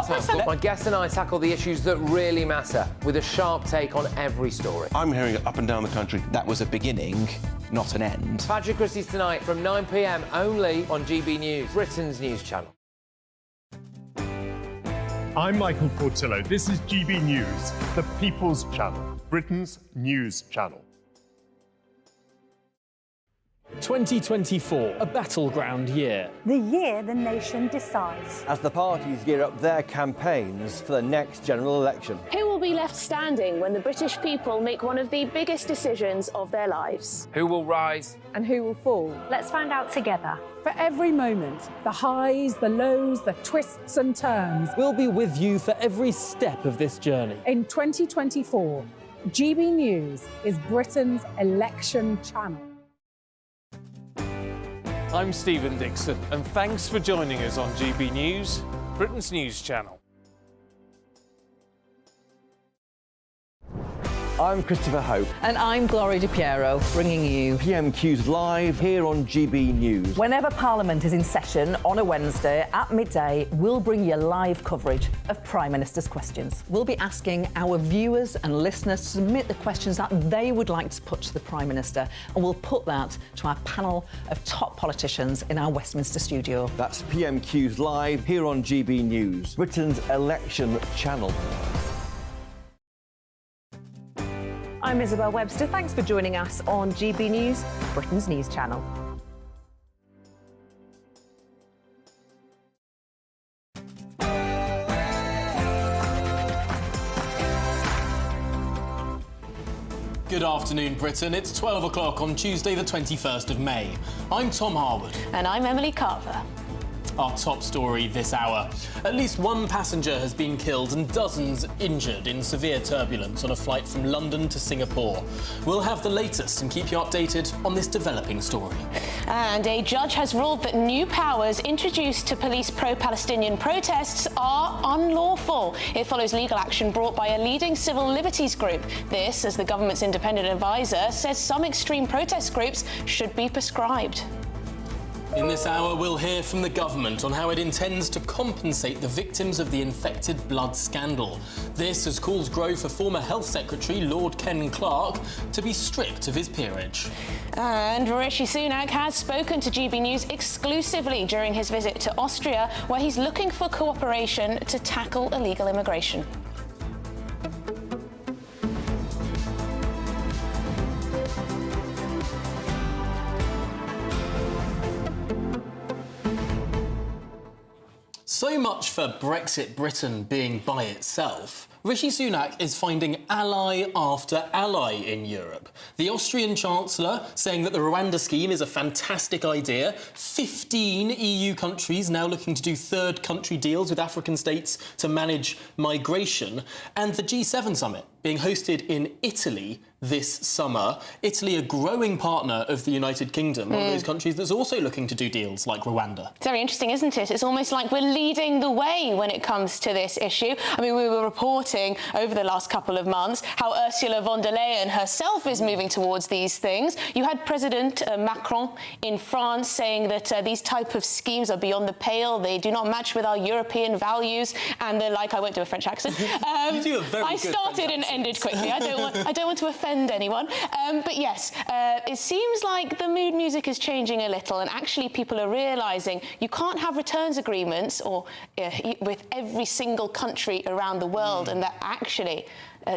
tackle. My guests and I tackle the issues that really matter, with a sharp take on every story. I'm hearing it up and down the country. That was a beginning, not an end. Patrick Christie's tonight from 9 p.m. only on GB News, Britain's news channel. I'm Michael Portillo. This is GB News, the People's Channel, Britain's news channel. 2024, a battleground year. The year the nation decides. As the parties gear up their campaigns for the next general election. Who will be left standing when the British people make one of the biggest decisions of their lives? Who will rise? And who will fall? Let's find out together. For every moment, the highs, the lows, the twists and turns. We'll be with you for every step of this journey. In 2024, GB News is Britain's election channel. I'm Stephen Dixon, and thanks for joining us on GB News, Britain's news channel. I'm Christopher Hope. And I'm Gloria Di Piero, bringing you PMQs live here on GB News. Whenever Parliament is in session on a Wednesday at midday, we'll bring you live coverage of Prime Minister's questions. We'll be asking our viewers and listeners to submit the questions that they would like to put to the Prime Minister, and we'll put that to our panel of top politicians in our Westminster studio. That's PMQs live here on GB News, Britain's election channel. I'm Isabel Webster. Thanks for joining us on GB News, Britain's news channel. Good afternoon, Britain. It's 12 o'clock on Tuesday, the 21st of May. I'm Tom Harwood. And I'm Emily Carver. Our top story this hour. At least one passenger has been killed and dozens injured in severe turbulence on a flight from London to Singapore. We'll have the latest and keep you updated on this developing story. And a judge has ruled that new powers introduced to police pro-Palestinian protests are unlawful. It follows legal action brought by a leading civil liberties group. This, as the government's independent advisor says some extreme protest groups should be prescribed. In this hour, we'll hear from the government on how it intends to compensate the victims of the infected blood scandal. This has caused growth for former Health Secretary Lord Ken Clarke to be stripped of his peerage. And Rishi Sunak has spoken to GB News exclusively during his visit to Austria, where he's looking for cooperation to tackle illegal immigration. So much for Brexit Britain being by itself. Rishi Sunak is finding ally after ally in Europe. The Austrian Chancellor saying that the Rwanda scheme is a fantastic idea. 15 EU countries now looking to do third country deals with African states to manage migration. And the G7 summit being hosted in Italy this summer. Italy, a growing partner of the United Kingdom, one of those countries that's also looking to do deals like Rwanda. It's very interesting, isn't it? It's almost like we're leading the way when it comes to this issue. I mean, we were reporting over the last couple of months how Ursula von der Leyen herself is moving towards these things. You had President Macron in France saying that these type of schemes are beyond the pale. They do not match with our European values. And they're like, I won't do a French accent. You do a very I good started French and ended quickly. I don't want to offend anyone. But yes, it seems like the mood music is changing a little, and actually people are realising you can't have returns agreements with every single country around the world, and that actually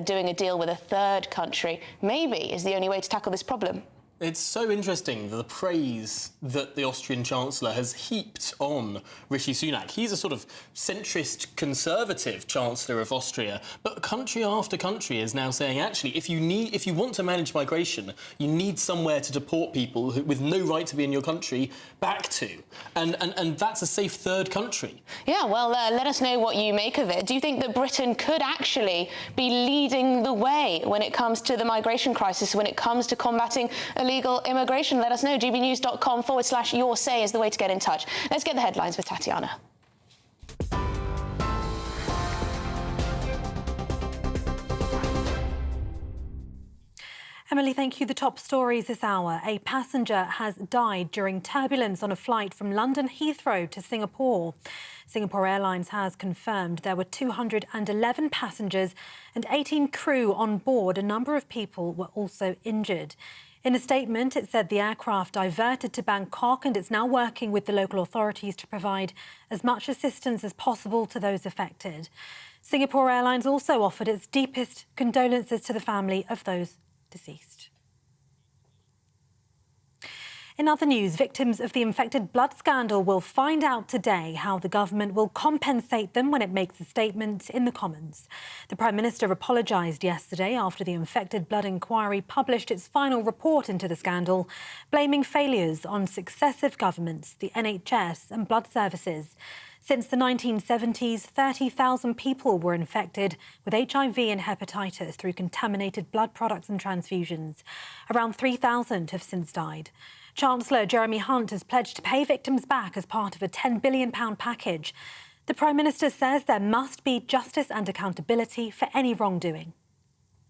doing a deal with a third country maybe is the only way to tackle this problem. It's so interesting, the praise that the Austrian Chancellor has heaped on Rishi Sunak. He's a sort of centrist conservative Chancellor of Austria, but country after country is now saying, actually, if you want to manage migration, you need somewhere to deport people with no right to be in your country back to. And that's a safe third country. Yeah, well, let us know what you make of it. Do you think that Britain could actually be leading the way when it comes to the migration crisis, when it comes to combating illegal immigration? Let us know. gbnews.com/your say is the way to get in touch. Let's get the headlines with Tatiana. Emily, thank you. The top stories this hour. A passenger has died during turbulence on a flight from London Heathrow to Singapore. Singapore Airlines has confirmed there were 211 passengers and 18 crew on board. A number of people were also injured. In a statement, it said the aircraft diverted to Bangkok and it's now working with the local authorities to provide as much assistance as possible to those affected. Singapore Airlines also offered its deepest condolences to the family of those deceased. In other news, victims of the infected blood scandal will find out today how the government will compensate them when it makes a statement in the Commons. The Prime Minister apologised yesterday after the infected blood inquiry published its final report into the scandal, blaming failures on successive governments, the NHS and blood services. Since the 1970s, 30,000 people were infected with HIV and hepatitis through contaminated blood products and transfusions. Around 3,000 have since died. Chancellor Jeremy Hunt has pledged to pay victims back as part of a £10 billion package. The Prime Minister says there must be justice and accountability for any wrongdoing.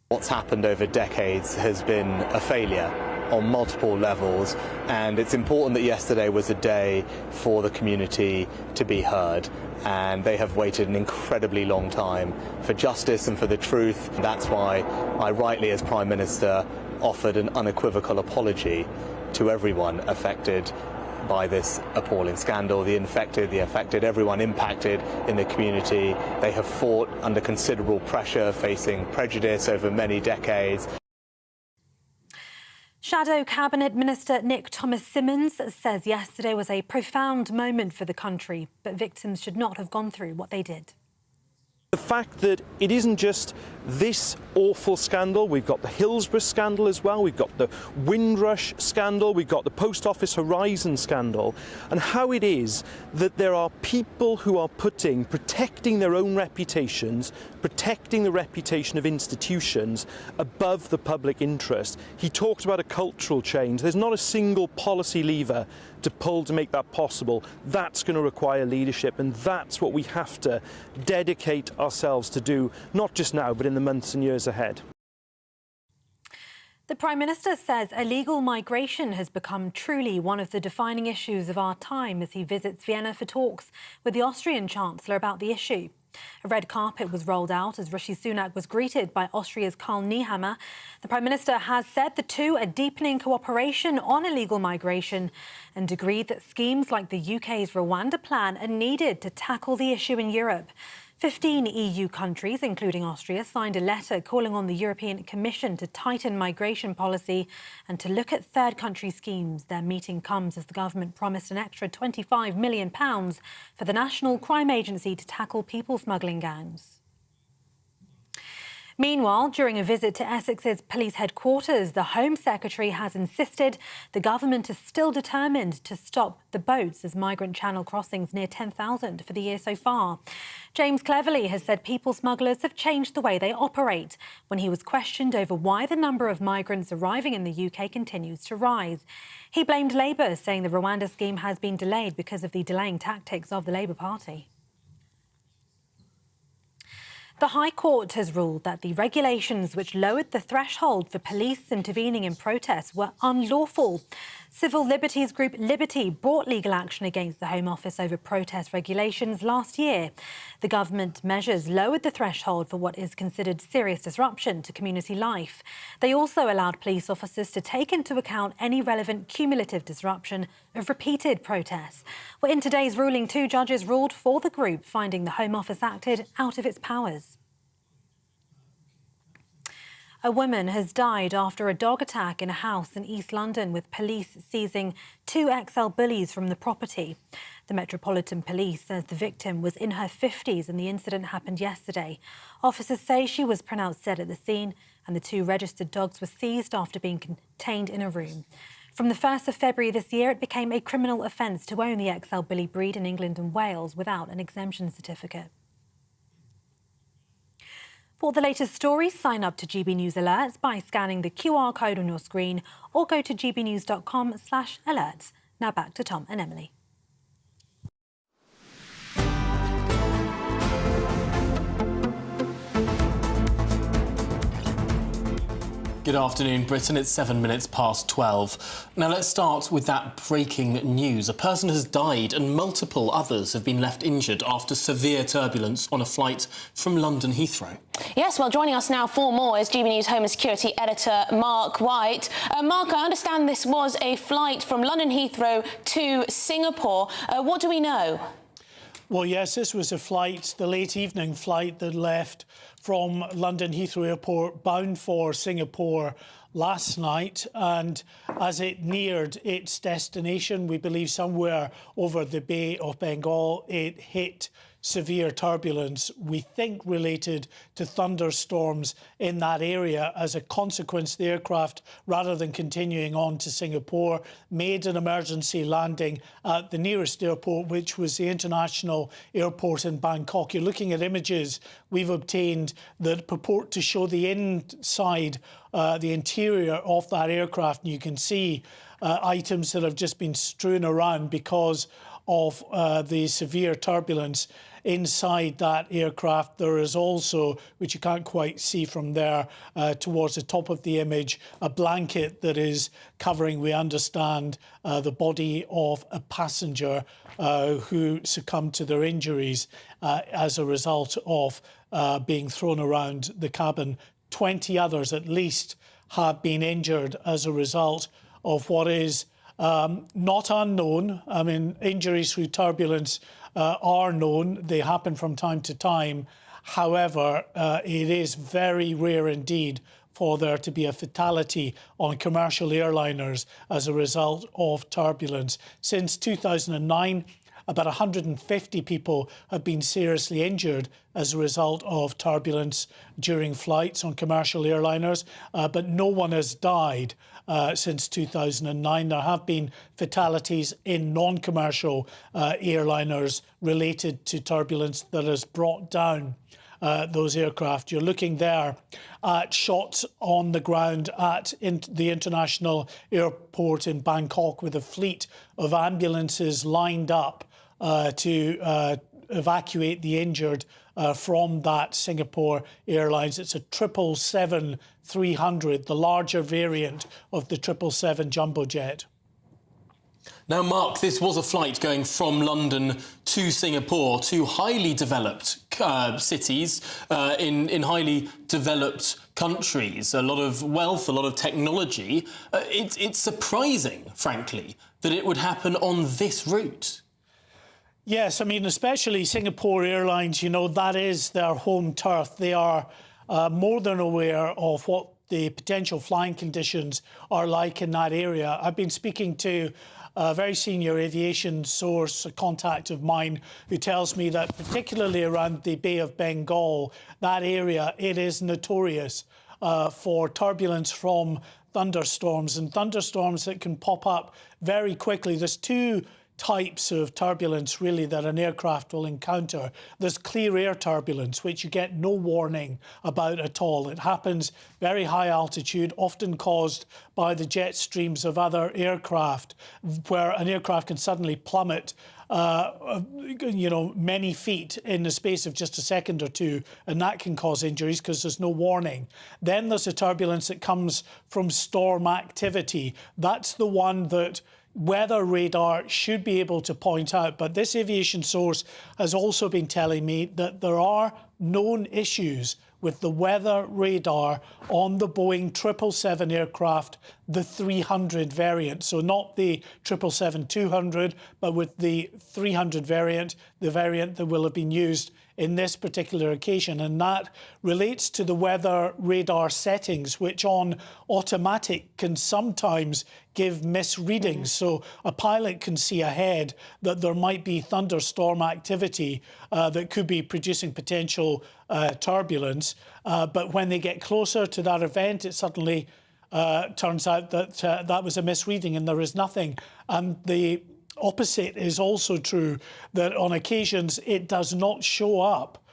What's happened over decades has been a failure on multiple levels, and it's important that yesterday was a day for the community to be heard, and they have waited an incredibly long time for justice and for the truth. That's why I rightly, as Prime Minister, offered an unequivocal apology to everyone affected by this appalling scandal, the infected, the affected, everyone impacted in the community. They have fought under considerable pressure, facing prejudice over many decades. Shadow Cabinet Minister Nick Thomas-Symonds says yesterday was a profound moment for the country, but victims should not have gone through what they did. The fact that it isn't just this awful scandal, we've got the Hillsborough scandal as well, we've got the Windrush scandal, we've got the Post Office Horizon scandal, and how it is that there are people who are protecting their own reputations, protecting the reputation of institutions above the public interest. He talked about a cultural change. There's not a single policy lever to pull to make that possible. That's going to require leadership, and that's what we have to dedicate ourselves to do, not just now, but in the months and years ahead. The Prime Minister says illegal migration has become truly one of the defining issues of our time as he visits Vienna for talks with the Austrian Chancellor about the issue. A red carpet was rolled out as Rishi Sunak was greeted by Austria's Karl Nehammer. The Prime Minister has said the two are deepening cooperation on illegal migration and agreed that schemes like the UK's Rwanda plan are needed to tackle the issue in Europe. 15 EU countries, including Austria, signed a letter calling on the European Commission to tighten migration policy and to look at third country schemes. Their meeting comes as the government promised an extra £25 million for the National Crime Agency to tackle people smuggling gangs. Meanwhile, during a visit to Essex's police headquarters, the Home Secretary has insisted the government is still determined to stop the boats as migrant channel crossings near 10,000 for the year so far. James Cleverly has said people smugglers have changed the way they operate when he was questioned over why the number of migrants arriving in the UK continues to rise. He blamed Labour, saying the Rwanda scheme has been delayed because of the delaying tactics of the Labour Party. The High Court has ruled that the regulations which lowered the threshold for police intervening in protests were unlawful. Civil liberties group Liberty brought legal action against the Home Office over protest regulations last year. The government measures lowered the threshold for what is considered serious disruption to community life. They also allowed police officers to take into account any relevant cumulative disruption of repeated protests. Well, in today's ruling, 2 judges ruled for the group, finding the Home Office acted out of its powers. A woman has died after a dog attack in a house in East London, with police seizing 2 XL bullies from the property. The Metropolitan Police says the victim was in her 50s and the incident happened yesterday. Officers say she was pronounced dead at the scene and the 2 registered dogs were seized after being contained in a room. From the 1st of February this year, it became a criminal offence to own the XL bully breed in England and Wales without an exemption certificate. For the latest stories, sign up to GB News Alerts by scanning the QR code on your screen or go to gbnews.com/alerts. Now back to Tom and Emily. Good afternoon, Britain. It's 7 minutes past 12. Now, let's start with that breaking news. A person has died and multiple others have been left injured after severe turbulence on a flight from London Heathrow. Yes, well, joining us now for more is GB News Home and Security editor Mark White. Mark, I understand this was a flight from London Heathrow to Singapore. What do we know? Well, yes, this was a flight, the late evening flight that left from London Heathrow Airport bound for Singapore last night, and as it neared its destination, we believe somewhere over the Bay of Bengal, it hit severe turbulence, we think related to thunderstorms in that area. As a consequence, the aircraft, rather than continuing on to Singapore, made an emergency landing at the nearest airport, which was the international airport in Bangkok. You're looking at images we've obtained that purport to show the inside, the interior of that aircraft, and you can see items that have just been strewn around because of the severe turbulence inside that aircraft. There is also, which you can't quite see from there, towards the top of the image, a blanket that is covering, we understand, the body of a passenger who succumbed to their injuries as a result of being thrown around the cabin. 20 others at least have been injured as a result of what is not unknown. I mean, injuries through turbulence are known. They happen from time to time. However, it is very rare indeed for there to be a fatality on commercial airliners as a result of turbulence. Since 2009, about 150 people have been seriously injured as a result of turbulence during flights on commercial airliners, but no one has died since 2009. There have been fatalities in non-commercial airliners related to turbulence that has brought down those aircraft. You're looking there at shots on the ground at the international airport in Bangkok with a fleet of ambulances lined up to evacuate the injured from that Singapore Airlines. It's a 777-300, the larger variant of the 777 jumbo jet. Now, Mark, this was a flight going from London to Singapore, two highly developed cities in highly developed countries, a lot of wealth, a lot of technology. It's surprising, frankly, that it would happen on this route. Yes, I mean, especially Singapore Airlines, you know, that is their home turf. They are more than aware of what the potential flying conditions are like in that area. I've been speaking to a very senior aviation source, a contact of mine, who tells me that particularly around the Bay of Bengal, that area, it is notorious for turbulence from thunderstorms, and thunderstorms that can pop up very quickly. There's two types of turbulence really that an aircraft will encounter. There's clear air turbulence, which you get no warning about at all. It happens very high altitude, often caused by the jet streams of other aircraft, where an aircraft can suddenly plummet many feet in the space of just a second or two, and that can cause injuries because there's no warning. Then there's a turbulence that comes from storm activity. That's the one that weather radar should be able to point out. But this aviation source has also been telling me that there are known issues with the weather radar on the Boeing 777 aircraft, the 300 variant. So not the 777-200, but with the 300 variant, the variant that will have been used in this particular occasion. And that relates to the weather radar settings, which on automatic can sometimes give misreadings. So a pilot can see ahead that there might be thunderstorm activity that could be producing potential turbulence. But when they get closer to that event, it suddenly turns out that that was a misreading and there is nothing. And the opposite is also true, that on occasions it does not show up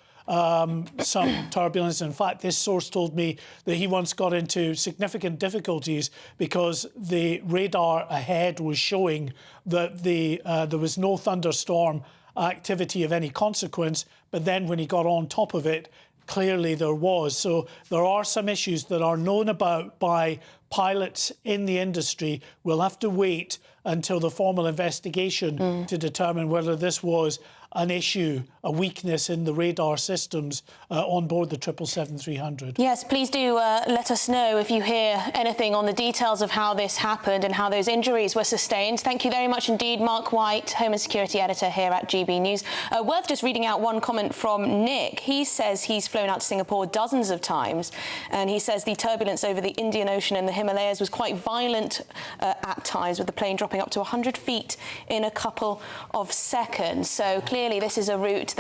some turbulence. In fact, this source told me that he once got into significant difficulties because the radar ahead was showing that there was no thunderstorm activity of any consequence, but then when he got on top of it, clearly there was. So there are some issues that are known about by pilots in the industry. We'll have to wait until the formal investigation to determine whether this was an issue, a weakness in the radar systems on board the 777-300. Yes, please do let us know if you hear anything on the details of how this happened and how those injuries were sustained. Thank you very much indeed, Mark White, Home and Security Editor here at GB News. Worth just reading out one comment from Nick. He says he's flown out to Singapore dozens of times, and he says the turbulence over the Indian Ocean and the Himalayas was quite violent at times, with the plane dropping up to 100 feet in a couple of seconds. So clearly this is a route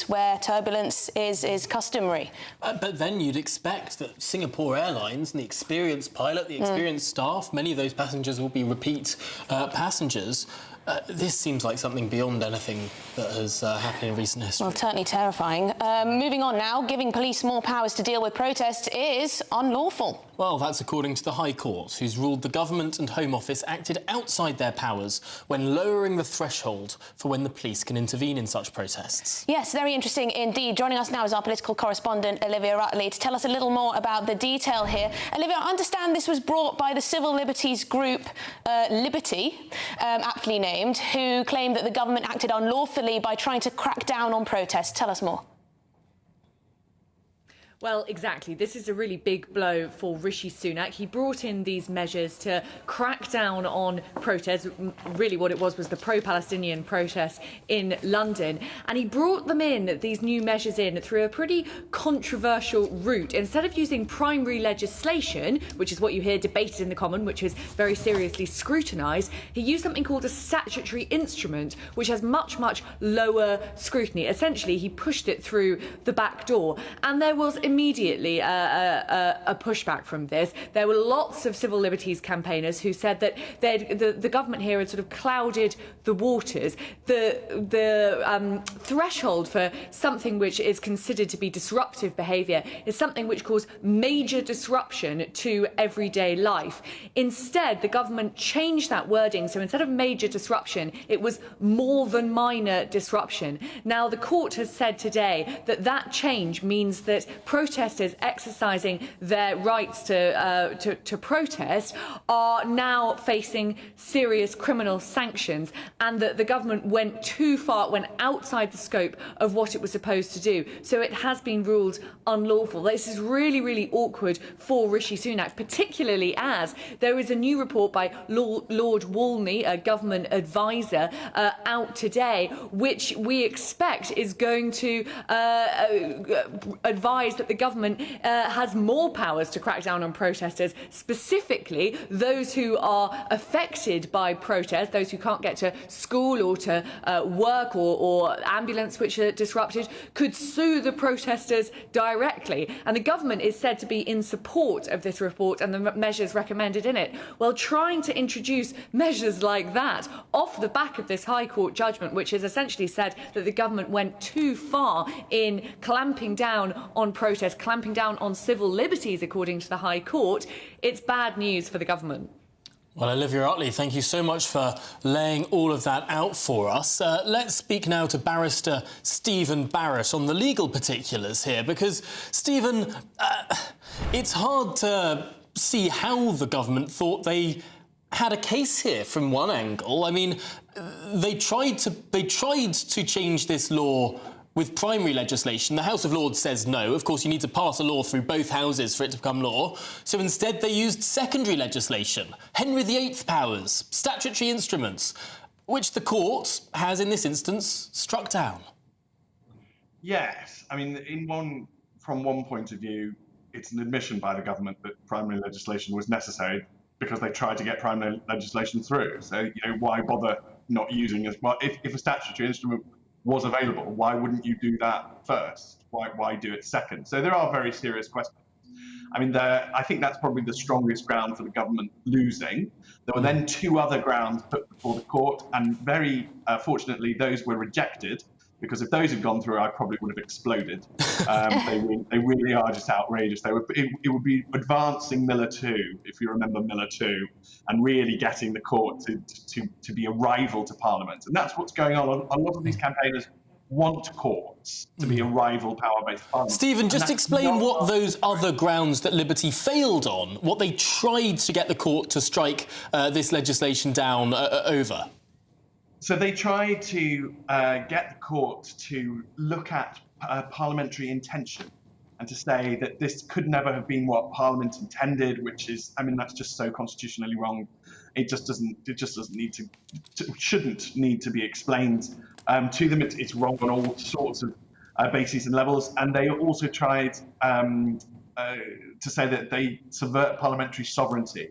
where turbulence is customary. But then you'd expect that Singapore Airlines and the experienced pilot, the experienced staff, many of those passengers will be repeat passengers. This seems like something beyond anything that has happened in recent history. Well, certainly terrifying. Moving on now, giving police more powers to deal with protests is unlawful. Well, that's according to the High Court, who's ruled the government and Home Office acted outside their powers when lowering the threshold for when the police can intervene in such protests. Yes, very interesting indeed. Joining us now is our political correspondent, Olivia Rutley, to tell us a little more about the detail here. Olivia, I understand this was brought by the civil liberties group Liberty, aptly named, who claimed that the government acted unlawfully by trying to crack down on protests. Tell us more. Well, exactly. This is a really big blow for Rishi Sunak. He brought in these measures to crack down on protests. Really what it was the pro-Palestinian protests in London. And he brought them in, these new measures in, through a pretty controversial route. Instead of using primary legislation, which is what you hear debated in the Common, which is very seriously scrutinised, he used something called a statutory instrument, which has much, much lower scrutiny. Essentially, he pushed it through the back door. And there was immediately a pushback from this. There were lots of civil liberties campaigners who said that the government here had sort of clouded the waters. The threshold for something which is considered to be disruptive behaviour is something which caused major disruption to everyday life. Instead, the government changed that wording, so instead of major disruption, it was more than minor disruption. Now, the court has said today that that change means that protesters exercising their rights to protest are now facing serious criminal sanctions, and that the government went too far, went outside the scope of what it was supposed to do. So it has been ruled unlawful. This is really, really awkward for Rishi Sunak, particularly as there is a new report by Lord Walney, a government advisor, out today, which we expect is going to advise that the government has more powers to crack down on protesters, specifically those who are affected by protest, those who can't get to school or to work or ambulance which are disrupted, could sue the protesters directly. And the government is said to be in support of this report and the measures recommended in it. Well, trying to introduce measures like that off the back of this High Court judgment, which has essentially said that the government went too far in clamping down on protest, clamping down on civil liberties, according to the High Court, it's bad news for the government. Well, Olivia Utley, thank you so much for laying all of that out for us. Let's speak now to barrister Stephen Barrett on the legal particulars here, because, Stephen, it's hard to see how the government thought they had a case here from one angle. I mean, they tried to change this law with primary legislation. The House of Lords says no. Of course, you need to pass a law through both houses for it to become law. So instead, they used secondary legislation, Henry VIII powers, statutory instruments, which the court has, in this instance, struck down. Yes. I mean, from one point of view, it's an admission by the government that primary legislation was necessary because they tried to get primary legislation through. So, why bother not using as well? If a statutory instrument was available, why wouldn't you do that first? Why do it second? So there are very serious questions. I mean, I think that's probably the strongest ground for the government losing. There were then two other grounds put before the court, and very fortunately, those were rejected, because if those had gone through, I probably would have exploded. They really are just outrageous. It would be advancing Miller 2, if you remember Miller 2, and really getting the court to be a rival to Parliament. And that's what's going on. A lot of these campaigners want courts to be a rival power-based parliament. Stephen, just explain what those other grounds that Liberty failed on, what they tried to get the court to strike this legislation down over. So they tried to get the court to look at parliamentary intention and to say that this could never have been what Parliament intended, which is, I mean, that's just so constitutionally wrong. It just doesn't need to shouldn't need to be explained to them. It's wrong on all sorts of bases and levels. And they also tried to say that they subvert parliamentary sovereignty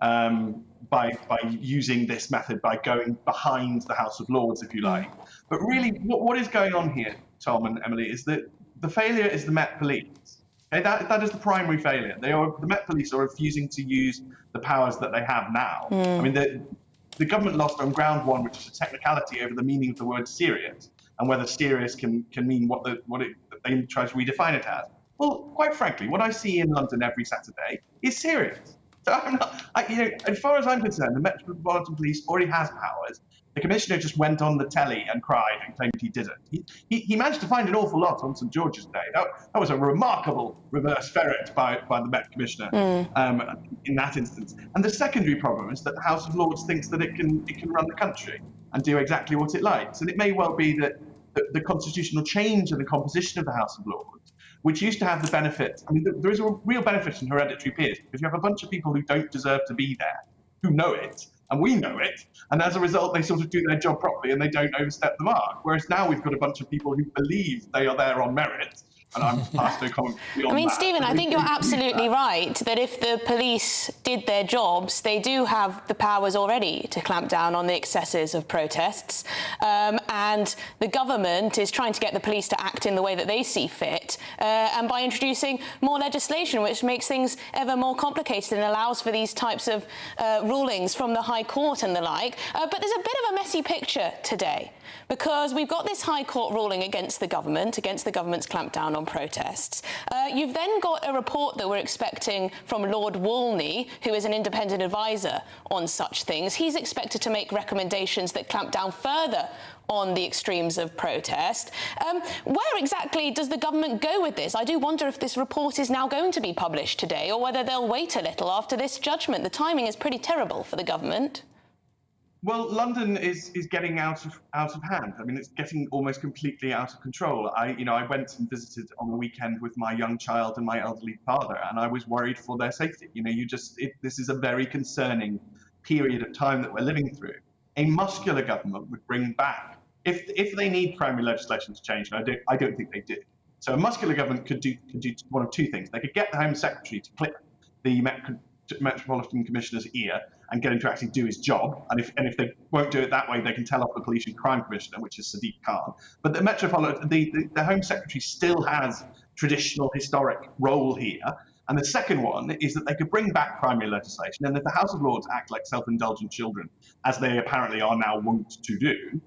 by using this method, by going behind the House of Lords, if you like. But really, what is going on here, Tom and Emily, is that the failure is the Met Police. Okay, that is the primary failure. The Met Police are refusing to use the powers that they have now. I mean, the government lost on ground one, which is a technicality over the meaning of the word serious and whether serious can mean what they try to redefine it as. Well, quite frankly, what I see in London every Saturday is serious. So I'm not, as far as I'm concerned, the Metropolitan Police already has powers. The Commissioner just went on the telly and cried and claimed he didn't. He managed to find an awful lot on St George's Day. That was a remarkable reverse ferret by the Met Commissioner in that instance. And the secondary problem is that the House of Lords thinks that it can run the country and do exactly what it likes. And it may well be that the constitutional change and the composition of the House of Lords, which used to have the benefit, I mean, there is a real benefit in hereditary peers, because you have a bunch of people who don't deserve to be there, who know it, and we know it, and as a result, they sort of do their job properly and they don't overstep the mark. Whereas now we've got a bunch of people who believe they are there on merit, and I'm past no comment beyond I mean, that. Stephen, I think you're absolutely right that if the police did their jobs, they do have the powers already to clamp down on the excesses of protests. And the government is trying to get the police to act in the way that they see fit, and by introducing more legislation, which makes things ever more complicated and allows for these types of rulings from the High Court and the like. But there's a bit of a messy picture today, because we've got this High Court ruling against the government's clampdown on protests. You've then got a report that we're expecting from Lord Wolney, who is an independent advisor on such things. He's expected to make recommendations that clamp down further on the extremes of protest. Where exactly does the government go with this? I do wonder if this report is now going to be published today, or whether they'll wait a little after this judgment. The timing is pretty terrible for the government. Well, London is getting out of hand. I mean, it's getting almost completely out of control. I went and visited on the weekend with my young child and my elderly father, and I was worried for their safety. This is a very concerning period of time that we're living through. A muscular government would bring back, if they need primary legislation to change, and I don't think they do. So a muscular government could do one of two things. They could get the Home Secretary to clip the Metropolitan Commissioner's ear and get him to actually do his job. And if they won't do it that way, they can tell off the Police and Crime Commissioner, which is Sadiq Khan. But the Home Secretary still has traditional historic role here. And the second one is that they could bring back primary legislation. And if the House of Lords act like self-indulgent children, as they apparently are now wont to do,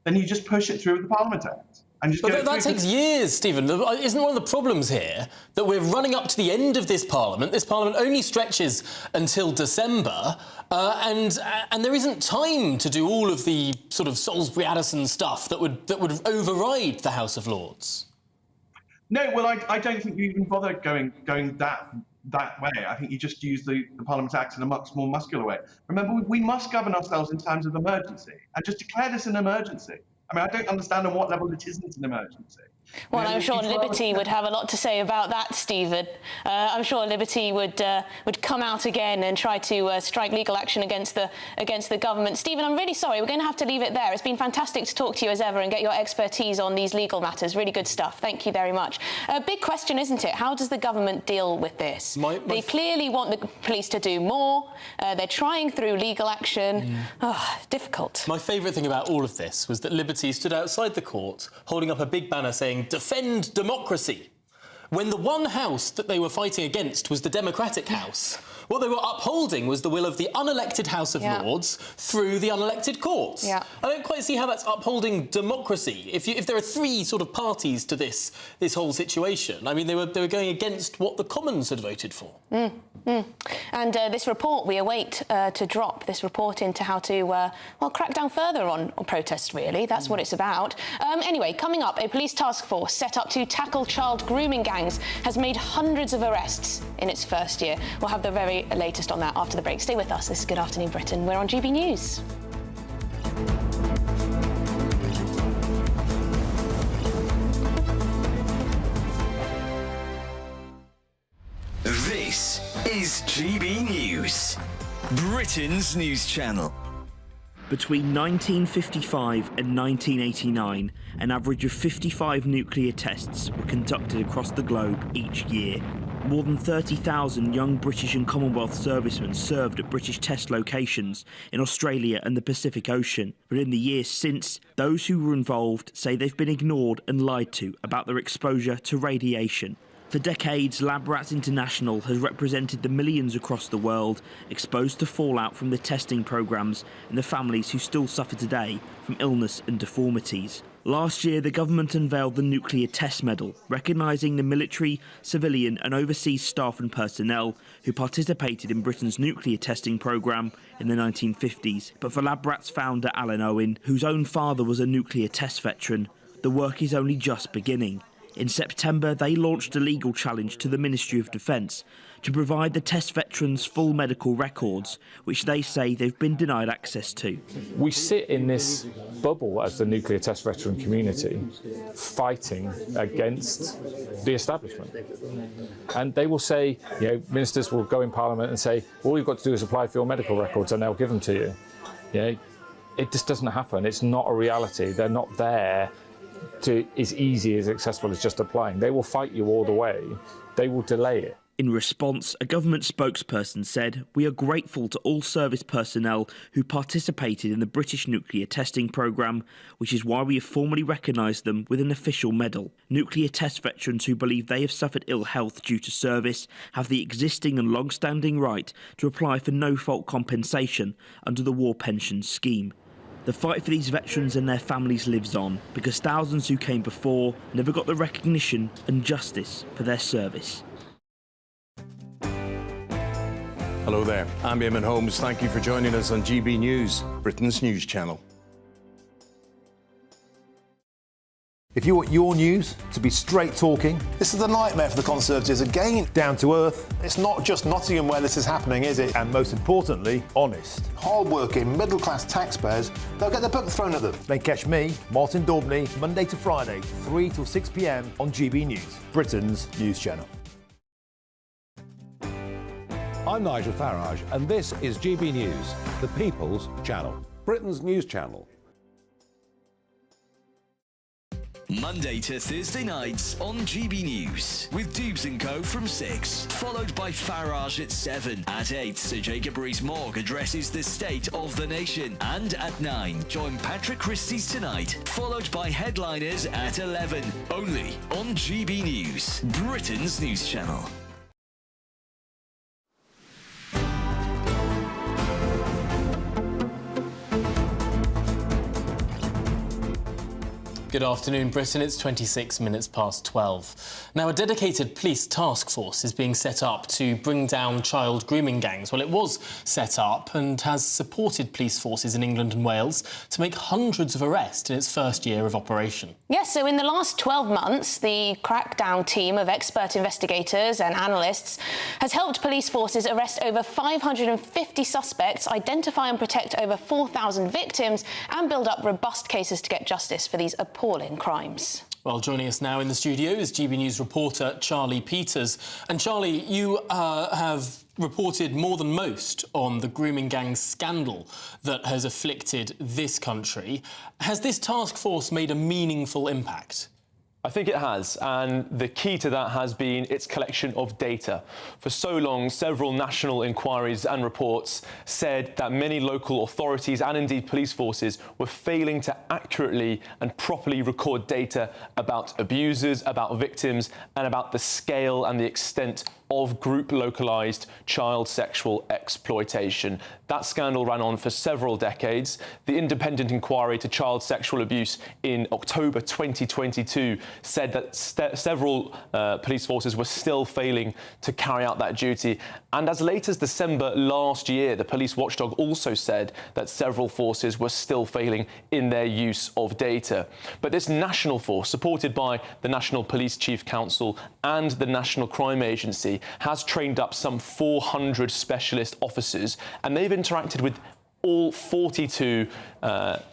then you just push it through with the Parliament Act. But that takes years, Stephen. Isn't one of the problems here that we're running up to the end of this Parliament? This Parliament only stretches until December, and there isn't time to do all of the sort of Salisbury-Addison stuff that would override the House of Lords. No, well, I don't think you even bother going that way. I think you just use the Parliament Act in a much more muscular way. Remember, we must govern ourselves in times of emergency, and just declare this an emergency. I mean, I don't understand on what level it isn't an emergency. Well, I'm sure Liberty would have a lot to say about that, Stephen. I'm sure Liberty would come out again and try to strike legal action against the government. Stephen, I'm really sorry. We're going to have to leave it there. It's been fantastic to talk to you as ever and get your expertise on these legal matters. Really good stuff. Thank you very much. A big question, isn't it? How does the government deal with this? They clearly want the police to do more. They're trying through legal action. Difficult. My favourite thing about all of this was that Liberty stood outside the court holding up a big banner saying, "Defend democracy," when the one house that they were fighting against was the Democratic House, What they were upholding was the will of the unelected House of Lords through the unelected courts. I don't quite see how that's upholding democracy. If there are three sort of parties to this whole situation, I mean, they were going against what the Commons had voted for. And this report, we await to drop this report into how to, well, crack down further on protests, really. That's what it's about. Anyway, coming up, a police task force set up to tackle child grooming gangs has made hundreds of arrests in its first year. We'll have the very latest on that after the break. Stay with us. This is Good Afternoon Britain. We're on GB News. This is GB News, Britain's news channel. Between 1955 and 1989, an average of 55 nuclear tests were conducted across the globe each year. More than 30,000 young British and Commonwealth servicemen served at British test locations in Australia and the Pacific Ocean. But in the years since, those who were involved say they've been ignored and lied to about their exposure to radiation. For decades, Lab Rats International has represented the millions across the world exposed to fallout from the testing programmes and the families who still suffer today from illness and deformities. Last year, the government unveiled the Nuclear Test Medal, recognising the military, civilian and overseas staff and personnel who participated in Britain's nuclear testing programme in the 1950s. But for Lab Rats founder Alan Owen, whose own father was a nuclear test veteran, the work is only just beginning. In September, they launched a legal challenge to the Ministry of Defence to provide the test veterans full medical records, which they say they've been denied access to. We sit in this bubble as the nuclear test veteran community, fighting against the establishment. And they will say, you know, ministers will go in Parliament and say, all you've got to do is apply for your medical records and they'll give them to you. You know, it just doesn't happen. It's not a reality. They're not there to as easy, as accessible as just applying. They will fight you all the way. They will delay it. In response, a government spokesperson said, "We are grateful to all service personnel who participated in the British nuclear testing programme, which is why we have formally recognised them with an official medal. Nuclear test veterans who believe they have suffered ill health due to service have the existing and long-standing right to apply for no-fault compensation under the War Pension Scheme." The fight for these veterans and their families lives on because thousands who came before never got the recognition and justice for their service. Hello there, I'm Eamon Holmes. Thank you for joining us on GB News, Britain's news channel. If you want your news to be straight talking, this is a nightmare for the Conservatives again. Down to earth. It's not just Nottingham where this is happening, is it? And most importantly, honest. Hard-working, middle-class taxpayers, they'll get their book thrown at them. They catch me, Martin Daubney, Monday to Friday, 3 till 6 p.m. on GB News, Britain's news channel. I'm Nigel Farage, and this is GB News, the People's Channel, Britain's news channel. Monday to Thursday nights on GB News with Dubes & Co from 6, followed by Farage at 7. At 8, Sir Jacob Rees-Mogg addresses the state of the nation. And at 9, join Patrick Christie's Tonight, followed by Headliners at 11. Only on GB News, Britain's news channel. Good afternoon, Britain. It's 26 minutes past 12. Now, a dedicated police task force is being set up to bring down child grooming gangs. Well, it was set up and has supported police forces in England and Wales to make hundreds of arrests in its first year of operation. Yes, so in the last 12 months, the crackdown team of expert investigators and analysts has helped police forces arrest over 550 suspects, identify and protect over 4,000 victims, and build up robust cases to get justice for these appalling crimes. Well, joining us now in the studio is GB News reporter Charlie Peters. And Charlie, you have reported more than most on the grooming gang scandal that has afflicted this country. Has this task force made a meaningful impact? I think it has, and the key to that has been its collection of data. For so long, several national inquiries and reports said that many local authorities and indeed police forces were failing to accurately and properly record data about abusers, about victims, and about the scale and the extent of group-localised child sexual exploitation. That scandal ran on for several decades. The independent inquiry to child sexual abuse in October 2022 said that several police forces were still failing to carry out that duty. And as late as December last year, the police watchdog also said that several forces were still failing in their use of data. But this national force, supported by the National Police Chief Council and the National Crime Agency, has trained up some 400 specialist officers, and they've interacted with all 42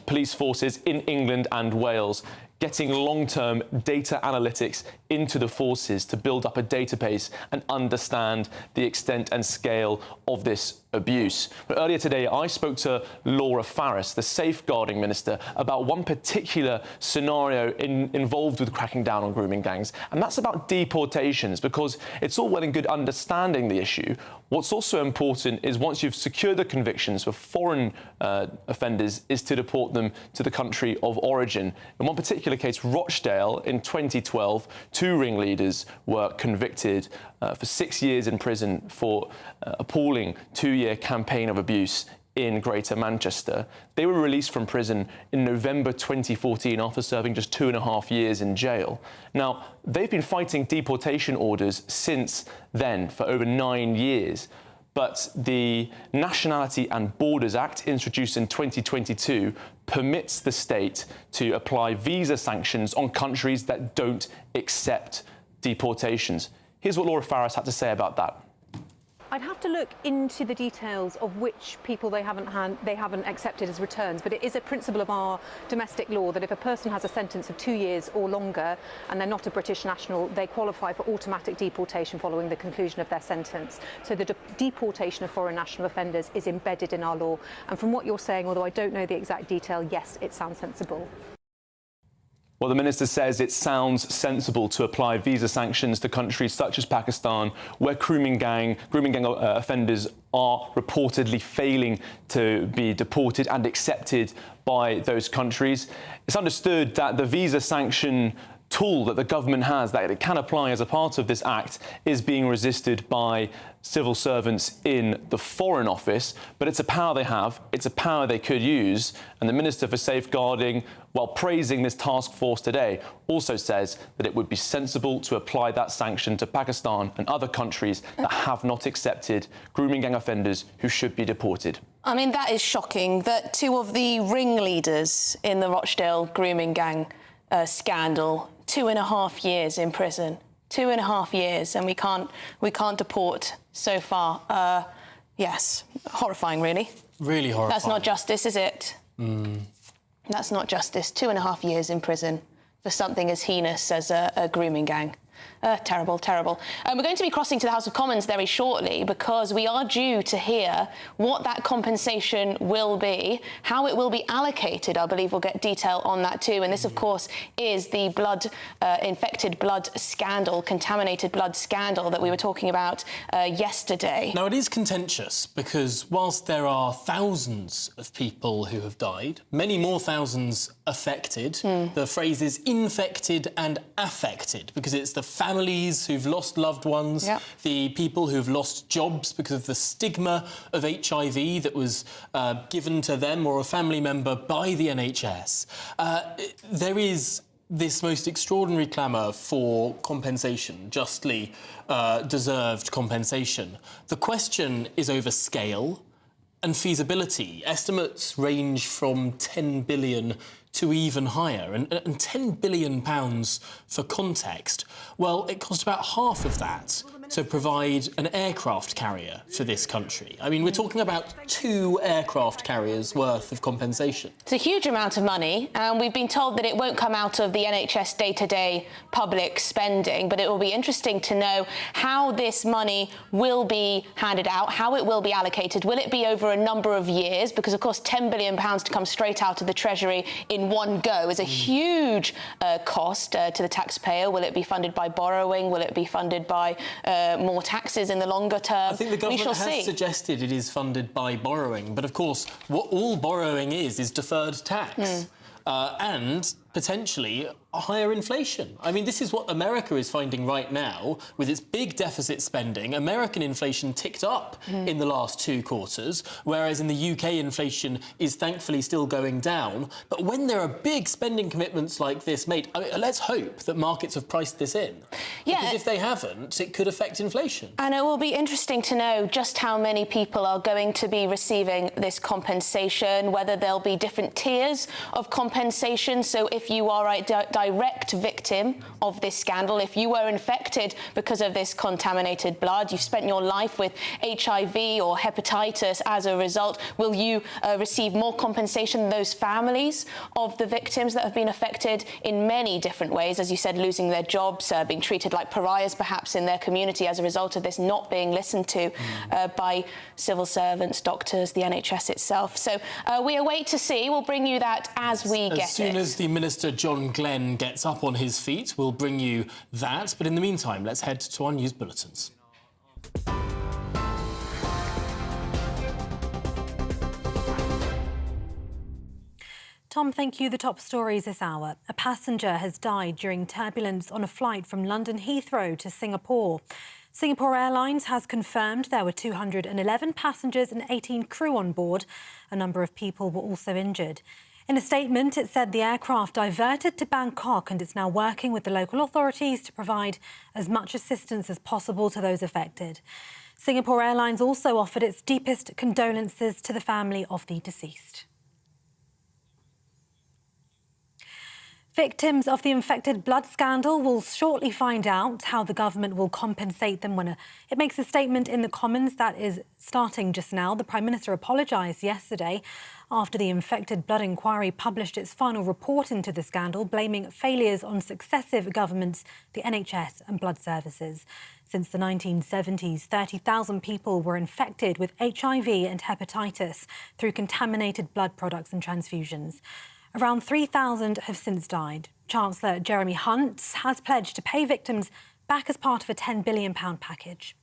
police forces in England and Wales, getting long-term data analytics into the forces to build up a database and understand the extent and scale of this abuse. But earlier today, I spoke to Laura Farris, the Safeguarding Minister, about one particular scenario involved with cracking down on grooming gangs, and that's about deportations, because it's all well and good understanding the issue. What's also important is once you've secured the convictions for foreign offenders is to deport them to the country of origin. In one particular case, Rochdale, in 2012, 2 ringleaders were convicted for 6 years in prison for appalling 2-year campaign of abuse in Greater Manchester. They were released from prison in November 2014 after serving just 2.5 years in jail. Now, they've been fighting deportation orders since then for over 9 years. But the Nationality and Borders Act, introduced in 2022, permits the state to apply visa sanctions on countries that don't accept deportations. Here's what Laura Farris had to say about that. I'd have to look into the details of which people they haven't accepted as returns, but it is a principle of our domestic law that if a person has a sentence of 2 years or longer and they're not a British national, they qualify for automatic deportation following the conclusion of their sentence. So the deportation of foreign national offenders is embedded in our law. And from what you're saying, although I don't know the exact detail, yes, it sounds sensible. Well, the minister says it sounds sensible to apply visa sanctions to countries such as Pakistan, where grooming gang offenders are reportedly failing to be deported and accepted by those countries. It's understood that the visa sanction tool that the government has, that it can apply as a part of this act, is being resisted by civil servants in the Foreign Office, but it's a power they have, it's a power they could use, and the Minister for Safeguarding, while praising this task force today, also says that it would be sensible to apply that sanction to Pakistan and other countries that have not accepted grooming gang offenders who should be deported. I mean, that is shocking that 2 of the ringleaders in the Rochdale grooming gang scandal, 2.5 years in prison. 2.5 years, and we can't deport so far. Yes, horrifying, really. Really horrifying. That's not justice, is it? That's not justice. 2.5 years in prison for something as heinous as a grooming gang. Terrible, terrible. We're going to be crossing to the House of Commons very shortly because we are due to hear what that compensation will be, how it will be allocated. I believe we'll get detail on that too. And this, of course, is the infected blood scandal, contaminated blood scandal that we were talking about yesterday. Now, it is contentious because whilst there are thousands of people who have died, many more thousands affected, the phrase is infected and affected because it's the families who've lost loved ones, the people who've lost jobs because of the stigma of HIV that was given to them or a family member by the NHS. There is this most extraordinary clamour for compensation, justly deserved compensation. The question is over scale and feasibility. Estimates range from 10 billion to even higher. And £10 billion, for context, well, it cost about half of that to provide an aircraft carrier for this country. I mean, we're talking about 2 aircraft carriers worth of compensation. It's a huge amount of money, and we've been told that it won't come out of the NHS day-to-day public spending, but it will be interesting to know how this money will be handed out, how it will be allocated. Will it be over a number of years? Because, of course, £10 billion to come straight out of the Treasury in one go is a huge cost to the taxpayer. Will it be funded by borrowing? Will it be funded by more taxes in the longer term? I think the government has suggested it is funded by borrowing, but of course, what all borrowing is deferred tax. And potentially higher inflation. I mean, this is what America is finding right now with its big deficit spending. American inflation ticked up in the last 2 quarters, whereas in the UK inflation is thankfully still going down. But when there are big spending commitments like this made, I mean, let's hope that markets have priced this in. Yeah. Because if they haven't, it could affect inflation. And it will be interesting to know just how many people are going to be receiving this compensation, whether there'll be different tiers of compensation. So if you are a direct victim of this scandal, if you were infected because of this contaminated blood, you've spent your life with HIV or hepatitis as a result, will you receive more compensation than those families of the victims that have been affected in many different ways, as you said, losing their jobs, being treated like pariahs perhaps in their community as a result of this not being listened to by civil servants, doctors, the NHS itself. So we await to see. We'll bring you that as we get it. As soon as the Minister John Glenn gets up on his feet, we'll bring you that. But in the meantime, let's head to our news bulletins. Tom, thank you. The top stories this hour. A passenger has died during turbulence on a flight from London Heathrow to Singapore. Singapore Airlines has confirmed there were 211 passengers and 18 crew on board. A number of people were also injured. In a statement, it said the aircraft diverted to Bangkok and it's now working with the local authorities to provide as much assistance as possible to those affected. Singapore Airlines also offered its deepest condolences to the family of the deceased. Victims of the infected blood scandal will shortly find out how the government will compensate them when it makes a statement in the Commons that is starting just now. The Prime Minister apologised yesterday after the infected blood inquiry published its final report into the scandal, blaming failures on successive governments, the NHS and blood services. Since the 1970s, 30,000 people were infected with HIV and hepatitis through contaminated blood products and transfusions. Around 3,000 have since died. Chancellor Jeremy Hunt has pledged to pay victims back as part of a £10 billion package.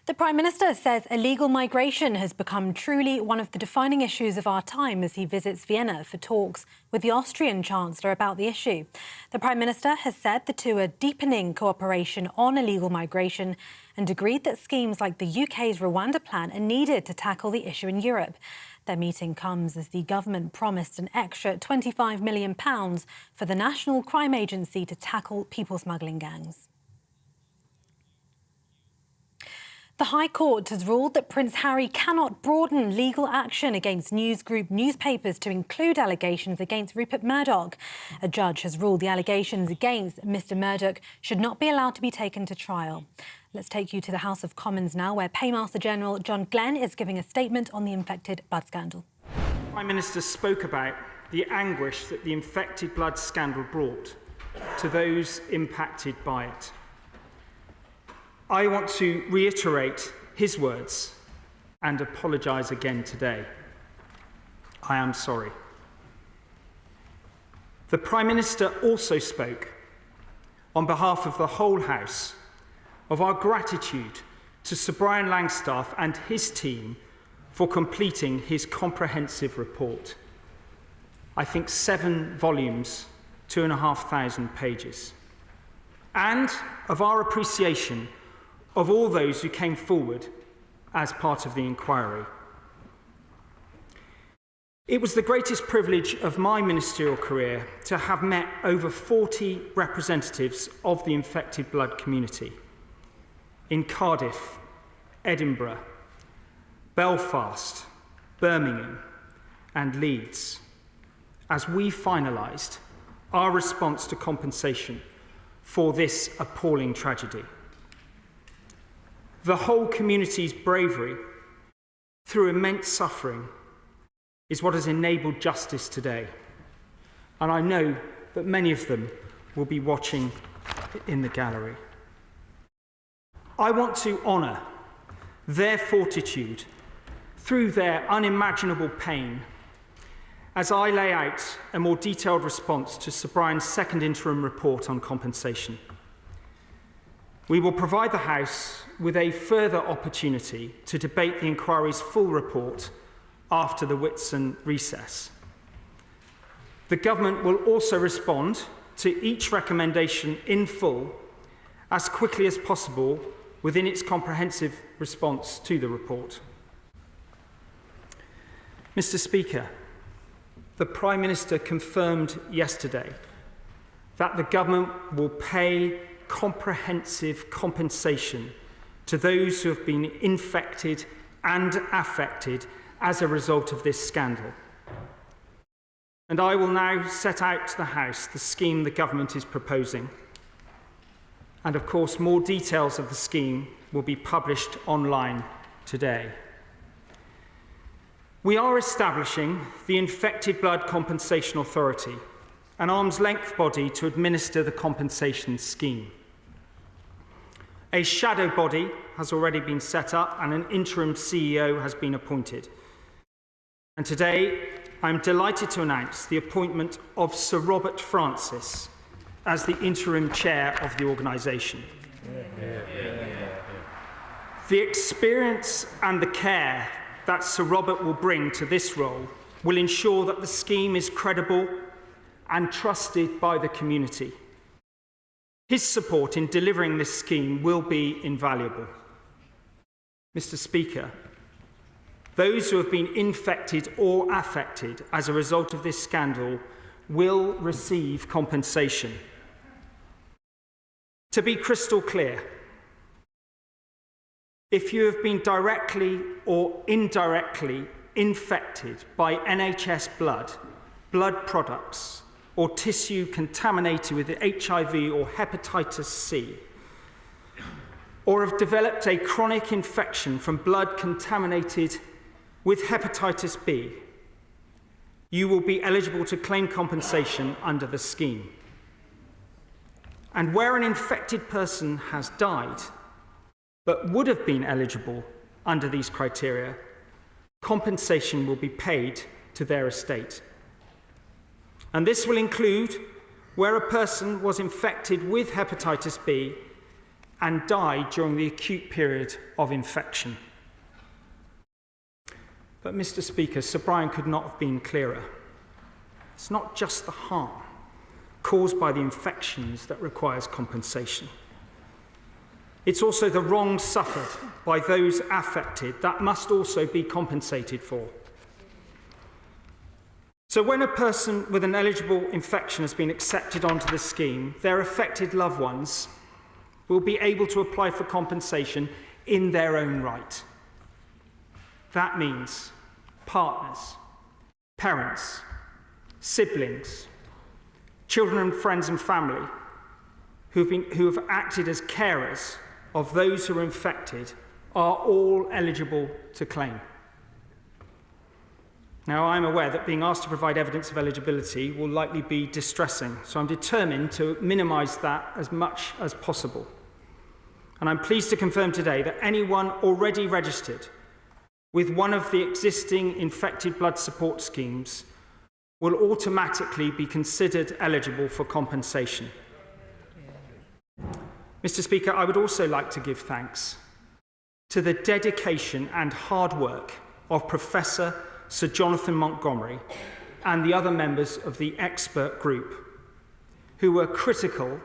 The Prime Minister says illegal migration has become truly one of the defining issues of our time as he visits Vienna for talks with the Austrian Chancellor about the issue. The Prime Minister has said the two are deepening cooperation on illegal migration and agreed that schemes like the UK's Rwanda plan are needed to tackle the issue in Europe. Their meeting comes as the government promised an extra £25 million for the National Crime Agency to tackle people smuggling gangs. The High Court has ruled that Prince Harry cannot broaden legal action against News Group newspapers to include allegations against Rupert Murdoch. A judge has ruled the allegations against Mr Murdoch should not be allowed to be taken to trial. Let's take you to the House of Commons now, where Paymaster General John Glenn is giving a statement on the infected blood scandal. The Prime Minister spoke about the anguish that the infected blood scandal brought to those impacted by it. I want to reiterate his words and apologise again today. I am sorry. The Prime Minister also spoke on behalf of the whole House of our gratitude to Sir Brian Langstaff and his team for completing his comprehensive report. I think 7 volumes, 2,500 pages. And of our appreciation of all those who came forward as part of the inquiry. It was the greatest privilege of my ministerial career to have met over 40 representatives of the infected blood community in Cardiff, Edinburgh, Belfast, Birmingham and Leeds, as we finalised our response to compensation for this appalling tragedy. The whole community's bravery through immense suffering is what has enabled justice today. And I know that many of them will be watching in the gallery. I want to honour their fortitude through their unimaginable pain as I lay out a more detailed response to Sir Brian's second interim report on compensation. We will provide the House with a further opportunity to debate the inquiry's full report after the Whitsun recess. The government will also respond to each recommendation in full as quickly as possible within its comprehensive response to the report. Mr. Speaker, the Prime Minister confirmed yesterday that the government will pay comprehensive compensation to those who have been infected and affected as a result of this scandal. And I will now set out to the House the scheme the government is proposing. And of course, more details of the scheme will be published online today. We are establishing the Infected Blood Compensation Authority, an arm's-length body to administer the compensation scheme. A shadow body has already been set up and an interim CEO has been appointed. And today, I'm delighted to announce the appointment of Sir Robert Francis as the interim chair of the organisation. The experience and the care that Sir Robert will bring to this role will ensure that the scheme is credible and trusted by the community. His support in delivering this scheme will be invaluable. Mr. Speaker, those who have been infected or affected as a result of this scandal will receive compensation. To be crystal clear, if you have been directly or indirectly infected by NHS blood, blood products, or tissue contaminated with HIV or hepatitis C, or have developed a chronic infection from blood contaminated with hepatitis B, you will be eligible to claim compensation under the scheme. And where an infected person has died, but would have been eligible under these criteria, compensation will be paid to their estate. And this will include where a person was infected with hepatitis B and died during the acute period of infection. But, Mr. Speaker, Sir Brian could not have been clearer. It's not just the harm caused by the infections that requires compensation. It's also the wrong suffered by those affected that must also be compensated for. So when a person with an eligible infection has been accepted onto the scheme, their affected loved ones will be able to apply for compensation in their own right. That means partners, parents, siblings, children and friends and family who have acted as carers of those who are infected are all eligible to claim. Now, I'm aware that being asked to provide evidence of eligibility will likely be distressing, so I'm determined to minimise that as much as possible. And I'm pleased to confirm today that anyone already registered with one of the existing infected blood support schemes will automatically be considered eligible for compensation. Mr. Speaker, I would also like to give thanks to the dedication and hard work of Professor Sir Jonathan Montgomery and the other members of the expert group who were critical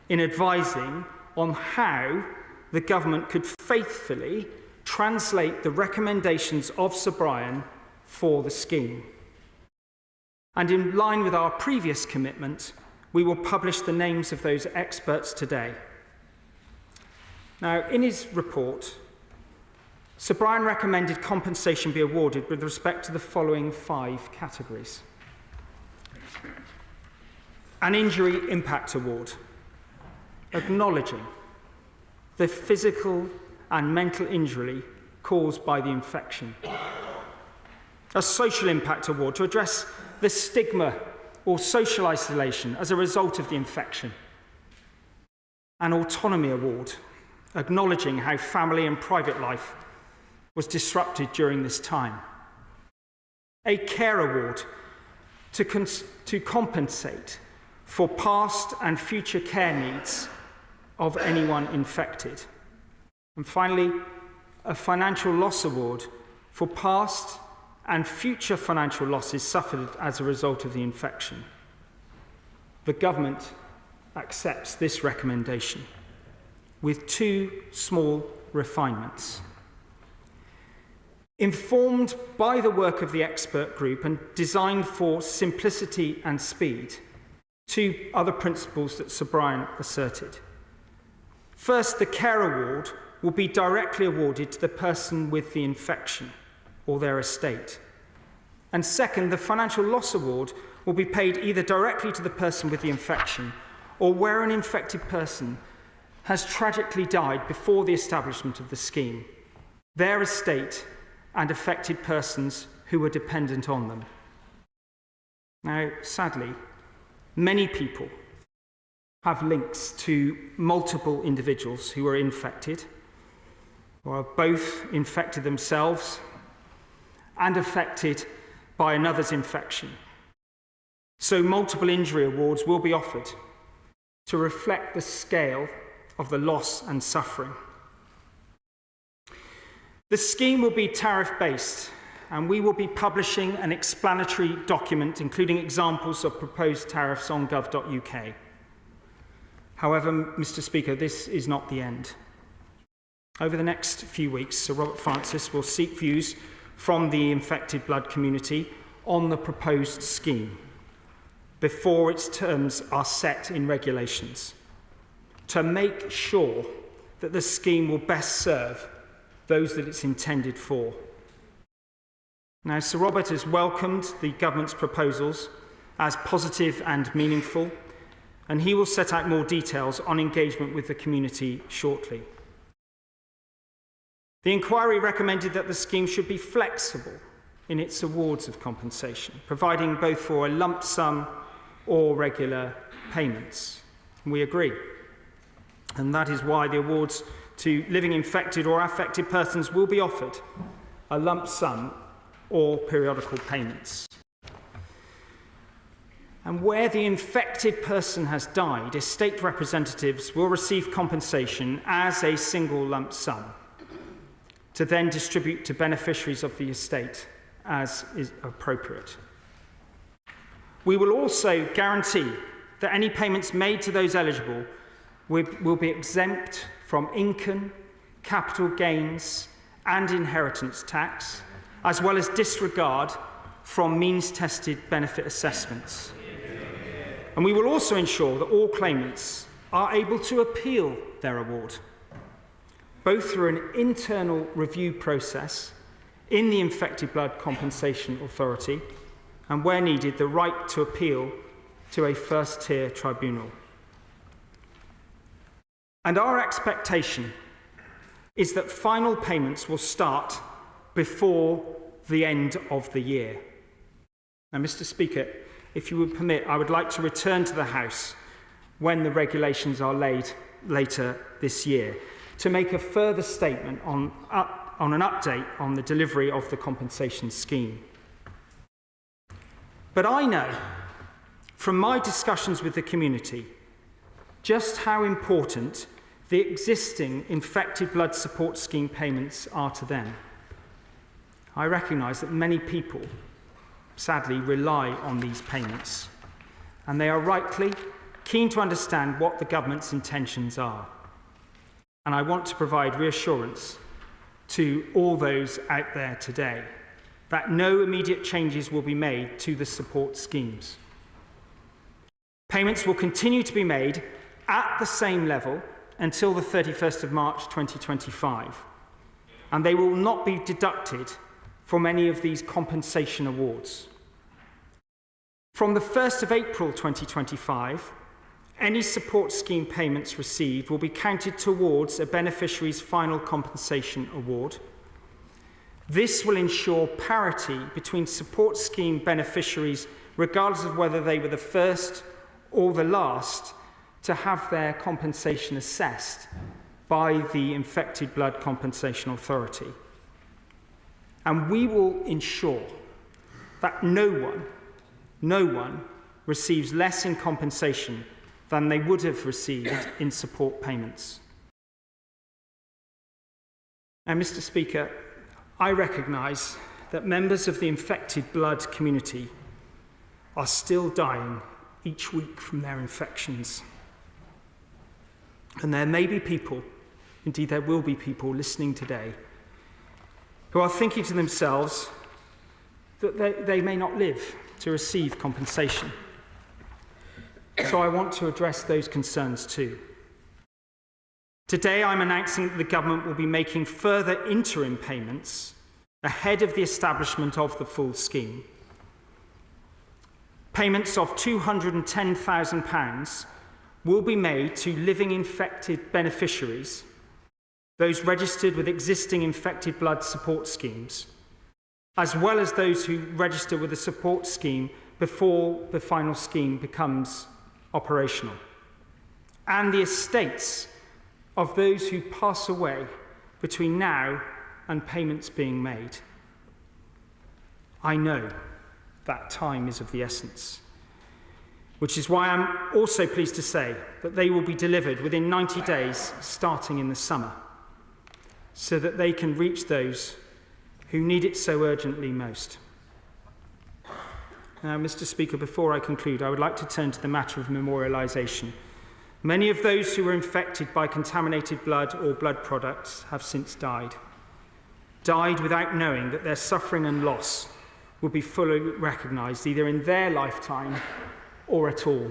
in advising on how the government could faithfully translate the recommendations of Sir Brian for the scheme. And in line with our previous commitment, we will publish the names of those experts today. Now, in his report, Sir Brian recommended compensation be awarded with respect to the following 5 categories. An injury impact award, acknowledging the physical and mental injury caused by the infection. A social impact award to address the stigma or social isolation as a result of the infection. An autonomy award, acknowledging how family and private life was disrupted during this time. A care award to compensate for past and future care needs of anyone infected. And finally, a financial loss award for past and future financial losses suffered as a result of the infection. the government accepts this recommendation with two small refinements. Informed by the work of the expert group and designed for simplicity and speed, two other principles that Sir Brian asserted. First, the care award will be directly awarded to the person with the infection or their estate. And second, the financial loss award will be paid either directly to the person with the infection or where an infected person has tragically died before the establishment of the scheme, their estate and affected persons who were dependent on them. Now, sadly, many people have links to multiple individuals who are infected, or are both infected themselves and affected by another's infection. So multiple injury awards will be offered to reflect the scale of the loss and suffering. The scheme will be tariff-based, and we will be publishing an explanatory document including examples of proposed tariffs on gov.uk. However, Mr. Speaker, this is not the end. Over the next few weeks, Sir Robert Francis will seek views from the infected blood community on the proposed scheme before its terms are set in regulations, to make sure that the scheme will best serve those that it's intended for. Now, Sir Robert has welcomed the government's proposals as positive and meaningful, and he will set out more details on engagement with the community shortly. The inquiry recommended that the scheme should be flexible in its awards of compensation, providing both for a lump sum or regular payments. And we agree. And that is why the awards to living infected or affected persons will be offered a lump sum or periodical payments. And where the infected person has died, estate representatives will receive compensation as a single lump sum to then distribute to beneficiaries of the estate as is appropriate. We will also guarantee that any payments made to those eligible will be exempt from income, capital gains and inheritance tax, as well as disregard from means-tested benefit assessments. And we will also ensure that all claimants are able to appeal their award, both through an internal review process in the Infected Blood Compensation Authority and, where needed, the right to appeal to a first-tier tribunal. And our expectation is that final payments will start before the end of the year. Now, Mr. Speaker, if you would permit, I would like to return to the House when the regulations are laid later this year to make a further statement on an update on the delivery of the compensation scheme. But I know from my discussions with the community just how important the existing infected blood support scheme payments are to them. I recognise that many people, sadly, rely on these payments, and they are rightly keen to understand what the government's intentions are. And I want to provide reassurance to all those out there today that no immediate changes will be made to the support schemes. Payments will continue to be made at the same level until the 31st of March 2025, and they will not be deducted from any of these compensation awards. From the 1st of April 2025, any support scheme payments received will be counted towards a beneficiary's final compensation award. This will ensure parity between support scheme beneficiaries, regardless of whether they were the first or the last to have their compensation assessed by the Infected Blood Compensation Authority. And we will ensure that no one receives less in compensation than they would have received in support payments. Now, Mr. Speaker, I recognise that members of the infected blood community are still dying each week from their infections. And there may be people, indeed there will be people listening today, who are thinking to themselves that they may not live to receive compensation. So I want to address those concerns too. Today I'm announcing that the government will be making further interim payments ahead of the establishment of the full scheme. Payments of £210,000 will be made to living infected beneficiaries, those registered with existing infected blood support schemes, as well as those who register with a support scheme before the final scheme becomes operational, and the estates of those who pass away between now and payments being made. I know that time is of the essence, which is why I'm also pleased to say that they will be delivered within 90 days, starting in the summer, so that they can reach those who need it so urgently most. Now, Mr. Speaker, before I conclude, I would like to turn to the matter of memorialisation. Many of those who were infected by contaminated blood or blood products have since died without knowing that their suffering and loss will be fully recognised, either in their lifetime or at all.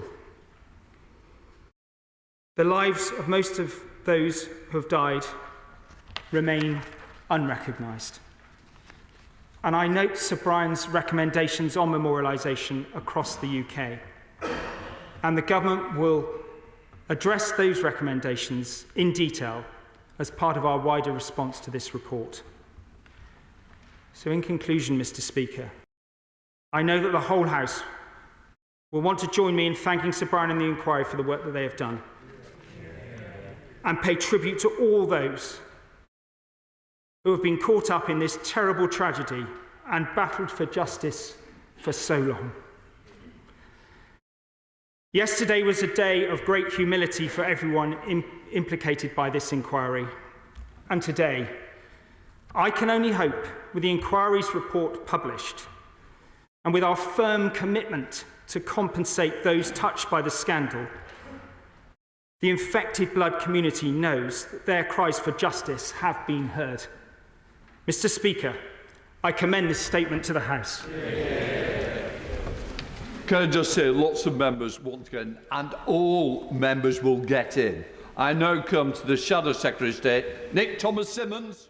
The lives of most of those who have died remain unrecognised. And I note Sir Brian's recommendations on memorialisation across the UK. And the government will address those recommendations in detail as part of our wider response to this report. So in conclusion, Mr. Speaker, I know that the whole House will want to join me in thanking Sir Brian and the inquiry for the work that they have done, and pay tribute to all those who have been caught up in this terrible tragedy and battled for justice for so long. Yesterday was a day of great humility for everyone implicated by this inquiry, and today, I can only hope, with the inquiry's report published, and with our firm commitment to compensate those touched by the scandal, the infected blood community knows that their cries for justice have been heard. Mr. Speaker, I commend this statement to the House. Can I just say, lots of members want to get in, and all members will get in. I now come to the Shadow Secretary of State, Nick Thomas-Symonds.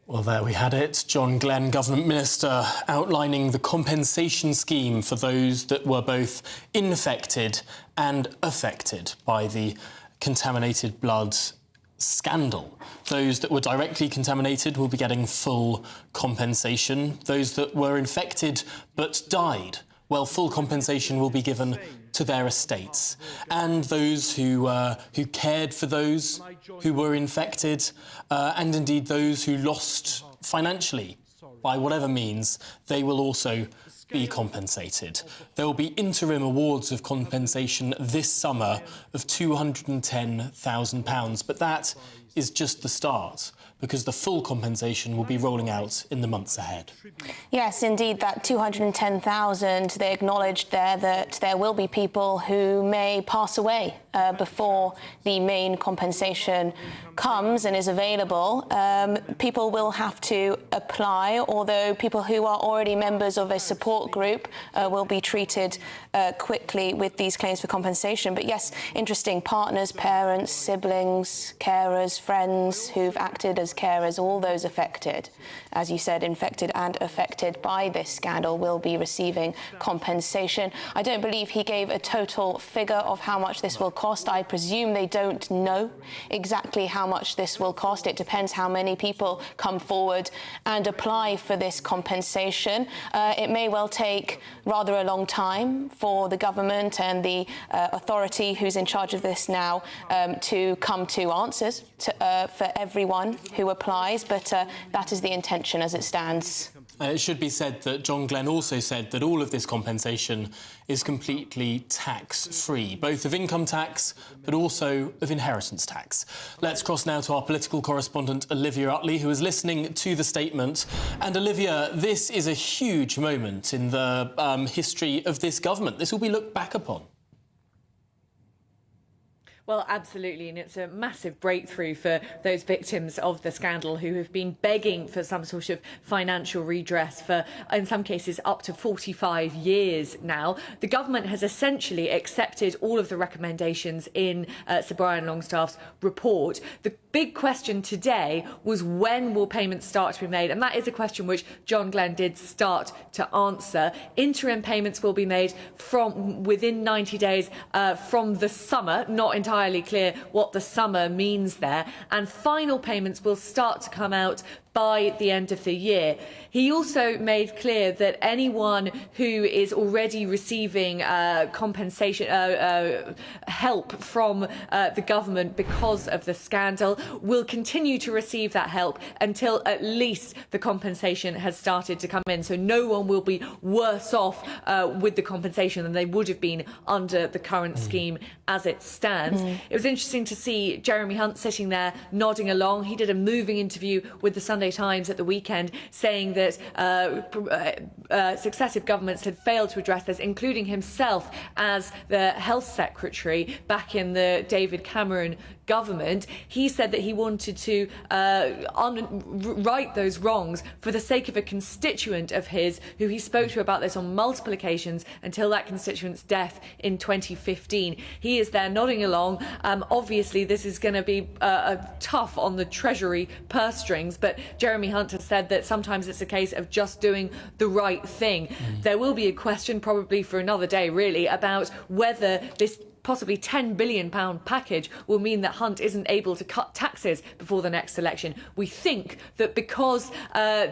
Well, there we had it. John Glenn, Government Minister, outlining the compensation scheme for those that were both infected and affected by the contaminated blood scandal. Those that were directly contaminated will be getting full compensation. Those that were infected but died, well, full compensation will be given to their estates. And those who cared for those who were infected, and indeed those who lost financially by whatever means, they will also be compensated. There will be interim awards of compensation this summer of £210,000, but that is just the start, because the full compensation will be rolling out in the months ahead. Yes, indeed, that 210,000, they acknowledged there that there will be people who may pass away before the main compensation comes and is available. People will have to apply, although people who are already members of a support group will be treated quickly with these claims for compensation. But yes, interesting, partners, parents, siblings, carers, friends who've acted as carers, all those affected, as you said, infected and affected by this scandal, will be receiving compensation. I don't believe he gave a total figure of how much this will cost. I presume they don't know exactly how much this will cost. It depends how many people come forward and apply for this compensation. It may well take rather a long time for the government and the authority who's in charge of this now to come to answers for everyone who applies, but that is the intention as it stands. It should be said that John Glenn also said that all of this compensation is completely tax-free, both of income tax but also of inheritance tax. Let's cross now to our political correspondent Olivia Utley, who is listening to the statement. And Olivia, this is a huge moment in the history of this government. This will be looked back upon. Well, absolutely, and it's a massive breakthrough for those victims of the scandal who have been begging for some sort of financial redress for, in some cases, up to 45 years now. The government has essentially accepted all of the recommendations in Sir Brian Longstaff's report. The big question today was, when will payments start to be made? And that is a question which John Glenn did start to answer. Interim payments will be made from within 90 days from the summer, not entirely clear what the summer means there, and final payments will start to come out by the end of the year. He also made clear that anyone who is already receiving compensation, help from the government because of the scandal will continue to receive that help until at least the compensation has started to come in. So no one will be worse off with the compensation than they would have been under the current scheme as it stands. It was interesting to see Jeremy Hunt sitting there nodding along. He did a moving interview with the Sunday Times at the weekend, saying that successive governments had failed to address this, including himself as the health secretary back in the David Cameron government. He said that he wanted to right those wrongs for the sake of a constituent of his who he spoke to about this on multiple occasions until that constituent's death in 2015. He is there nodding along. Obviously, this is going to be tough on the Treasury purse strings, but Jeremy Hunt has said that sometimes it's a case of just doing the right thing. There will be a question, probably for another day really, about whether this possibly £10 billion package will mean that Hunt isn't able to cut taxes before the next election. We think that because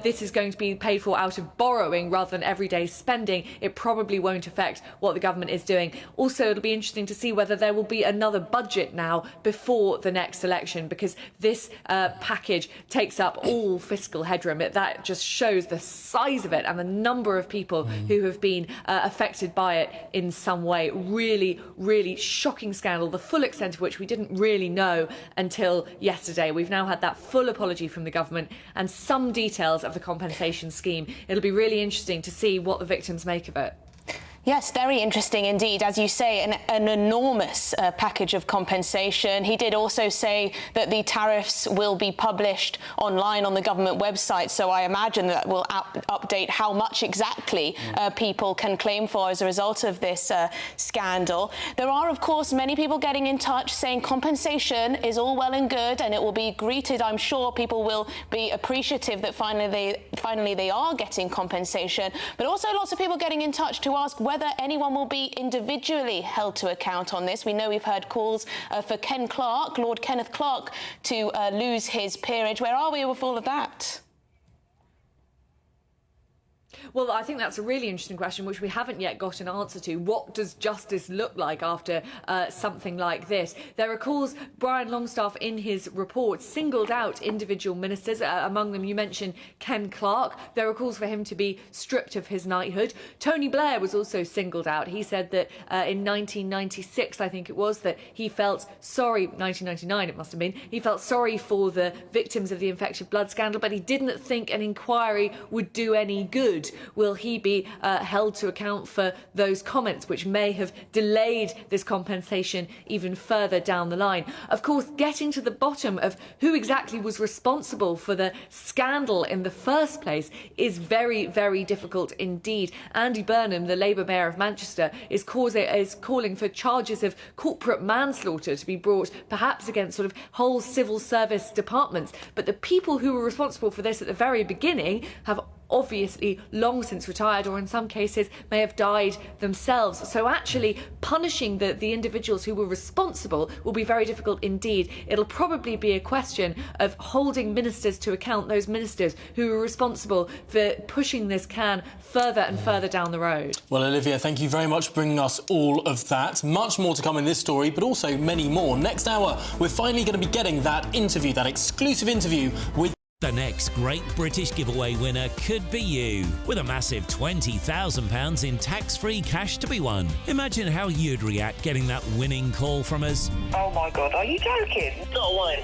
this is going to be paid for out of borrowing rather than everyday spending, it probably won't affect what the government is doing. Also, it'll be interesting to see whether there will be another budget now before the next election, because this package takes up all fiscal headroom. That just shows the size of it and the number of people who have been affected by it in some way. Really, really shocking scandal, the full extent of which we didn't really know until yesterday. We've now had that full apology from the government and some details of the compensation scheme. It'll be really interesting to see what the victims make of it. Yes, very interesting indeed. As you say, an enormous package of compensation. He did also say that the tariffs will be published online on the government website, so I imagine that will update how much exactly people can claim for as a result of this scandal. There are, of course, many people getting in touch saying compensation is all well and good and it will be greeted. I'm sure people will be appreciative that finally they are getting compensation, but also lots of people getting in touch to ask whether anyone will be individually held to account on this. We know we've heard calls for Ken Clarke, Lord Kenneth Clarke, to lose his peerage. Where are we with all of that? Well, I think that's a really interesting question, which we haven't yet got an answer to. What does justice look like after something like this? There are calls, Brian Longstaff in his report singled out individual ministers. Among them, you mentioned Ken Clarke. There are calls for him to be stripped of his knighthood. Tony Blair was also singled out. He said that in 1996, I think it was, that he felt sorry, 1999 it must have been, he felt sorry for the victims of the infected blood scandal, but he didn't think an inquiry would do any good. Will he be held to account for those comments, which may have delayed this compensation even further down the line? Of course, getting to the bottom of who exactly was responsible for the scandal in the first place is very, very difficult indeed. Andy Burnham, the Labour Mayor of Manchester, is calling for charges of corporate manslaughter to be brought perhaps against sort of whole civil service departments. But the people who were responsible for this at the very beginning have obviously long since retired, or in some cases may have died themselves. So actually punishing the individuals who were responsible will be very difficult indeed. It'll probably be a question of holding ministers to account, those ministers who were responsible for pushing this can further and further down the road. Well, Olivia, thank you very much for bringing us all of that. Much more to come in this story, but also many more. Next hour, we're finally going to be getting that interview, that exclusive interview with the next Great British Giveaway winner could be you, with a massive £20,000 in tax-free cash to be won. Imagine how you'd react getting that winning call from us. Oh my God, are you joking? Not a line,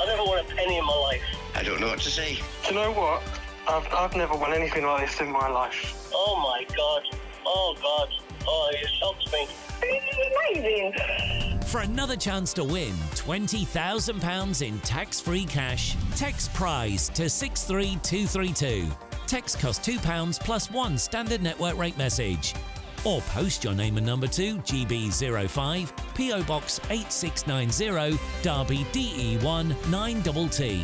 I never won a penny in my life. I don't know what to say. Do you know what? I've never won anything like this in my life. Oh my God. Oh God. Oh, it shocks me. This is amazing. For another chance to win £20,000 in tax-free cash, text PRIZE to 63232. Text costs £2 plus one standard network rate message. Or post your name and number to GB05, PO Box 8690, Derby DE1 9TT.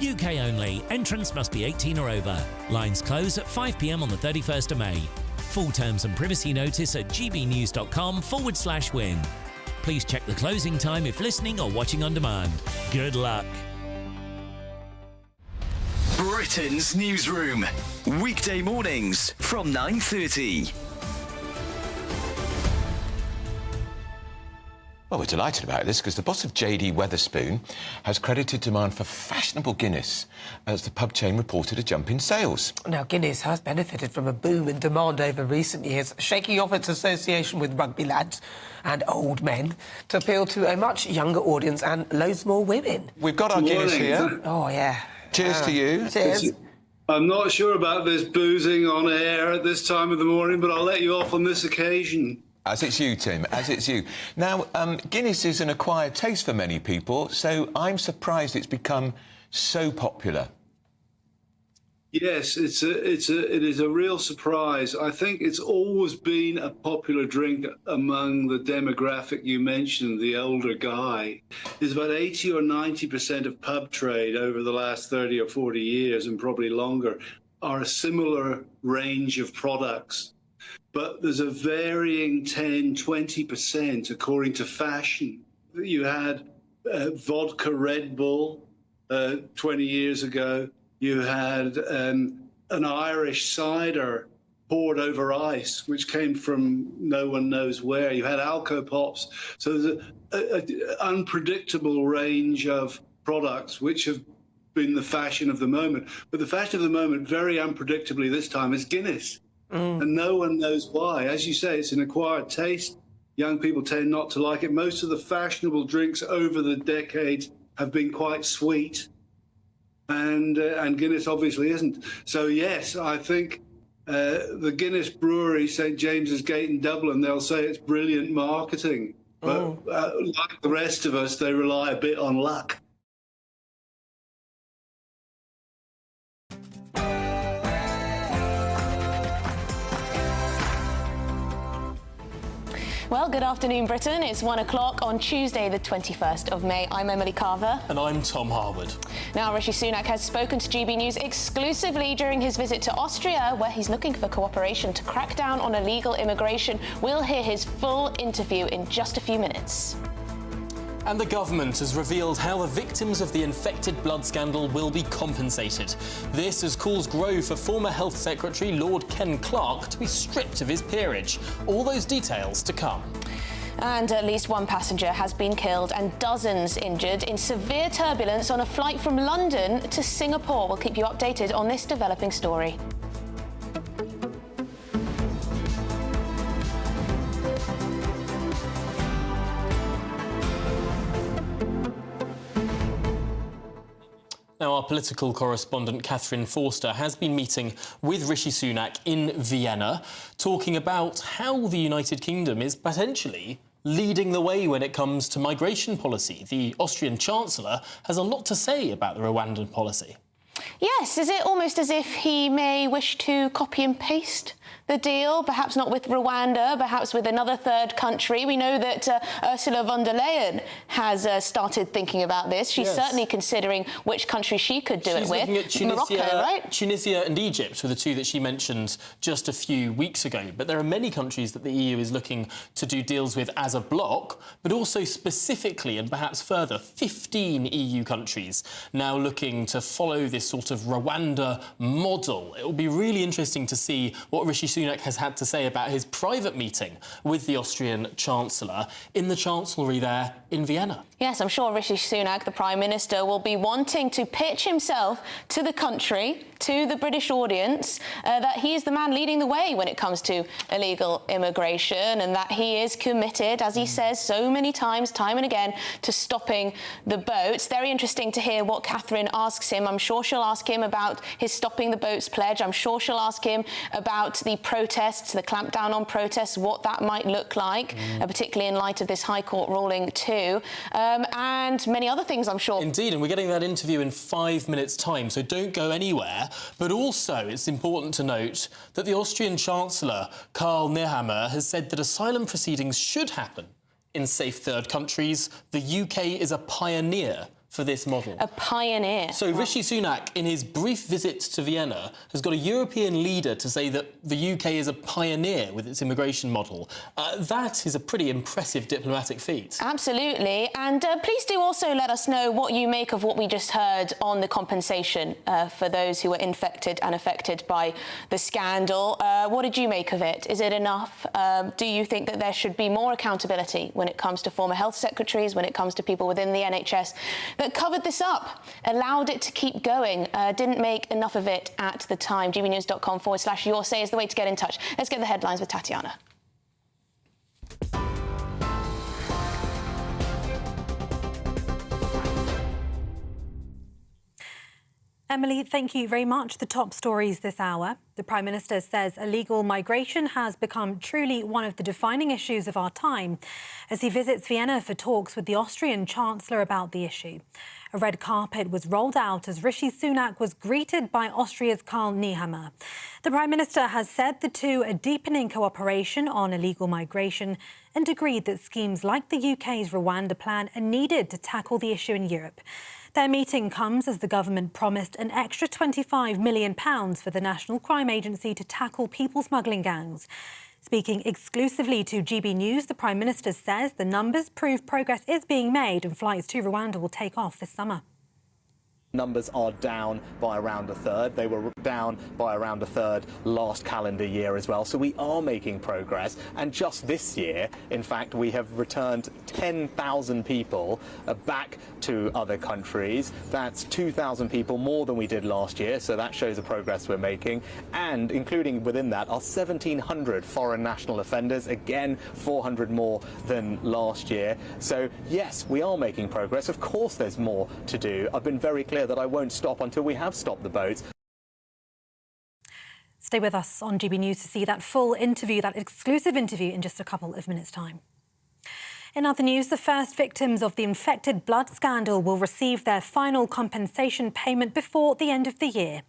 UK only. Entrance must be 18 or over. Lines close at 5 p.m. on the 31st of May. Full terms and privacy notice at gbnews.com/win. Please check the closing time if listening or watching on demand. Good luck. Britain's Newsroom. Weekday mornings from 9:30. Well, we're delighted about this because the boss of JD Wetherspoon has credited demand for fashionable Guinness as the pub chain reported a jump in sales. Now, Guinness has benefited from a boom in demand over recent years, shaking off its association with rugby lads and old men to appeal to a much younger audience and loads more women. We've got our Guinness here. Oh, yeah. Cheers to you. Cheers. I'm not sure about this boozing on air at this time of the morning, but I'll let you off on this occasion. As it's you, Tim, as it's you. Now, Guinness is an acquired taste for many people, so I'm surprised it's become so popular. Yes, it is a real surprise. I think it's always been a popular drink among the demographic you mentioned, the older guy. There's about 80 or 90% of pub trade over the last 30 or 40 years, and probably longer, are a similar range of products. But there's a varying 10, 20% according to fashion. You had vodka Red Bull 20 years ago. You had an Irish cider poured over ice, which came from no one knows where. You had Alco Pops. So there's an unpredictable range of products which have been the fashion of the moment. But the fashion of the moment, very unpredictably this time, is Guinness. And no one knows why. As you say, it's an acquired taste. Young people tend not to like it. Most of the fashionable drinks over the decades have been quite sweet, and Guinness obviously isn't. So yes, I think the Guinness brewery, St James's Gate in Dublin, they'll say it's brilliant marketing. But like the rest of us, they rely a bit on luck. Well, good afternoon, Britain. It's 1 o'clock on Tuesday, the 21st of May. I'm Emily Carver. And I'm Tom Harwood. Now, Rishi Sunak has spoken to GB News exclusively during his visit to Austria, where he's looking for cooperation to crack down on illegal immigration. We'll hear his full interview in just a few minutes. And the government has revealed how the victims of the infected blood scandal will be compensated. This has caused grow for former Health Secretary Lord Ken Clarke to be stripped of his peerage. All those details to come. And at least one passenger has been killed and dozens injured in severe turbulence on a flight from London to Singapore. We'll keep you updated on this developing story. Now, our political correspondent Catherine Forster has been meeting with Rishi Sunak in Vienna, talking about how the United Kingdom is potentially leading the way when it comes to migration policy. The Austrian Chancellor has a lot to say about the Rwandan policy. Yes, is it almost as if he may wish to copy and paste the deal, perhaps not with Rwanda, perhaps with another third country? We know that Ursula von der Leyen has started thinking about this. She's certainly considering which country she could do it with. She's looking at Tunisia, Morocco, right? Tunisia and Egypt were the two that she mentioned just a few weeks ago. But there are many countries that the EU is looking to do deals with as a bloc, but also specifically and perhaps further, 15 EU countries now looking to follow this sort of Rwanda model. It will be really interesting to see what Rishi Sunak has had to say about his private meeting with the Austrian Chancellor in the Chancellery there in Vienna. Yes, I'm sure Rishi Sunak, the Prime Minister, will be wanting to pitch himself to the country, to the British audience, that he is the man leading the way when it comes to illegal immigration, and that he is committed, as he says so many times, time and again, to stopping the boats. Very interesting to hear what Catherine asks him. I'm sure she'll ask him about his Stopping the Boats pledge. I'm sure she'll ask him about the protests, the clampdown on protests, what that might look like, particularly in light of this High Court ruling too. And many other things, I'm sure. Indeed, and we're getting that interview in 5 minutes' time, so don't go anywhere. But also, it's important to note that the Austrian Chancellor, Karl Nehammer, has said that asylum proceedings should happen in safe third countries. The UK is a pioneer for this model. A pioneer. So Rishi Sunak, in his brief visit to Vienna, has got a European leader to say that the UK is a pioneer with its immigration model. That is a pretty impressive diplomatic feat. Absolutely. And please do also let us know what you make of what we just heard on the compensation for those who were infected and affected by the scandal. What did you make of it? Is it enough? Do you think that there should be more accountability when it comes to former health secretaries, when it comes to people within the NHS that covered this up, allowed it to keep going, didn't make enough of it at the time? gbnews.com/your say is the way to get in touch. Let's get the headlines with Tatiana. Emily, thank you very much. The top stories this hour. The Prime Minister says illegal migration has become truly one of the defining issues of our time as he visits Vienna for talks with the Austrian Chancellor about the issue. A red carpet was rolled out as Rishi Sunak was greeted by Austria's Karl Nehammer. The Prime Minister has said the two are deepening cooperation on illegal migration and agreed that schemes like the UK's Rwanda plan are needed to tackle the issue in Europe. Their meeting comes as the government promised an extra £25 million for the National Crime Agency to tackle people smuggling gangs. Speaking exclusively to GB News, the Prime Minister says the numbers prove progress is being made and flights to Rwanda will take off this summer. Numbers are down by around a third. They were down by around a third last calendar year as well. So we are making progress. And just this year, in fact, we have returned 10,000 people back to other countries. That's 2,000 people more than we did last year. So that shows the progress we're making. And including within that are 1,700 foreign national offenders. Again, 400 more than last year. So yes, we are making progress. Of course, there's more to do. I've been very clear that I won't stop until we have stopped the boats. Stay with us on GB News to see that full interview, that exclusive interview, in just a couple of minutes' time. In other news, the first victims of the infected blood scandal will receive their final compensation payment before the end of the year.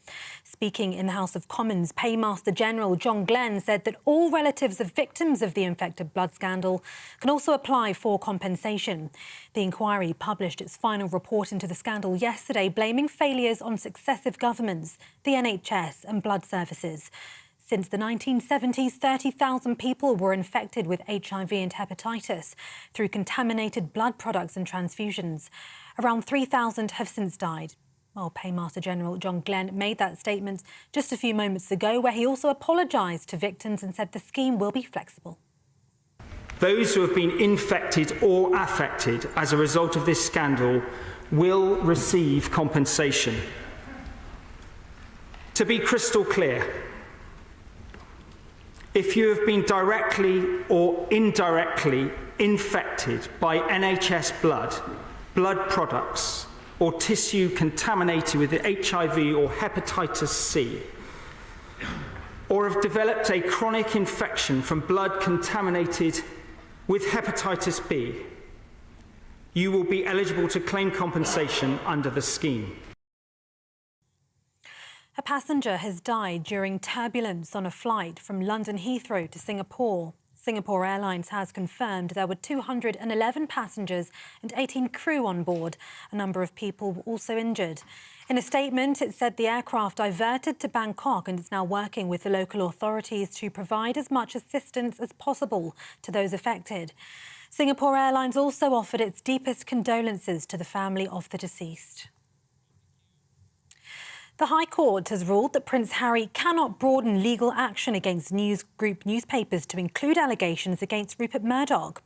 Speaking in the House of Commons, Paymaster General John Glenn said that all relatives of victims of the infected blood scandal can also apply for compensation. The inquiry published its final report into the scandal yesterday, blaming failures on successive governments, the NHS and blood services. Since the 1970s, 30,000 people were infected with HIV and hepatitis through contaminated blood products and transfusions. Around 3,000 have since died. Well, Paymaster General John Glenn made that statement just a few moments ago, where he also apologised to victims and said the scheme will be flexible. Those who have been infected or affected as a result of this scandal will receive compensation. To be crystal clear, if you have been directly or indirectly infected by NHS blood products, or tissue contaminated with HIV or hepatitis C, or have developed a chronic infection from blood contaminated with hepatitis B, you will be eligible to claim compensation under the scheme. A passenger has died during turbulence on a flight from London Heathrow to Singapore. Singapore Airlines has confirmed there were 211 passengers and 18 crew on board. A number of people were also injured. In a statement, it said the aircraft diverted to Bangkok and is now working with the local authorities to provide as much assistance as possible to those affected. Singapore Airlines also offered its deepest condolences to the family of the deceased. The High Court has ruled that Prince Harry cannot broaden legal action against News Group newspapers to include allegations against Rupert Murdoch.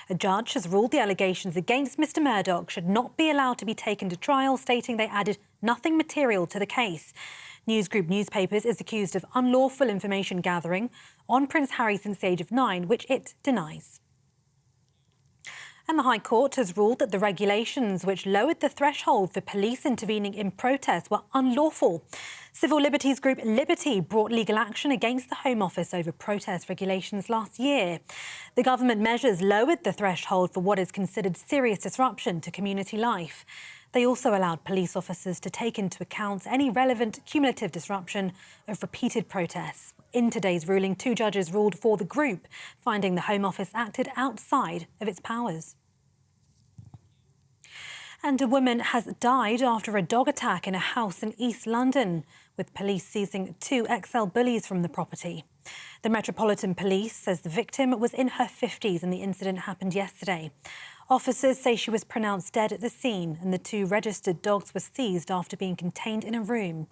A judge has ruled the allegations against Mr Murdoch should not be allowed to be taken to trial, stating they added nothing material to the case. News Group Newspapers is accused of unlawful information gathering on Prince Harry since the age of 9, which it denies. And the High Court has ruled that the regulations which lowered the threshold for police intervening in protests were unlawful. Civil liberties group Liberty brought legal action against the Home Office over protest regulations last year. The government measures lowered the threshold for what is considered serious disruption to community life. They also allowed police officers to take into account any relevant cumulative disruption of repeated protests. In today's ruling, 2 judges ruled for the group, finding the Home Office acted outside of its powers. And a woman has died after a dog attack in a house in East London, with police seizing 2 XL bullies from the property. The Metropolitan Police says the victim was in her 50s and the incident happened yesterday. Officers say she was pronounced dead at the scene and the 2 registered dogs were seized after being contained in a room.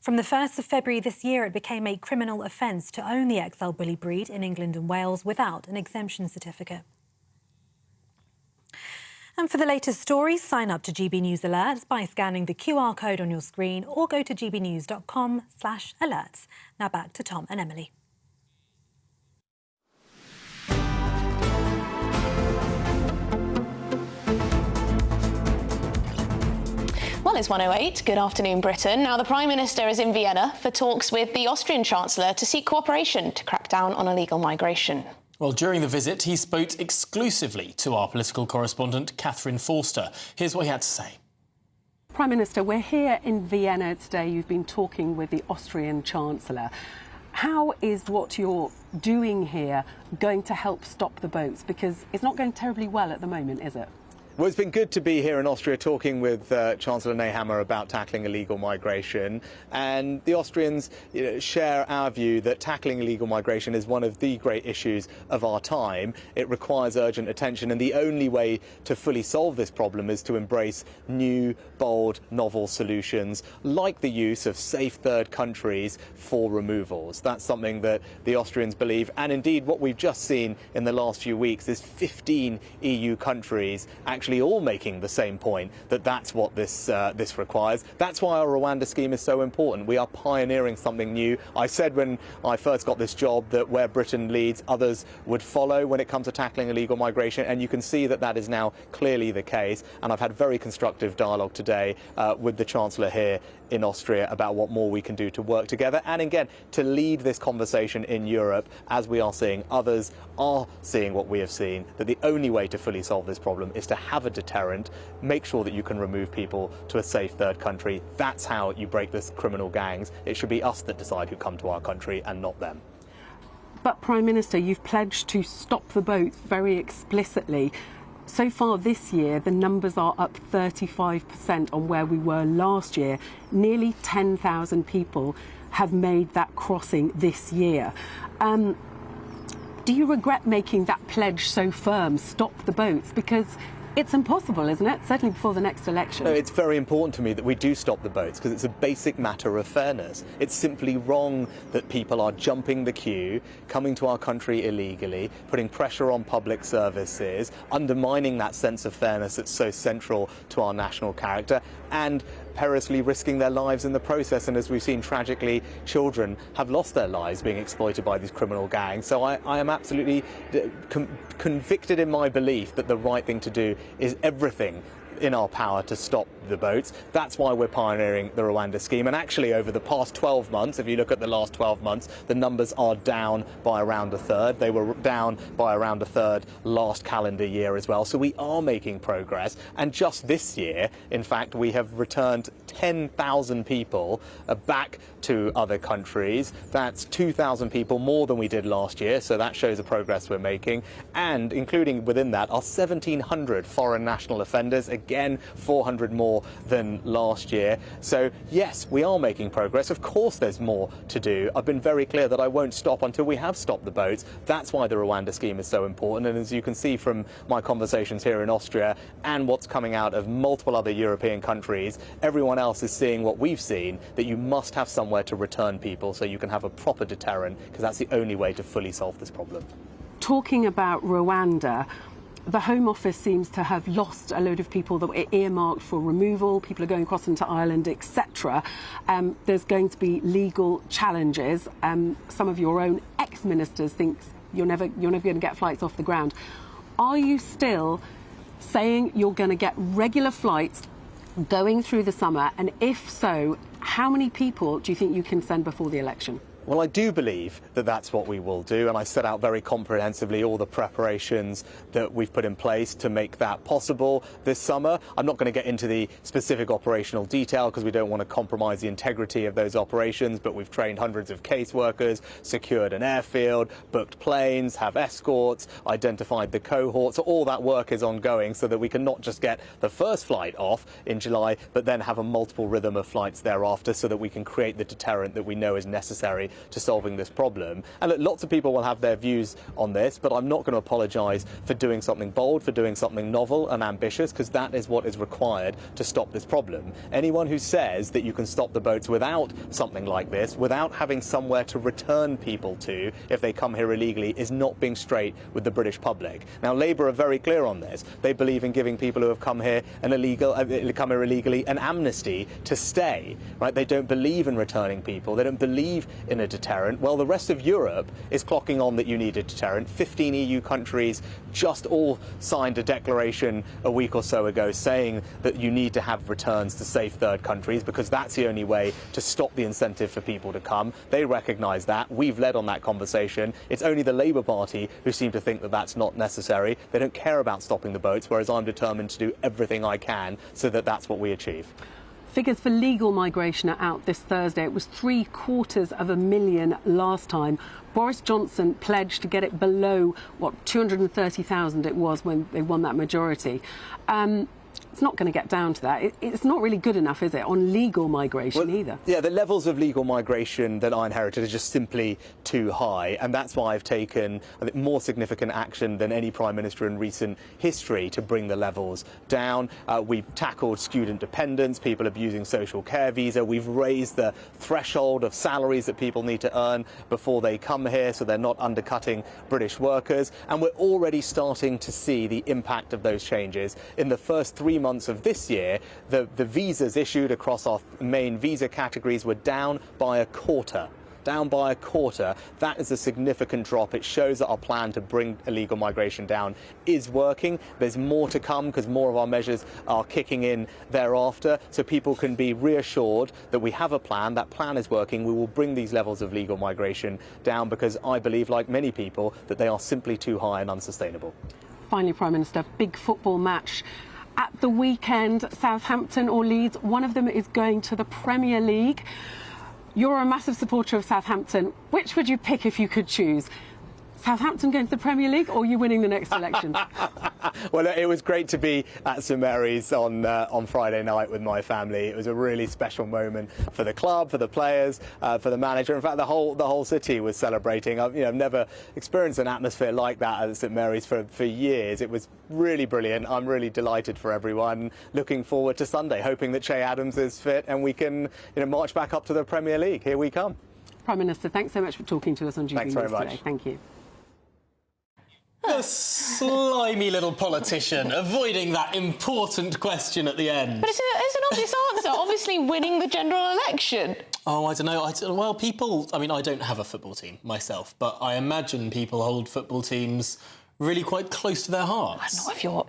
From the 1st of February this year, it became a criminal offence to own the XL bully breed in England and Wales without an exemption certificate. And for the latest stories, sign up to GB News Alerts by scanning the QR code on your screen or go to gbnews.com/alerts. Now back to Tom and Emily. Well, it's 1:08. Good afternoon, Britain. Now, the Prime Minister is in Vienna for talks with the Austrian Chancellor to seek cooperation to crack down on illegal migration. Well, during the visit, he spoke exclusively to our political correspondent, Catherine Forster. Here's what he had to say. Prime Minister, we're here in Vienna today. You've been talking with the Austrian Chancellor. How is what you're doing here going to help stop the boats? Because it's not going terribly well at the moment, is it? Well, it's been good to be here in Austria talking with Chancellor Nehammer about tackling illegal migration. And the Austrians share our view that tackling illegal migration is one of the great issues of our time. It requires urgent attention, and the only way to fully solve this problem is to embrace new, bold, novel solutions, like the use of safe third countries for removals. That's something that the Austrians believe. And indeed, what we've just seen in the last few weeks is 15 EU countries actually all making the same point, that that's what this requires. That's why our Rwanda scheme is so important. We are pioneering something new. I said when I first got this job that where Britain leads, others would follow when it comes to tackling illegal migration, and you can see that that is now clearly the case. And I've had very constructive dialogue today with the Chancellor here in Austria about what more we can do to work together, and again, to lead this conversation in Europe, as we are seeing others are seeing what we have seen, that the only way to fully solve this problem is to have a deterrent, make sure that you can remove people to a safe third country. That's how you break this criminal gangs. It should be us that decide who come to our country and not them. But, Prime Minister, you've pledged to stop the boats very explicitly. So far this year, the numbers are up 35% on where we were last year. Nearly 10,000 people have made that crossing this year. Do you regret making that pledge so firm, stop the boats? Because it's impossible, isn't it? Certainly before the next election. No, it's very important to me that we do stop the boats, because it's a basic matter of fairness. It's simply wrong that people are jumping the queue, coming to our country illegally, putting pressure on public services, undermining that sense of fairness that's so central to our national character, and perilously risking their lives in the process. And as we've seen, tragically, children have lost their lives being exploited by these criminal gangs. So I am absolutely convicted in my belief that the right thing to do is everything in our power to stop the boats. That's why we're pioneering the Rwanda scheme. And actually, over the past 12 months, if you look at the last 12 months, the numbers are down by around a third. They were down by around a third last calendar year as well. So we are making progress. And just this year, in fact, we have returned 10,000 people back to other countries. That's 2,000 people more than we did last year. So that shows the progress we're making. And including within that are 1,700 foreign national offenders. Again, 400 more than last year. So yes, we are making progress. Of course there's more to do. I've been very clear that I won't stop until we have stopped the boats. That's why the Rwanda scheme is so important. And as you can see from my conversations here in Austria and what's coming out of multiple other European countries, everyone else is seeing what we've seen, that you must have somewhere to return people so you can have a proper deterrent, because that's the only way to fully solve this problem. Talking about Rwanda, the Home Office seems to have lost a load of people that were earmarked for removal. People are going across into Ireland, etc. There's going to be legal challenges. Some of your own ex-ministers think you're never going to get flights off the ground. Are you still saying you're going to get regular flights going through the summer? And if so, how many people do you think you can send before the election? Well, I do believe that that's what we will do, and I set out very comprehensively all the preparations that we've put in place to make that possible this summer. I'm not going to get into the specific operational detail because we don't want to compromise the integrity of those operations, but we've trained hundreds of caseworkers, secured an airfield, booked planes, have escorts, identified the cohorts. So all that work is ongoing so that we can not just get the first flight off in July, but then have a multiple rhythm of flights thereafter so that we can create the deterrent that we know is necessary to solving this problem. And look, lots of people will have their views on this, but I'm not going to apologise for doing something bold, for doing something novel and ambitious, because that is what is required to stop this problem. Anyone who says that you can stop the boats without something like this, without having somewhere to return people to if they come here illegally, is not being straight with the British public. Now, Labour are very clear on this. They believe in giving people who have come here illegally an amnesty to stay. Right? They don't believe in returning people. They don't believe in a deterrent. Well, the rest of Europe is clocking on that you need a deterrent. 15 EU countries just all signed a declaration a week or so ago saying that you need to have returns to safe third countries because that's the only way to stop the incentive for people to come. They recognise that. We've led on that conversation. It's only the Labour Party who seem to think that that's not necessary. They don't care about stopping the boats, whereas I'm determined to do everything I can so that that's what we achieve. Figures for legal migration are out this Thursday. It was 750,000 last time. Boris Johnson pledged to get it below, 230,000 it was when they won that majority. It's not going to get down to that. It's not really good enough, is it, on legal migration either? Yeah, the levels of legal migration that I inherited are just simply too high, and that's why I've taken, I think, more significant action than any Prime Minister in recent history to bring the levels down. We've tackled student dependence, people abusing social care visa. We've raised the threshold of salaries that people need to earn before they come here so they're not undercutting British workers, and we're already starting to see the impact of those changes. In the first 3 months of this year, the visas issued across our main visa categories were down by a quarter. Down by a quarter. That is a significant drop. It shows that our plan to bring illegal migration down is working. There's more to come because more of our measures are kicking in thereafter, so people can be reassured that we have a plan. That plan is working. We will bring these levels of legal migration down because I believe, like many people, that they are simply too high and unsustainable. Finally, Prime Minister, big football match at the weekend, Southampton or Leeds. One of them is going to the Premier League. You're a massive supporter of Southampton. Which would you pick if you could choose? Southampton going to the Premier League or you winning the next election? Well, it was great to be at St Mary's on Friday night with my family. It was a really special moment for the club, for the players, for the manager. In fact, the whole city was celebrating. I've never experienced an atmosphere like that at St Mary's for years. It was really brilliant. I'm really delighted for everyone. Looking forward to Sunday, hoping that Che Adams is fit and we can march back up to the Premier League. Here we come. Prime Minister, thanks so much for talking to us on GBNews today. Thank you. The slimy little politician, avoiding that important question at the end. But it's an obvious answer. Obviously winning the general election. Oh, I don't know. Well, people... I mean, I don't have a football team myself, but I imagine people hold football teams really quite close to their hearts. Not if you're,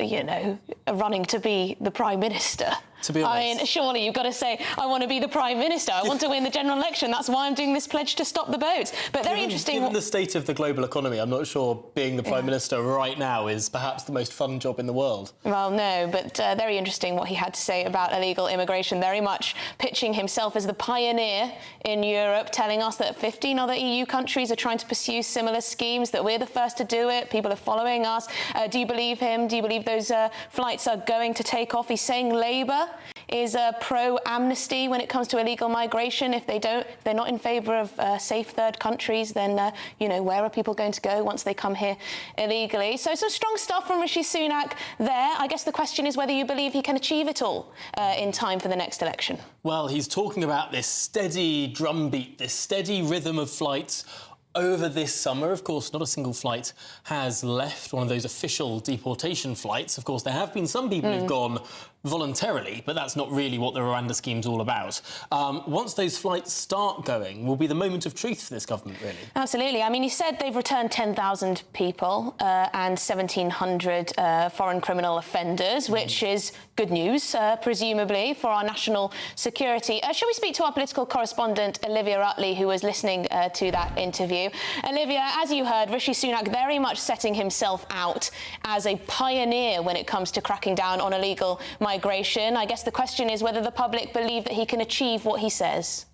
running to be the Prime Minister. To be honest. I mean, surely you've got to say, I want to be the Prime Minister. I want to win the general election. That's why I'm doing this pledge to stop the boats. But very interesting. Given the state of the global economy, I'm not sure being the Prime Minister right now is perhaps the most fun job in the world. Well, no, but very interesting what he had to say about illegal immigration. Very much pitching himself as the pioneer in Europe, telling us that 15 other EU countries are trying to pursue similar schemes, that we're the first to do it. People are following us. Do you believe him? Do you believe those flights are going to take off? He's saying Labour is pro-amnesty when it comes to illegal migration. If they're not in favour of safe third countries, then, where are people going to go once they come here illegally? So some strong stuff from Rishi Sunak there. I guess the question is whether you believe he can achieve it all in time for the next election. Well, he's talking about this steady drumbeat, this steady rhythm of flights Over this summer, of course, not a single flight has left, one of those official deportation flights. Of course, there have been some people who've gone voluntarily, but that's not really what the Rwanda scheme's all about. Once those flights start going, will be the moment of truth for this government, really. Absolutely. I mean, he said they've returned 10,000 people and 1,700 foreign criminal offenders, which is good news, presumably, for our national security. Shall we speak to our political correspondent, Olivia Utley, who was listening to that interview? Olivia, as you heard, Rishi Sunak very much setting himself out as a pioneer when it comes to cracking down on illegal migration. I guess the question is whether the public believe that he can achieve what he says.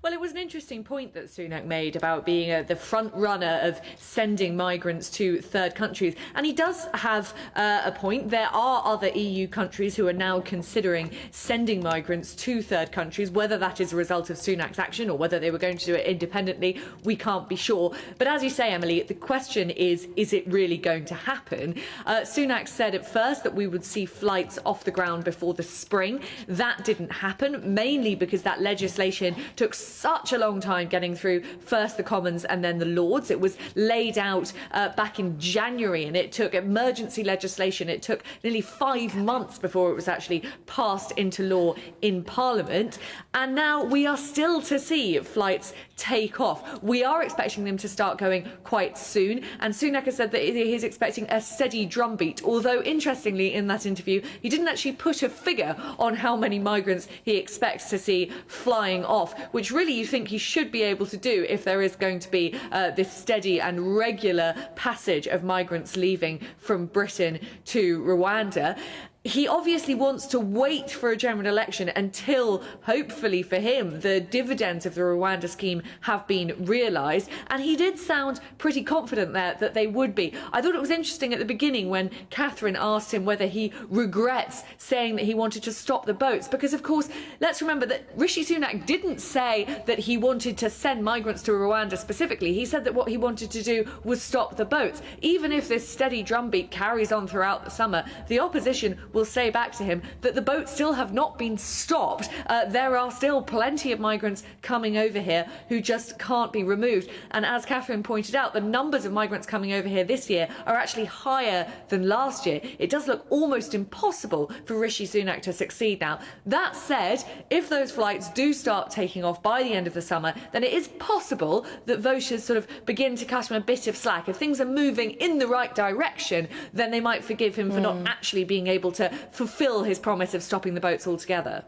Well, it was an interesting point that Sunak made about being the front runner of sending migrants to third countries. And he does have a point. There are other EU countries who are now considering sending migrants to third countries. Whether that is a result of Sunak's action or whether they were going to do it independently, we can't be sure. But as you say, Emily, the question is it really going to happen? Sunak said at first that we would see flights off the ground before the spring. That didn't happen, mainly because that legislation took such a long time getting through first the Commons and then the Lords. It was laid out back in January, and it took emergency legislation. It took nearly 5 months before it was actually passed into law in Parliament. And now we are still to see flights take off. We are expecting them to start going quite soon, and Sunak has said that he's expecting a steady drumbeat, although interestingly in that interview he didn't actually put a figure on how many migrants he expects to see flying off, which really you think he should be able to do if there is going to be this steady and regular passage of migrants leaving from Britain to Rwanda. He obviously wants to wait for a general election until, hopefully for him, the dividends of the Rwanda scheme have been realised. And he did sound pretty confident there that they would be. I thought it was interesting at the beginning when Catherine asked him whether he regrets saying that he wanted to stop the boats. Because, of course, let's remember that Rishi Sunak didn't say that he wanted to send migrants to Rwanda specifically. He said that what he wanted to do was stop the boats. Even if this steady drumbeat carries on throughout the summer, the opposition will say back to him that the boats still have not been stopped. There are still plenty of migrants coming over here who just can't be removed. And as Catherine pointed out, the numbers of migrants coming over here this year are actually higher than last year. It does look almost impossible for Rishi Sunak to succeed now. That said, if those flights do start taking off by the end of the summer, then it is possible that voters sort of begin to cut him a bit of slack. If things are moving in the right direction, then they might forgive him for not actually being able to fulfil his promise of stopping the boats altogether.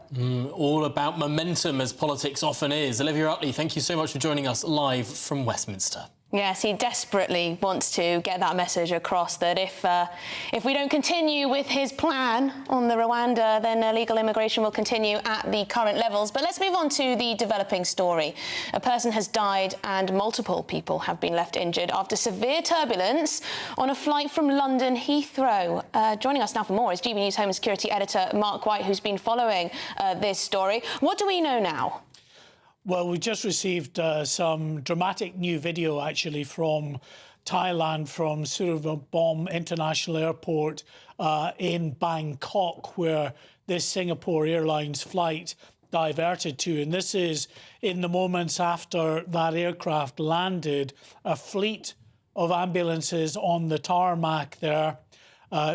All about momentum, as politics often is. Olivia Utley, thank you so much for joining us live from Westminster. Yes, he desperately wants to get that message across that if we don't continue with his plan on the Rwanda, then illegal immigration will continue at the current levels. But let's move on to the developing story. A person has died and multiple people have been left injured after severe turbulence on a flight from London Heathrow. Joining us now for more is GB News Home and Security Editor Mark White, who's been following this story. What do we know now? Well, we just received some dramatic new video, actually, from Thailand, from Suvarnabhumi International Airport in Bangkok, where this Singapore Airlines flight diverted to. And this is in the moments after that aircraft landed, a fleet of ambulances on the tarmac there,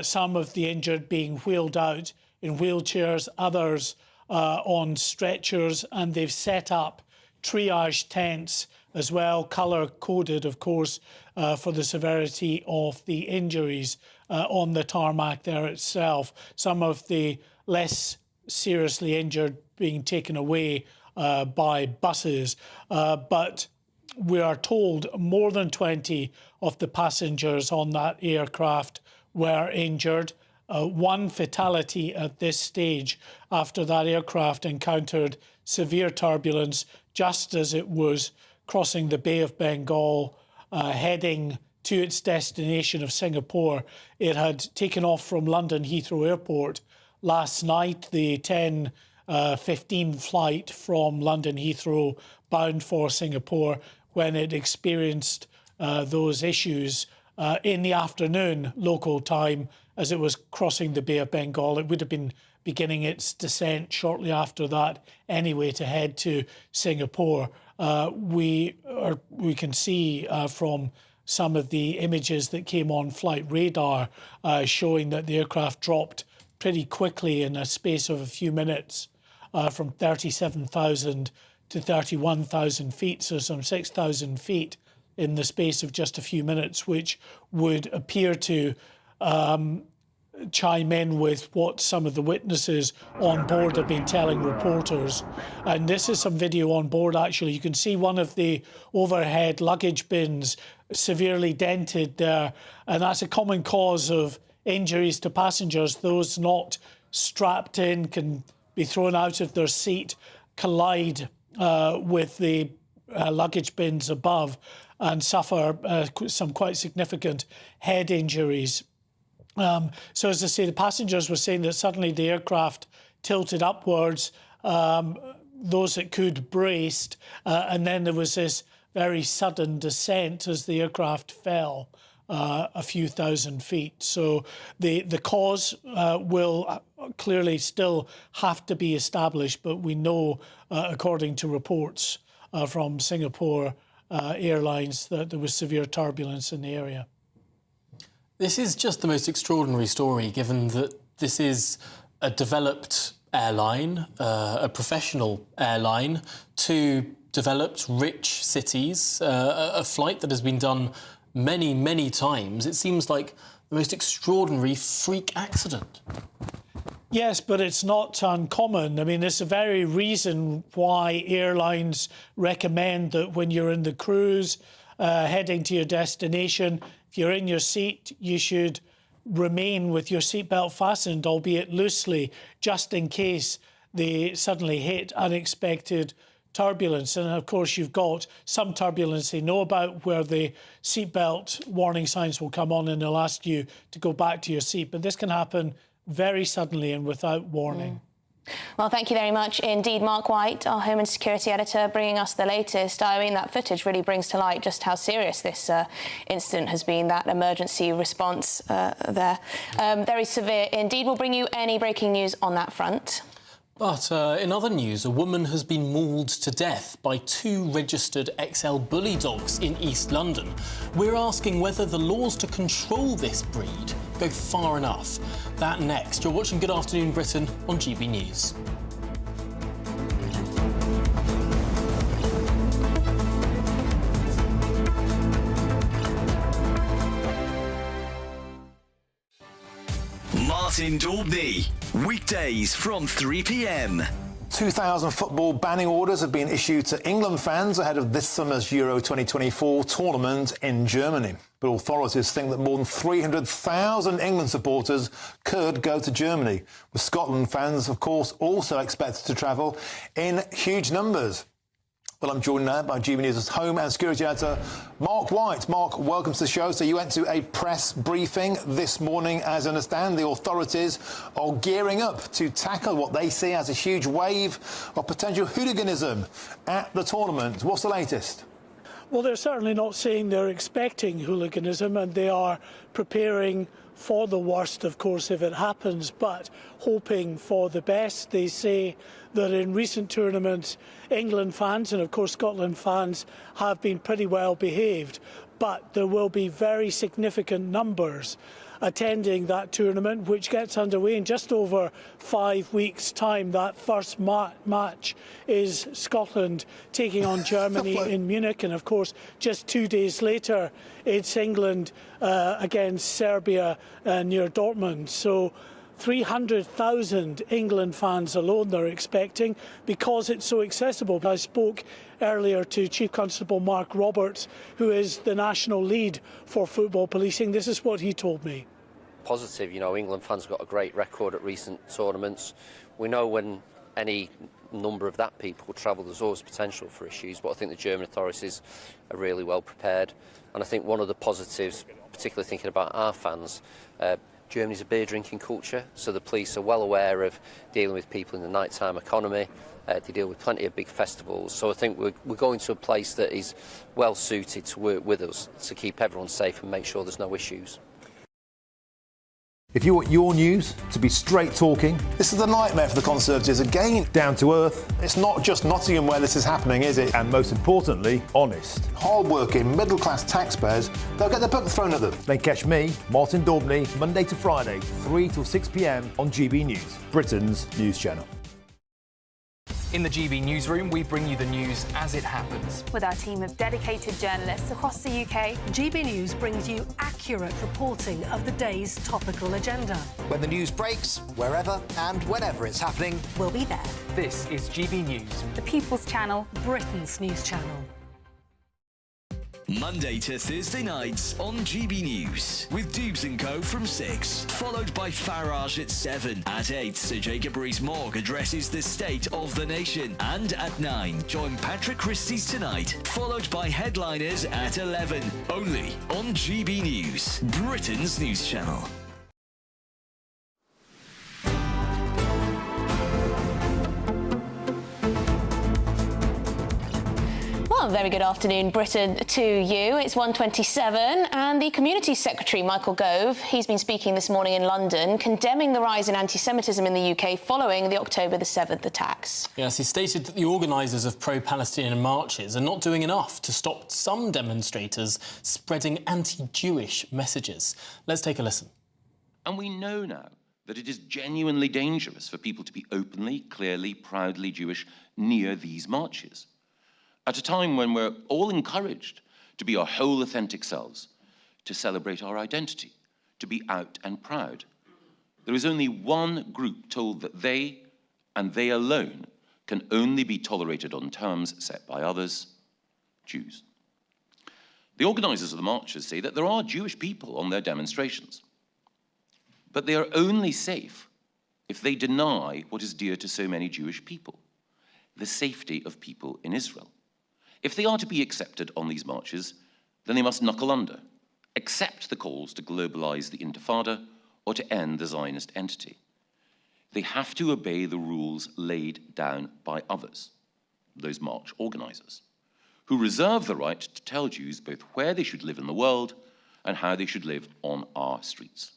some of the injured being wheeled out in wheelchairs, others on stretchers, and they've set up triage tents as well, colour-coded, of course, for the severity of the injuries on the tarmac there itself. Some of the less seriously injured being taken away by buses. But we are told more than 20 of the passengers on that aircraft were injured. One fatality at this stage after that aircraft encountered severe turbulence just as it was crossing the Bay of Bengal, heading to its destination of Singapore. It had taken off from London Heathrow Airport last night, the 10:15 flight from London Heathrow bound for Singapore, when it experienced those issues in the afternoon local time as it was crossing the Bay of Bengal. It would have been beginning its descent shortly after that anyway to head to Singapore. we can see from some of the images that came on flight radar showing that the aircraft dropped pretty quickly in a space of a few minutes from 37,000 to 31,000 feet, so some 6,000 feet in the space of just a few minutes, which would appear to chime in with what some of the witnesses on board have been telling reporters. And this is some video on board, actually. You can see one of the overhead luggage bins severely dented there, and that's a common cause of injuries to passengers. Those not strapped in can be thrown out of their seat, collide with the luggage bins above, and suffer some quite significant head injuries. So as I say, the passengers were saying that suddenly the aircraft tilted upwards, those that could braced, and then there was this very sudden descent as the aircraft fell a few thousand feet. So the cause will clearly still have to be established, but we know, according to reports from Singapore Airlines, that there was severe turbulence in the area. This is just the most extraordinary story, given that this is a developed airline, a professional airline, to developed, rich cities, a flight that has been done many, many times. It seems like the most extraordinary freak accident. Yes, but it's not uncommon. I mean, it's the very reason why airlines recommend that when you're in the cruise, heading to your destination, if you're in your seat, you should remain with your seatbelt fastened, albeit loosely, just in case they suddenly hit unexpected turbulence. And of course, you've got some turbulence they know about where the seatbelt warning signs will come on and they'll ask you to go back to your seat. But this can happen very suddenly and without warning. Well, thank you very much indeed, Mark White, our Home and Security Editor, bringing us the latest. I mean, that footage really brings to light just how serious this incident has been, that emergency response there. Very severe indeed. We'll bring you any breaking news on that front. But in other news, a woman has been mauled to death by 2 registered XL bully dogs in East London. We're asking whether the laws to control this breed go far enough. That next. You're watching Good Afternoon Britain on GB News. Martin Daubney, weekdays from 3 p.m. 2,000 football banning orders have been issued to England fans ahead of this summer's Euro 2024 tournament in Germany. But authorities think that more than 300,000 England supporters could go to Germany, with Scotland fans, of course, also expected to travel in huge numbers. Well, I'm joined now by GB News' Home and Security Editor, Mark White. Mark, welcome to the show. So you went to a press briefing this morning. As I understand, the authorities are gearing up to tackle what they see as a huge wave of potential hooliganism at the tournament. What's the latest? Well, they're certainly not saying they're expecting hooliganism, and they are preparing for the worst, of course, if it happens, but hoping for the best. They say that in recent tournaments, England fans and, of course, Scotland fans have been pretty well behaved, but there will be very significant numbers attending that tournament, which gets underway in just over 5 weeks' time. That first match is Scotland taking on Germany in Munich, and of course just 2 days later it's England against Serbia near Dortmund. So 300,000 England fans alone they're expecting, because it's so accessible. I spoke earlier to Chief Constable Mark Roberts, who is the national lead for football policing. This is what he told me. Positive, you know, England fans have got a great record at recent tournaments. We know when any number of that people travel, there's always potential for issues, but I think the German authorities are really well prepared. And I think one of the positives, particularly thinking about our fans, Germany's a beer drinking culture, so the police are well aware of dealing with people in the nighttime economy. They deal with plenty of big festivals, so I think we're going to a place that is well suited to work with us to keep everyone safe and make sure there's no issues. If you want your news to be straight talking, this is a nightmare for the Conservatives again. Down to earth. It's not just Nottingham where this is happening, is it? And most importantly, honest. Hard-working, middle-class taxpayers, they'll get their book thrown at them. Then catch me, Martin Daubney, Monday to Friday, 3 till 6 p.m. on GB News, Britain's news channel. In the GB newsroom, we bring you the news as it happens. With our team of dedicated journalists across the UK, GB News brings you accurate reporting of the day's topical agenda. When the news breaks, wherever and whenever it's happening, we'll be there. This is GB News, the People's Channel, Britain's news channel. Monday to Thursday nights on GB News with Dubes & Co from 6, followed by Farage at 7. At 8, Sir Jacob Rees-Mogg addresses the state of the nation. And at 9, join Patrick Christie's Tonight, followed by Headliners at 11. Only on GB News, Britain's news channel. Well, very good afternoon, Britain, to you. It's 1:27, and the Community Secretary, Michael Gove, he's been speaking this morning in London, condemning the rise in anti-Semitism in the UK following the October the 7th attacks. Yes, he stated that the organisers of pro-Palestinian marches are not doing enough to stop some demonstrators spreading anti-Jewish messages. Let's take a listen. And we know now that it is genuinely dangerous for people to be openly, clearly, proudly Jewish near these marches. At a time when we're all encouraged to be our whole authentic selves, to celebrate our identity, to be out and proud, there is only one group told that they, and they alone, can only be tolerated on terms set by others: Jews. The organisers of the marches say that there are Jewish people on their demonstrations, but they are only safe if they deny what is dear to so many Jewish people: the safety of people in Israel. If they are to be accepted on these marches, then they must knuckle under, accept the calls to globalize the Intifada or to end the Zionist entity. They have to obey the rules laid down by others, those march organizers, who reserve the right to tell Jews both where they should live in the world and how they should live on our streets.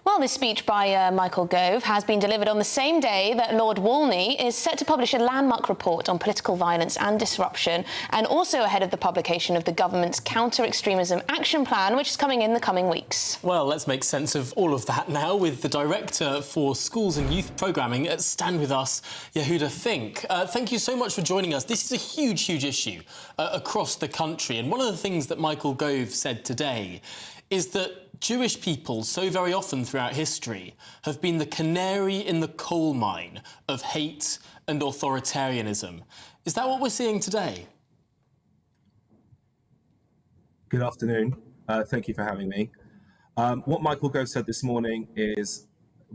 Well, this speech by Michael Gove has been delivered on the same day that Lord Walney is set to publish a landmark report on political violence and disruption, and also ahead of the publication of the government's counter-extremism action plan, which is coming in the coming weeks. Well, let's make sense of all of that now with the Director for Schools and Youth Programming at Stand With Us, Yehuda Fink. Thank you so much for joining us. This is a huge, huge issue across the country, and one of the things that Michael Gove said today is that Jewish people, so very often throughout history, have been the canary in the coal mine of hate and authoritarianism. Is that what we're seeing today? Good afternoon. Thank you for having me. What Michael Gove said this morning is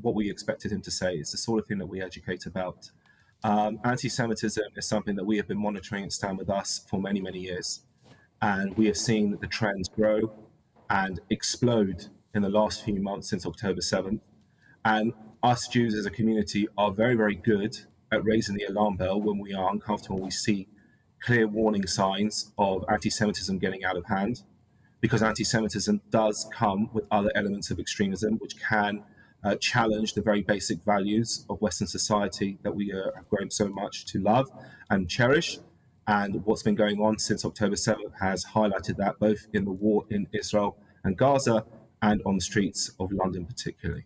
what we expected him to say. It's the sort of thing that we educate about. Anti-Semitism is something that we have been monitoring at Stand With Us for many, many years. And we have seen that the trends grow and explode in the last few months since October 7th. And us Jews as a community are very, very good at raising the alarm bell when we are uncomfortable, we see clear warning signs of anti-Semitism getting out of hand, because anti-Semitism does come with other elements of extremism which can challenge the very basic values of Western society that we have grown so much to love and cherish. And what's been going on since October 7th has highlighted that, both in the war in Israel and Gaza and on the streets of London particularly.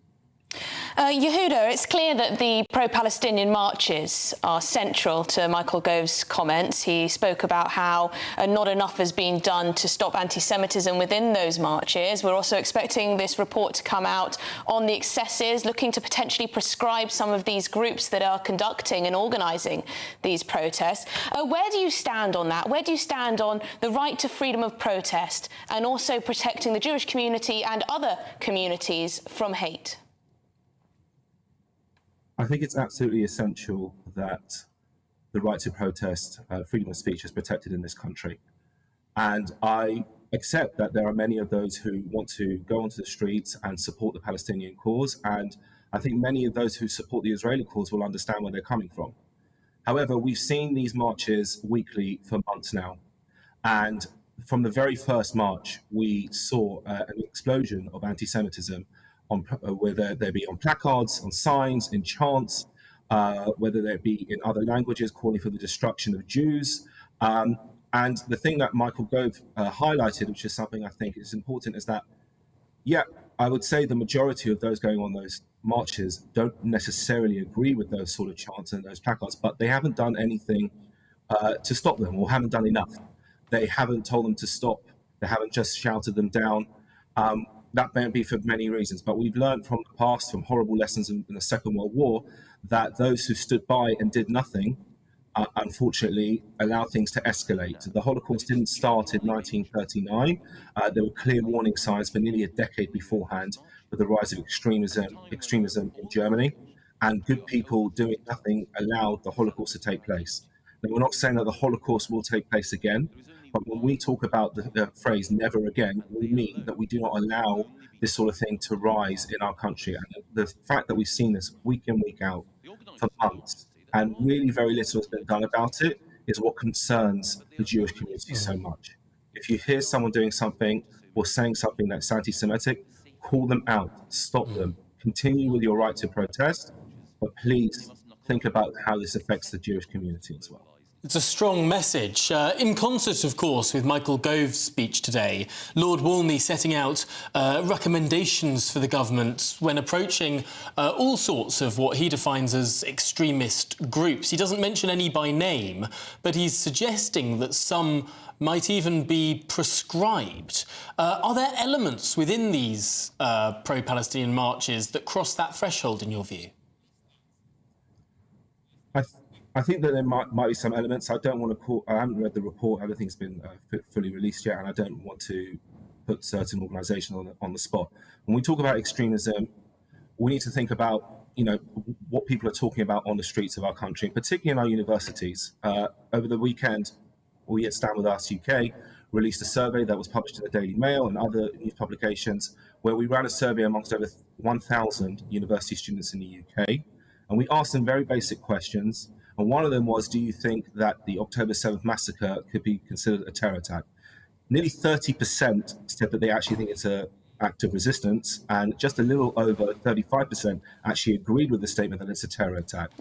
Yehuda, it's clear that the pro-Palestinian marches are central to Michael Gove's comments. He spoke about how not enough has been done to stop anti-Semitism within those marches. We're also expecting this report to come out on the excesses, looking to potentially prescribe some of these groups that are conducting and organising these protests. Where do you stand on that? Where do you stand on the right to freedom of protest and also protecting the Jewish community and other communities from hate? I think it's absolutely essential that the right to protest, freedom of speech is protected in this country. And I accept that there are many of those who want to go onto the streets and support the Palestinian cause. And I think many of those who support the Israeli cause will understand where they're coming from. However, we've seen these marches weekly for months now. And from the very first march, we saw an explosion of anti-Semitism, whether they be on placards, on signs, in chants, whether they be in other languages calling for the destruction of Jews. And the thing that Michael Gove highlighted, which is something I think is important, is that, yeah, I would say the majority of those going on those marches don't necessarily agree with those sort of chants and those placards, but they haven't done anything to stop them, or haven't done enough. They haven't told them to stop. They haven't just shouted them down. That may be for many reasons, but we've learned from the past, from horrible lessons in the Second World War, that those who stood by and did nothing, unfortunately, allowed things to escalate. The Holocaust didn't start in 1939. There were clear warning signs for nearly a decade beforehand with the rise of extremism in Germany, and good people doing nothing allowed the Holocaust to take place. Now, we're not saying that the Holocaust will take place again, but when we talk about the phrase never again, we mean that we do not allow this sort of thing to rise in our country. And the fact that we've seen this week in, week out for months, and really very little has been done about it, is what concerns the Jewish community so much. If you hear someone doing something or saying something that's anti-Semitic, call them out, stop them, continue with your right to protest, but please think about how this affects the Jewish community as well. It's a strong message. In concert, of course, with Michael Gove's speech today, Lord Wolney setting out recommendations for the government when approaching all sorts of what he defines as extremist groups. He doesn't mention any by name, but he's suggesting that some might even be prescribed. Are there elements within these pro-Palestinian marches that cross that threshold, in your view? I think that there might be some elements. I don't want to call. I haven't read the report. I don't think it's been fully released yet, and I don't want to put certain organisations on the spot. When we talk about extremism, we need to think about, you know, what people are talking about on the streets of our country, particularly in our universities. Over the weekend, we at Stand With Us UK released a survey that was published in the Daily Mail and other news publications, where we ran a survey amongst over 1,000 university students in the UK, and we asked them very basic questions. And one of them was, do you think that the October 7th massacre could be considered a terror attack? Nearly 30% said that they actually think it's an act of resistance, and just a little over 35% actually agreed with the statement that it's a terror attack.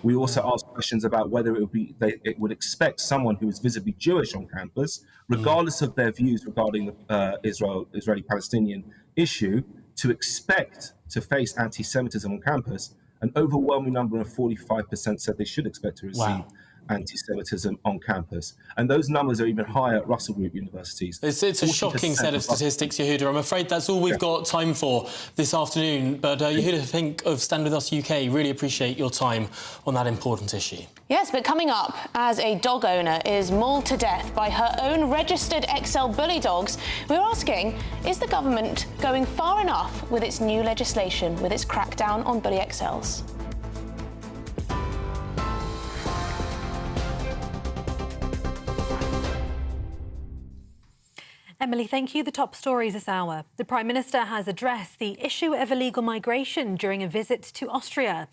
We also asked questions about whether it would expect someone who is visibly Jewish on campus, regardless of their views regarding the Israeli-Palestinian issue, to expect to face anti-Semitism on campus. An overwhelming number of 45% said they should expect to receive anti-Semitism on campus. And those numbers are even higher at Russell Group universities. It's a shocking set of statistics, Yehuda. I'm afraid that's all we've got time for this afternoon. But Yehuda Fink of Stand With Us UK, really appreciate your time on that important issue. Yes, but coming up, as a dog owner is mauled to death by her own registered XL bully dogs, we're asking, is the government going far enough with its new legislation, with its crackdown on bully XLs? Emily, thank you. The top stories this hour. The Prime Minister has addressed the issue of illegal migration during a visit to Austria.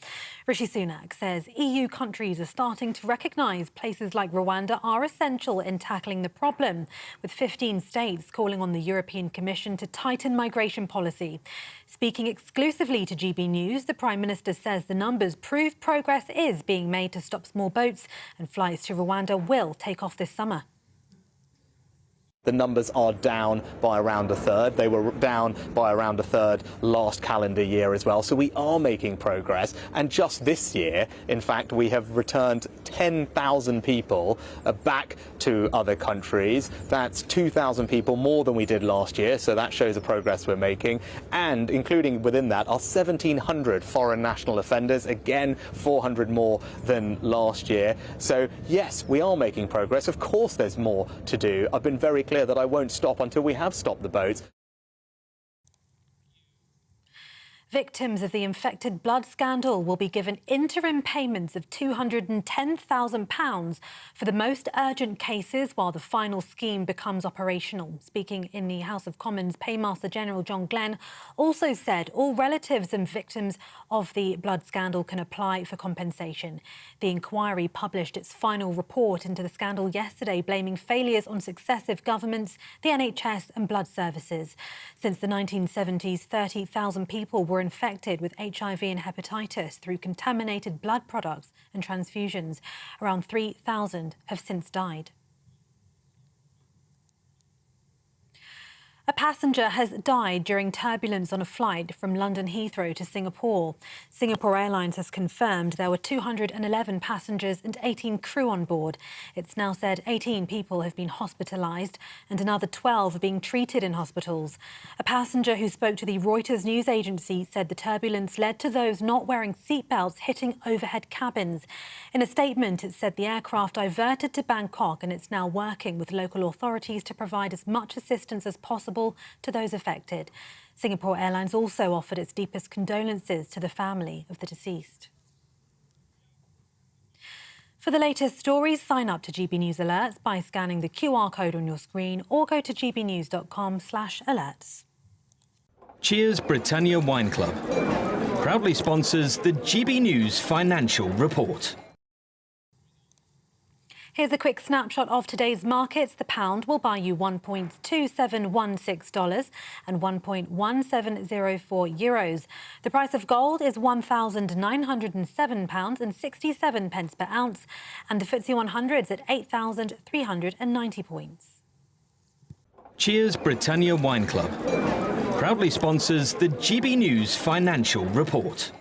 Rishi Sunak says EU countries are starting to recognise places like Rwanda are essential in tackling the problem, with 15 states calling on the European Commission to tighten migration policy. Speaking exclusively to GBNews, the Prime Minister says the numbers prove progress is being made to stop small boats, and flights to Rwanda will take off this summer. The numbers are down by around a third. They were down by around a third last calendar year as well. So we are making progress. And just this year, in fact, we have returned 10,000 people back to other countries. That's 2,000 people more than we did last year. So that shows the progress we're making. And including within that are 1,700 foreign national offenders. Again, 400 more than last year. So yes, we are making progress. Of course, there's more to do. I've been very clear that I won't stop until we have stopped the boats. Victims of the infected blood scandal will be given interim payments of £210,000 for the most urgent cases while the final scheme becomes operational. Speaking in the House of Commons, Paymaster General John Glenn also said all relatives and victims of the blood scandal can apply for compensation. The inquiry published its final report into the scandal yesterday, blaming failures on successive governments, the NHS and blood services. Since the 1970s, 30,000 people were infected with HIV and hepatitis through contaminated blood products and transfusions. Around 3,000 have since died. A passenger has died during turbulence on a flight from London Heathrow to Singapore. Singapore Airlines has confirmed there were 211 passengers and 18 crew on board. It's now said 18 people have been hospitalised and another 12 are being treated in hospitals. A passenger who spoke to the Reuters news agency said the turbulence led to those not wearing seatbelts hitting overhead cabins. In a statement, it said the aircraft diverted to Bangkok and it's now working with local authorities to provide as much assistance as possible to those affected. Singapore Airlines also offered its deepest condolences to the family of the deceased. For the latest stories, sign up to GB News Alerts by scanning the QR code on your screen or go to gbnews.com/alerts. Cheers Britannia Wine Club proudly sponsors the GB News Financial Report. Here's a quick snapshot of today's markets. The pound will buy you $1.2716 and 1.1704 euros. The price of gold is £1,907 and 67 pence per ounce, and the FTSE 100 is at 8,390 points. Cheers Britannia Wine Club proudly sponsors the GB News Financial Report.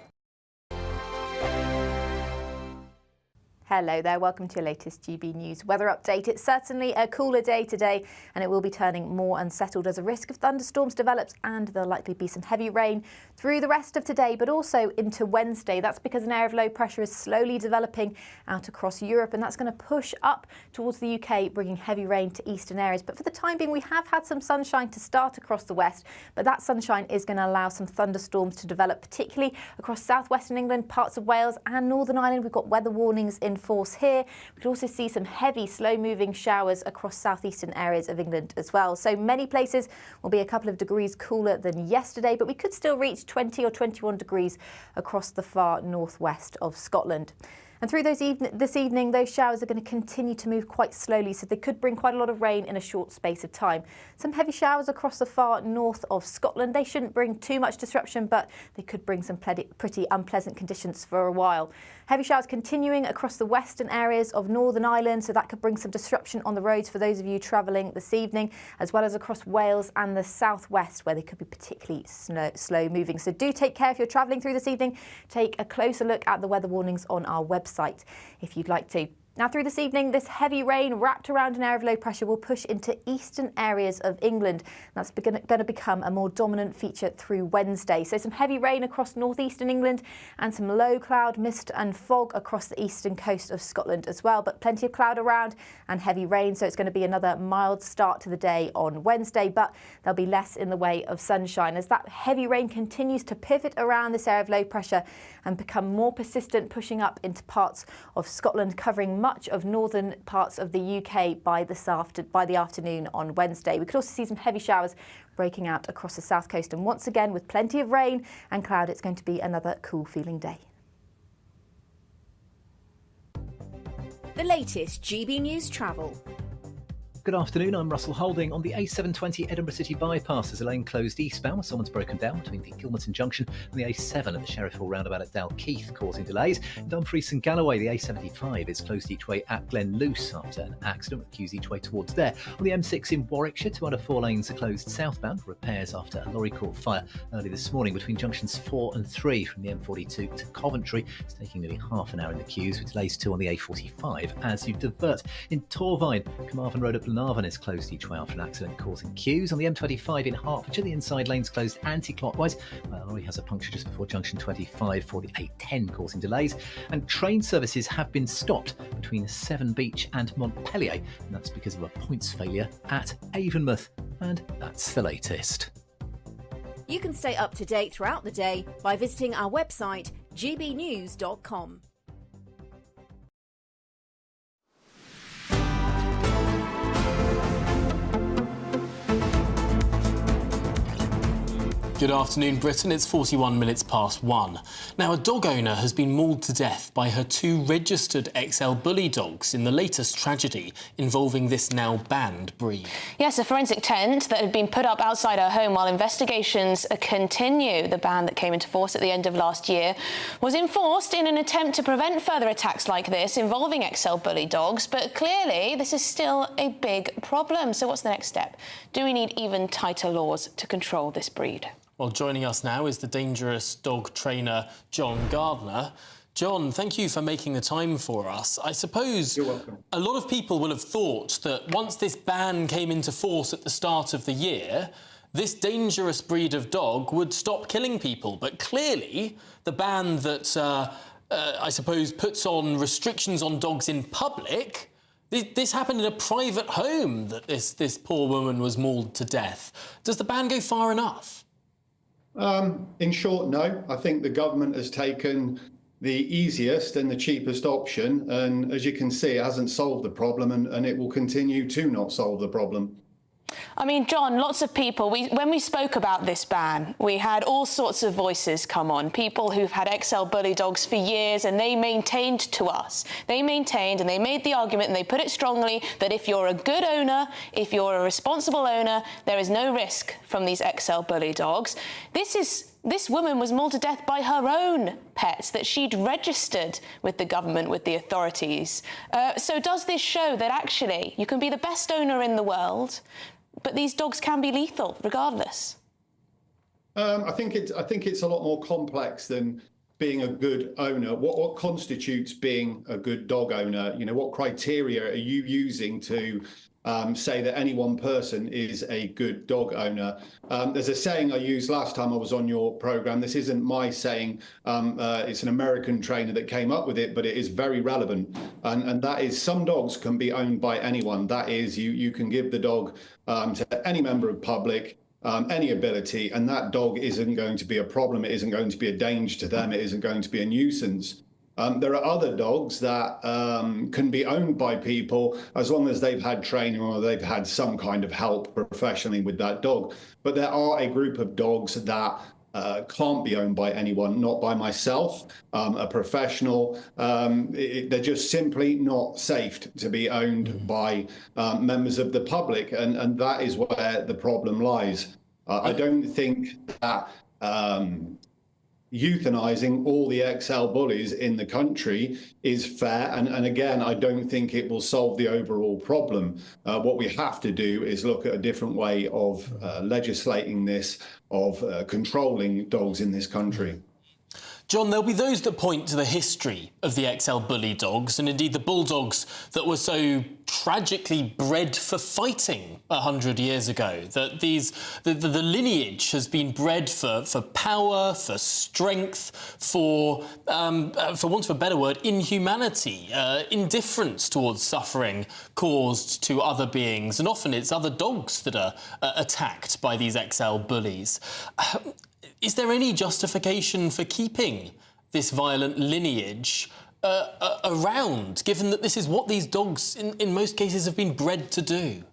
Hello there, welcome to your latest GB News weather update. It's certainly a cooler day today and it will be turning more unsettled as a risk of thunderstorms develops, and there'll likely be some heavy rain through the rest of today but also into Wednesday. That's because an area of low pressure is slowly developing out across Europe and that's going to push up towards the UK, bringing heavy rain to eastern areas. But for the time being we have had some sunshine to start across the west, but that sunshine is going to allow some thunderstorms to develop, particularly across southwestern England, parts of Wales and Northern Ireland. We've got weather warnings in force here. We could also see some heavy, slow-moving showers across southeastern areas of England as well. So many places will be a couple of degrees cooler than yesterday, but we could still reach 20 or 21 degrees across the far northwest of Scotland. And through this evening, those showers are going to continue to move quite slowly, so they could bring quite a lot of rain in a short space of time. Some heavy showers across the far north of Scotland. They shouldn't bring too much disruption, but they could bring some pretty unpleasant conditions for a while. Heavy showers continuing across the western areas of Northern Ireland, so that could bring some disruption on the roads for those of you travelling this evening, as well as across Wales and the southwest, where they could be particularly slow moving. So do take care if you're travelling through this evening. Take a closer look at the weather warnings on our website if you'd like to. Now, through this evening, this heavy rain wrapped around an area of low pressure will push into eastern areas of England. That's going to become a more dominant feature through Wednesday. So some heavy rain across northeastern England and some low cloud, mist and fog across the eastern coast of Scotland as well. But plenty of cloud around and heavy rain, so it's going to be another mild start to the day on Wednesday, but there'll be less in the way of sunshine as that heavy rain continues to pivot around this area of low pressure and become more persistent, pushing up into parts of Scotland, covering much of northern parts of the UK by the afternoon on Wednesday. We could also see some heavy showers breaking out across the south coast, and once again with plenty of rain and cloud, it's going to be another cool feeling day. The latest GB News travel. Good afternoon, I'm Russell Holding. On the A720 Edinburgh City bypass, there's a lane closed eastbound. Someone's broken down between the Kilmerton Junction and the A7 at the Sheriff Hall roundabout at Dalkeith, causing delays. In Dumfries and Galloway, the A75 is closed each way at Glenluce after an accident with queues each way towards there. On the M6 in Warwickshire, 2 out of 4 lanes are closed southbound for repairs after a lorry caught fire early this morning between junctions 4 and 3 from the M42 to Coventry. It's taking nearly half an hour in the queues, with delays too on the A45 as you divert. In Torvine, Carmarthen Road at Glenarvan is closed each way after an accident causing queues. On the M25 in Hertfordshire, the inside lane's closed anti-clockwise. A lorry has a puncture just before junction 25 for the A10, causing delays. And train services have been stopped between Severn Beach and Montpellier, and that's because of a points failure at Avonmouth. And that's the latest. You can stay up to date throughout the day by visiting our website, gbnews.com. Good afternoon, Britain. It's 41 minutes past 1. Now, a dog owner has been mauled to death by her 2 registered XL bully dogs in the latest tragedy involving this now banned breed. Yes, a forensic tent that had been put up outside her home while investigations continue. The ban that came into force at the end of last year was enforced in an attempt to prevent further attacks like this involving XL bully dogs, but clearly this is still a big problem. So what's the next step? Do we need even tighter laws to control this breed? Well, joining us now is the dangerous dog trainer, John Gardner. John, thank you for making the time for us. I suppose a lot of people will have thought that once this ban came into force at the start of the year, this dangerous breed of dog would stop killing people. But clearly, the ban that, I suppose, puts on restrictions on dogs in public, this happened in a private home that this poor woman was mauled to death. Does the ban go far enough? In short, no. I think the government has taken the easiest and the cheapest option, and as you can see, it hasn't solved the problem, and it will continue to not solve the problem. I mean, John, lots of people, when we spoke about this ban, we had all sorts of voices come on, people who've had XL bully dogs for years, and they maintained to us, and they made the argument, and they put it strongly, that if you're a good owner, if you're a responsible owner, there is no risk from these XL bully dogs. This woman was mauled to death by her own pets that she'd registered with the government, with the authorities. So does this show that actually you can be the best owner in the world, but these dogs can be lethal regardless? I think it's a lot more complex than being a good owner. What constitutes being a good dog owner? You know, what criteria are you using to say that any one person is a good dog owner? There's a saying I used last time I was on your program. This isn't my saying. It's an American trainer that came up with it, but it is very relevant. And that is, some dogs can be owned by anyone. That is, you can give the dog to any member of public, any ability, and that dog isn't going to be a problem. It isn't going to be a danger to them. It isn't going to be a nuisance. There are other dogs that can be owned by people as long as they've had training or they've had some kind of help professionally with that dog. But there are a group of dogs that can't be owned by anyone, not by myself, a professional. They're just simply not safe to be owned by members of the public, and that is where the problem lies. I don't think that euthanizing all the XL bullies in the country is fair, and again, I don't think it will solve the overall problem. What we have to do is look at a different way of legislating this, of controlling dogs in this country. John, there'll be those that point to the history of the XL bully dogs, and indeed the bulldogs that were so tragically bred for fighting 100 years ago. That the lineage has been bred for power, for strength, for want of a better word, inhumanity, indifference towards suffering caused to other beings, and often it's other dogs that are attacked by these XL bullies. Is there any justification for keeping this violent lineage around, given that this is what these dogs, in most cases, have been bred to do?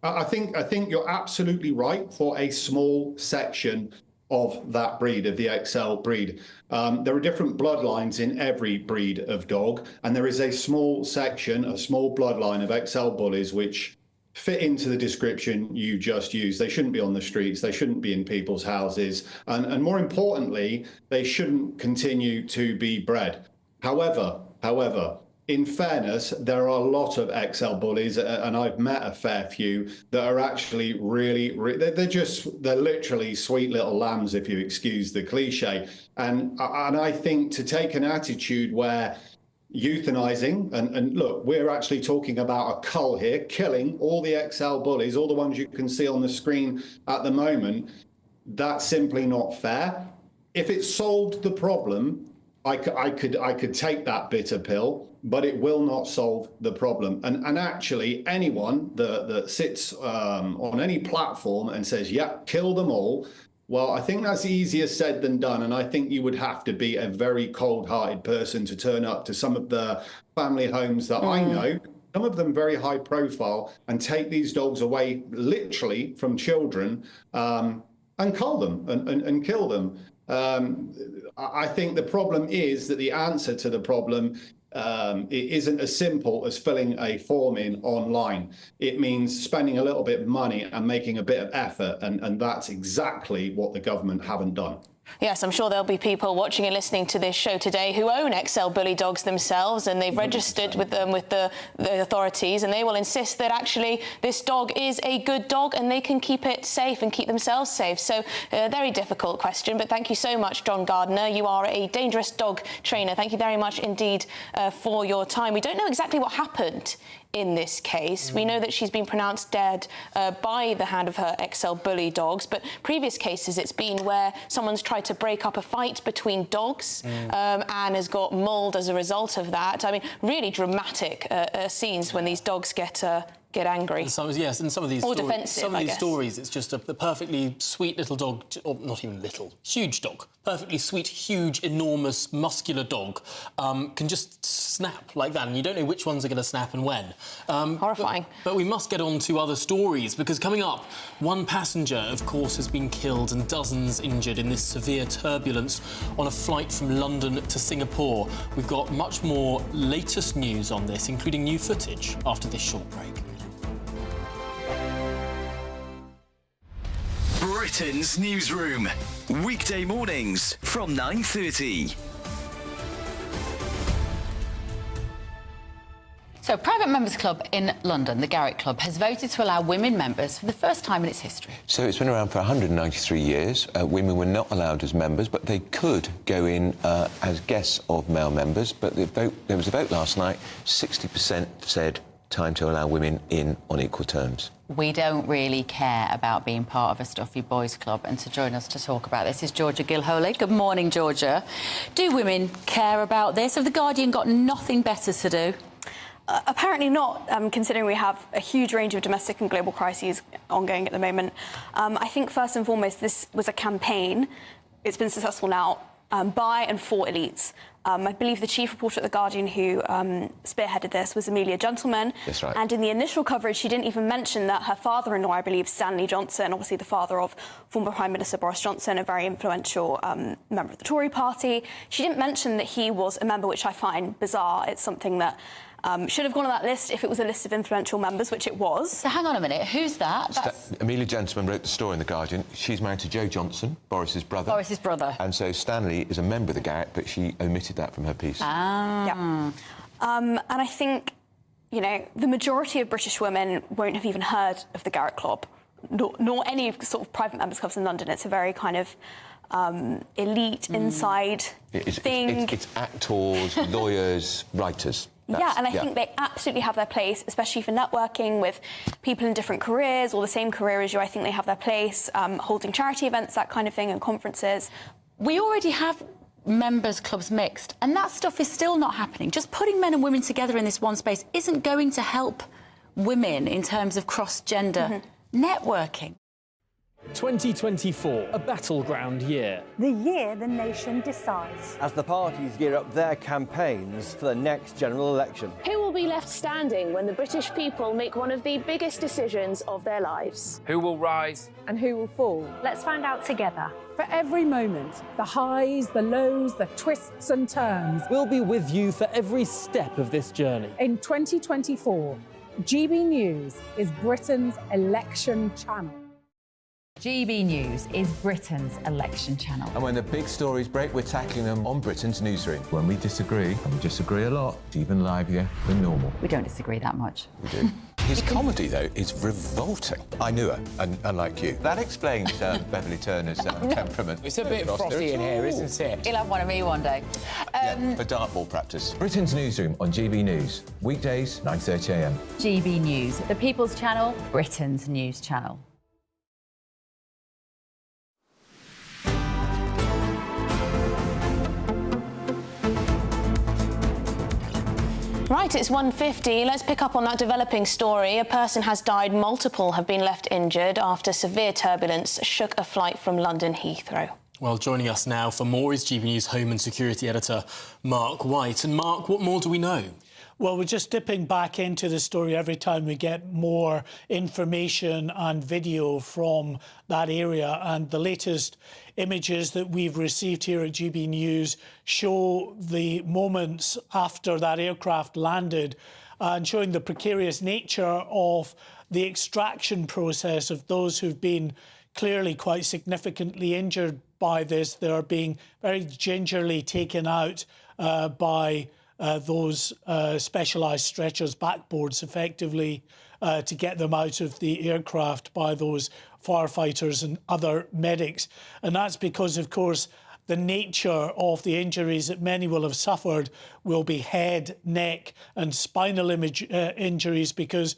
I think you're absolutely right for a small section of that breed, of the XL breed. There are different bloodlines in every breed of dog, and there is a small section, a small bloodline of XL bullies which fit into the description you just used. They shouldn't be on the streets, they shouldn't be in people's houses, and more importantly, they shouldn't continue to be bred. However, in fairness, there are a lot of XL bullies, and I've met a fair few, that are actually they're literally sweet little lambs, if you excuse the cliche. And I think to take an attitude where euthanizing, and look, we're actually talking about a cull here, killing all the XL bullies, all the ones you can see on the screen at the moment, that's simply not fair. If it solved the problem, I could take that bitter pill, but it will not solve the problem. And actually, anyone that sits on any platform and says, yeah, kill them all, Well, I think that's easier said than done. And I think you would have to be a very cold-hearted person to turn up to some of the family homes that I know, some of them very high profile, and take these dogs away literally from children and cull them and kill them. I think the problem is that the answer to the problem it isn't as simple as filling a form in online. It means spending a little bit of money and making a bit of effort, and that's exactly what the government haven't done. Yes, I'm sure there'll be people watching and listening to this show today who own XL bully dogs themselves, and they've registered with them with the authorities, and they will insist that actually this dog is a good dog and they can keep it safe and keep themselves safe. So a very difficult question, but thank you so much, John Gardner. You are a dangerous dog trainer. Thank you very much indeed for your time. We don't know exactly what happened in this case. We know that she's been pronounced dead by the hand of her XL bully dogs, but previous cases it's been where someone's tried to break up a fight between dogs and has got mauled as a result of that. I mean, really dramatic scenes when these dogs get angry. Yes, and some of these or stories, defensive, some of these stories, it's just a perfectly sweet little dog, or not even little, huge dog, perfectly sweet, huge, enormous, muscular dog can just snap like that, and you don't know which ones are going to snap and when. Horrifying. But we must get on to other stories, because coming up, one passenger, of course, has been killed and dozens injured in this severe turbulence on a flight from London to Singapore. We've got much more latest news on this, including new footage after this short break. Britain's newsroom, weekday mornings from 9:30. So, a private members club in London, the Garrick Club, has voted to allow women members for the first time in its history. So it's been around for 193 years. Women were not allowed as members, but they could go in as guests of male members. But there was a vote last night, 60% said time to allow women in on equal terms. We don't really care about being part of a stuffy boys' club, and to join us to talk about this is Georgia Gilholy. Good morning, Georgia. Do women care about this? Have The Guardian got nothing better to do? Apparently not, considering we have a huge range of domestic and global crises ongoing at the moment. I think, first and foremost, this was a campaign. It's been successful now by and for elites. I believe the chief reporter at The Guardian who spearheaded this was Amelia Gentleman. That's right. And in the initial coverage, she didn't even mention that her father-in-law, I believe, Stanley Johnson, obviously the father of former Prime Minister Boris Johnson, a very influential member of the Tory party. She didn't mention that he was a member, which I find bizarre. It's something that should have gone on that list if it was a list of influential members, which it was. So hang on a minute, who's that? Amelia Gentleman wrote the story in The Guardian. She's married to Joe Johnson, Boris's brother. Boris's brother. And so Stanley is a member of the Garrick, but she omitted that from her piece. Ah. Yeah. And I think, you know, the majority of British women won't have even heard of the Garrick Club, nor any sort of private members' clubs in London. It's a very kind of elite inside thing. It's actors, lawyers, writers. Yeah, and I think they absolutely have their place, especially for networking with people in different careers or the same career as you. I think they have their place, holding charity events, that kind of thing, and conferences. We already have members' clubs mixed, and that stuff is still not happening. Just putting men and women together in this one space isn't going to help women in terms of cross-gender networking. 2024, a battleground year. The year the nation decides. As the parties gear up their campaigns for the next general election. Who will be left standing when the British people make one of the biggest decisions of their lives? Who will rise? And who will fall? Let's find out together. For every moment, the highs, the lows, the twists and turns. We'll be with you for every step of this journey. In 2024, GB News is Britain's election channel. GB News is Britain's election channel. And when the big stories break, we're tackling them on Britain's newsroom. When we disagree, and we disagree a lot, it's even livelier than normal. We don't disagree that much. We do. His comedy, though, is revolting. I knew her, unlike you. That explains Beverly Turner's temperament. It's a bit frothy in here, isn't it? He'll have one of me one day. For dartball practice. Britain's newsroom on GB News. Weekdays, 9:30 a.m. GB News, the People's Channel, Britain's news channel. Right, it's 1:50. Let's pick up on that developing story. A person has died, multiple have been left injured after severe turbulence shook a flight from London Heathrow. Well, joining us now for more is GB News Home and Security Editor Mark White. And Mark, what more do we know? Well, we're just dipping back into the story every time we get more information and video from that area. And the latest images that we've received here at GB News show the moments after that aircraft landed and showing the precarious nature of the extraction process of those who've been clearly quite significantly injured by this. They're being very gingerly taken out by those specialised stretchers, backboards, effectively, to get them out of the aircraft by those firefighters and other medics. And that's because, of course, the nature of the injuries that many will have suffered will be head, neck and spinal injuries, because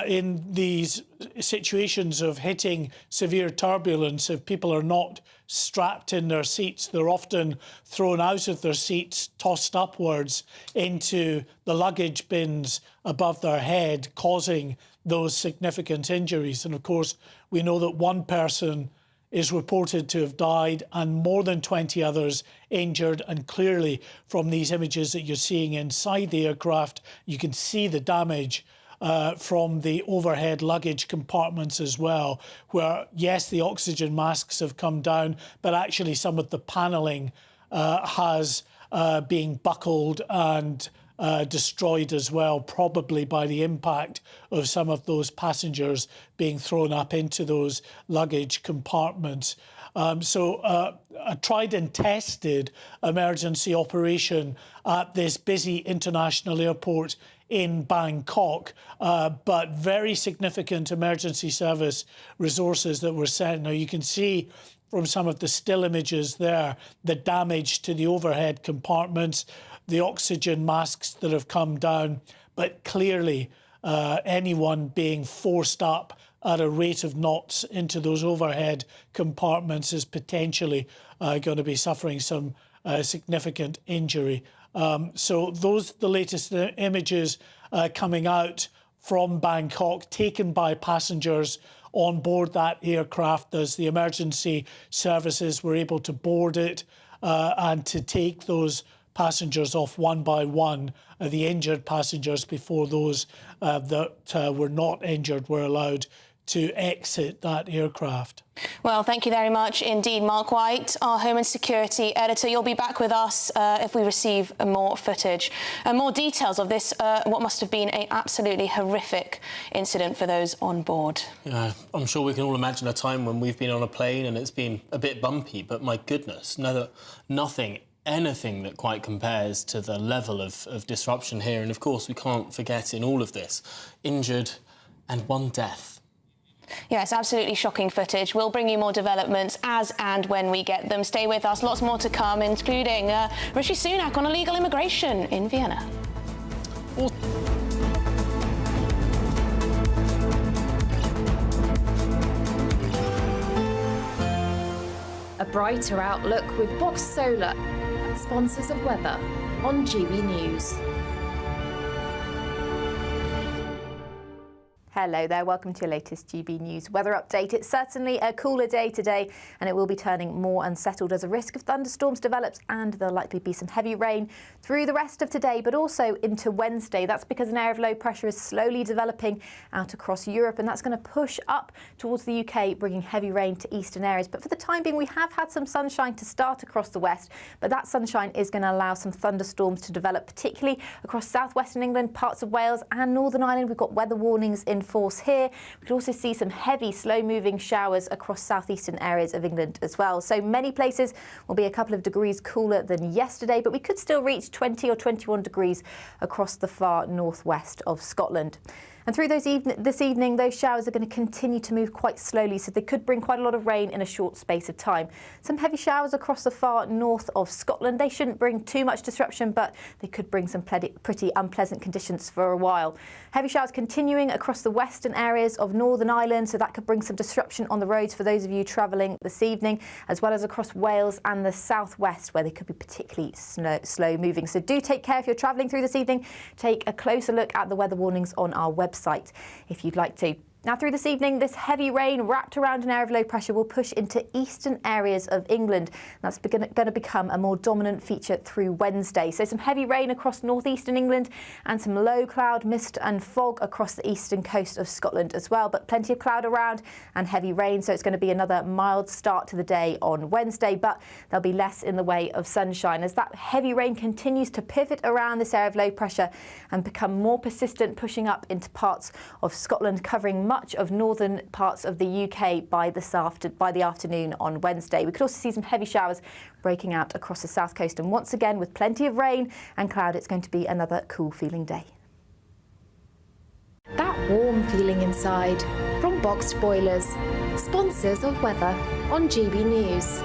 in these situations of hitting severe turbulence, if people are not strapped in their seats, they're often thrown out of their seats, tossed upwards into the luggage bins above their head, causing those significant injuries. And of course, we know that one person is reported to have died and more than 20 others injured. And clearly from these images that you're seeing inside the aircraft, you can see the damage from the overhead luggage compartments as well, where, yes, the oxygen masks have come down, but actually some of the panelling has been buckled and destroyed as well, probably by the impact of some of those passengers being thrown up into those luggage compartments. So a tried and tested emergency operation at this busy international airport in Bangkok, but very significant emergency service resources that were sent. Now, you can see from some of the still images there the damage to the overhead compartments, the oxygen masks that have come down, but clearly anyone being forced up at a rate of knots into those overhead compartments is potentially going to be suffering some significant injury. So those are the latest images coming out from Bangkok, taken by passengers on board that aircraft as the emergency services were able to board it and to take those passengers off one by one, the injured passengers, before those that were not injured were allowed to exit that aircraft. Well, thank you very much indeed, Mark White, our Home and Security Editor. You'll be back with us if we receive more footage and more details of this, what must have been an absolutely horrific incident for those on board. Yeah, I'm sure we can all imagine a time when we've been on a plane and it's been a bit bumpy, but my goodness, anything that quite compares to the level of disruption here. And of course, we can't forget in all of this, injured and one death. Yes, absolutely shocking footage. We'll bring you more developments as and when we get them. Stay with us. Lots more to come, including Rishi Sunak on illegal immigration in Vienna. A brighter outlook with Box Solar, sponsors of weather on GB News. Hello there, welcome to your latest GB News weather update. It's certainly a cooler day today and it will be turning more unsettled as a risk of thunderstorms develops, and there'll likely be some heavy rain through the rest of today but also into Wednesday. That's because an area of low pressure is slowly developing out across Europe, and that's going to push up towards the UK, bringing heavy rain to eastern areas. But for the time being, we have had some sunshine to start across the west, but that sunshine is going to allow some thunderstorms to develop, particularly across southwestern England, parts of Wales and Northern Ireland. We've got weather warnings in force here. We could also see some heavy, slow-moving showers across southeastern areas of England as well. So many places will be a couple of degrees cooler than yesterday, but we could still reach 20 or 21 degrees across the far northwest of Scotland. And through this evening, those showers are going to continue to move quite slowly, so they could bring quite a lot of rain in a short space of time. Some heavy showers across the far north of Scotland. They shouldn't bring too much disruption, but they could bring some pretty unpleasant conditions for a while. Heavy showers continuing across the western areas of Northern Ireland, so that could bring some disruption on the roads for those of you travelling this evening, as well as across Wales and the southwest, where they could be particularly slow moving. So do take care if you're travelling through this evening. Take a closer look at the weather warnings on our website if you'd like to. Now, through this evening, this heavy rain wrapped around an area of low pressure will push into eastern areas of England. That's going to become a more dominant feature through Wednesday. So some heavy rain across northeastern England and some low cloud, mist and fog across the eastern coast of Scotland as well. But plenty of cloud around and heavy rain. So it's going to be another mild start to the day on Wednesday, but there'll be less in the way of sunshine as that heavy rain continues to pivot around this area of low pressure and become more persistent, pushing up into parts of Scotland, covering much of northern parts of the UK by the afternoon on Wednesday. We could also see some heavy showers breaking out across the south coast, and once again with plenty of rain and cloud, it's going to be another cool feeling day. That warm feeling inside from Boxed Boilers, sponsors of weather on GB News.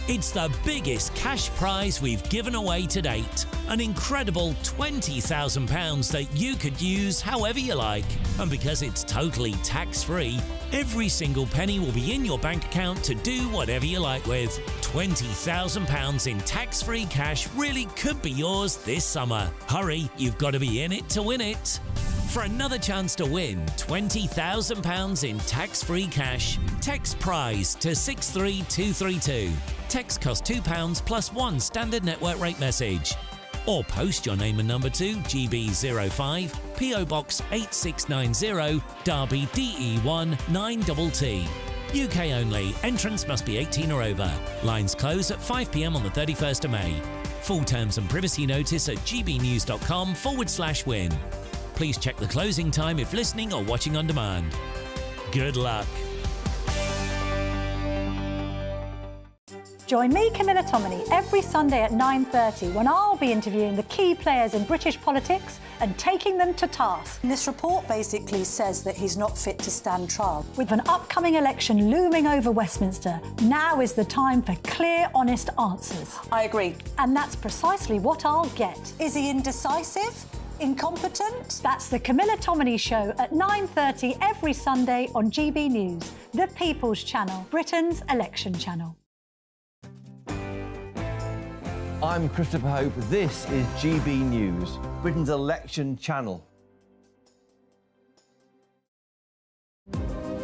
It's the biggest cash prize we've given away to date. An incredible £20,000 that you could use however you like. And because it's totally tax-free, every single penny will be in your bank account to do whatever you like with. £20,000 in tax-free cash really could be yours this summer. Hurry, you've got to be in it to win it. For another chance to win £20,000 in tax-free cash, text PRIZE to 63232. Text costs £2 plus one standard network rate message. Or post your name and number to GB05, PO Box 8690, Derby DE1 9TT. UK only. Entrance must be 18 or over. Lines close at 5 p.m. on the 31st of May. Full terms and privacy notice at gbnews.com/win. Please check the closing time if listening or watching on demand. Good luck. Join me, Camilla Tominey, every Sunday at 9:30 when I'll be interviewing the key players in British politics and taking them to task. This report basically says that he's not fit to stand trial. With an upcoming election looming over Westminster, now is the time for clear, honest answers. I agree. And that's precisely what I'll get. Is he indecisive? Incompetent? That's the Camilla Tominey Show at 9:30 every Sunday on GB News, the People's Channel, Britain's election channel. I'm Christopher Hope. This is GB News, Britain's election channel.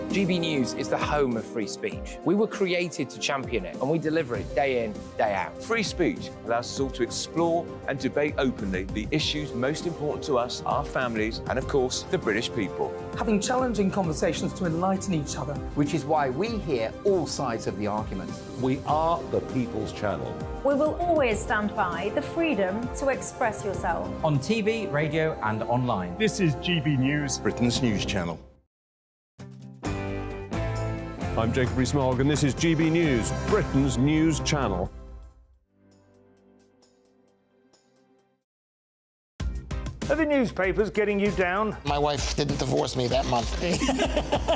GB News is the home of free speech. We were created to champion it, and we deliver it day in, day out. Free speech allows us all to explore and debate openly the issues most important to us, our families, and of course, the British people. Having challenging conversations to enlighten each other. Which is why we hear all sides of the argument. We are the People's Channel. We will always stand by the freedom to express yourself. On TV, radio and online. This is GB News, Britain's news channel. I'm Jacob Rees-Mogg and this is GB News, Britain's news channel. Are the newspapers getting you down? My wife didn't divorce me that month.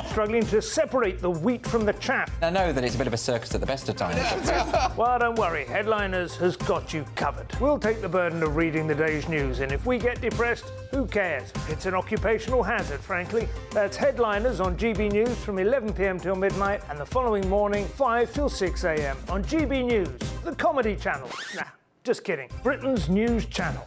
Struggling to separate the wheat from the chaff? I know that it's a bit of a circus at the best of times. Well, don't worry, Headliners has got you covered. We'll take the burden of reading the day's news, and if we get depressed, who cares? It's an occupational hazard, frankly. That's Headliners on GB News from 11 p.m. till midnight, and the following morning, 5 till 6 a.m. on GB News, the comedy channel. Nah, just kidding. Britain's news channel.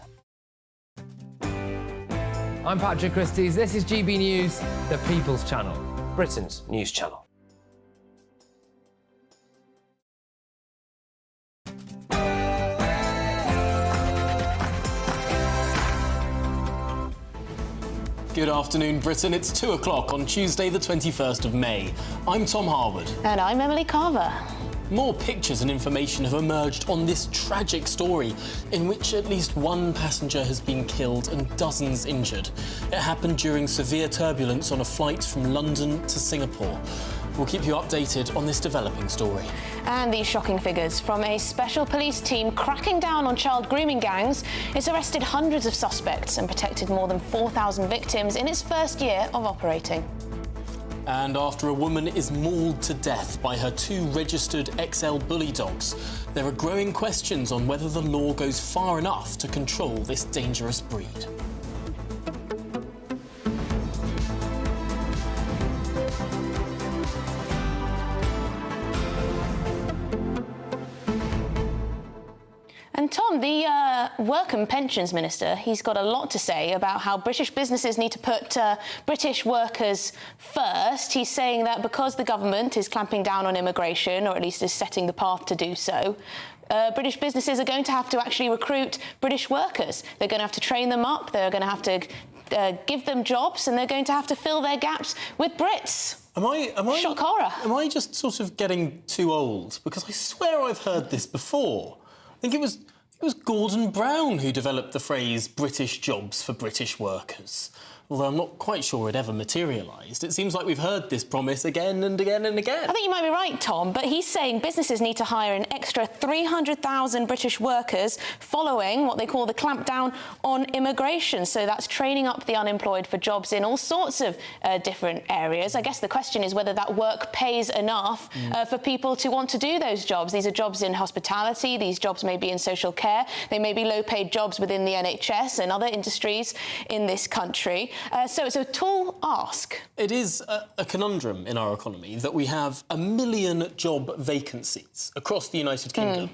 I'm Patrick Christie's. This is GB News, the People's Channel, Britain's news channel. Good afternoon, Britain. It's 2 o'clock on Tuesday, the 21st of May. I'm Tom Harwood. And I'm Emily Carver. More pictures and information have emerged on this tragic story in which at least one passenger has been killed and dozens injured. It happened during severe turbulence on a flight from London to Singapore. We'll keep you updated on this developing story. And these shocking figures from a special police team cracking down on child grooming gangs. It's arrested hundreds of suspects and protected more than 4,000 victims in its first year of operating. And after a woman is mauled to death by her 2 registered XL bully dogs, there are growing questions on whether the law goes far enough to control this dangerous breed. And Tom, the Work and Pensions Minister, he's got a lot to say about how British businesses need to put British workers first. He's saying that because the government is clamping down on immigration, or at least is setting the path to do so, British businesses are going to have to actually recruit British workers. They're going to have to train them up, they're going to have to give them jobs, and they're going to have to fill their gaps with Brits. Shock horror. Am I just sort of getting too old? Because I swear I've heard this before. I think it was Gordon Brown who developed the phrase British jobs for British workers. Although I'm not quite sure it ever materialised. It seems like we've heard this promise again and again and again. I think you might be right, Tom, but he's saying businesses need to hire an extra 300,000 British workers following what they call the clampdown on immigration. So that's training up the unemployed for jobs in all sorts of different areas. I guess the question is whether that work pays enough for people to want to do those jobs. These are jobs in hospitality, these jobs may be in social care, they may be low-paid jobs within the NHS and other industries in this country. So it's a tall ask. It is a conundrum in our economy that we have 1 million job vacancies across the United Kingdom,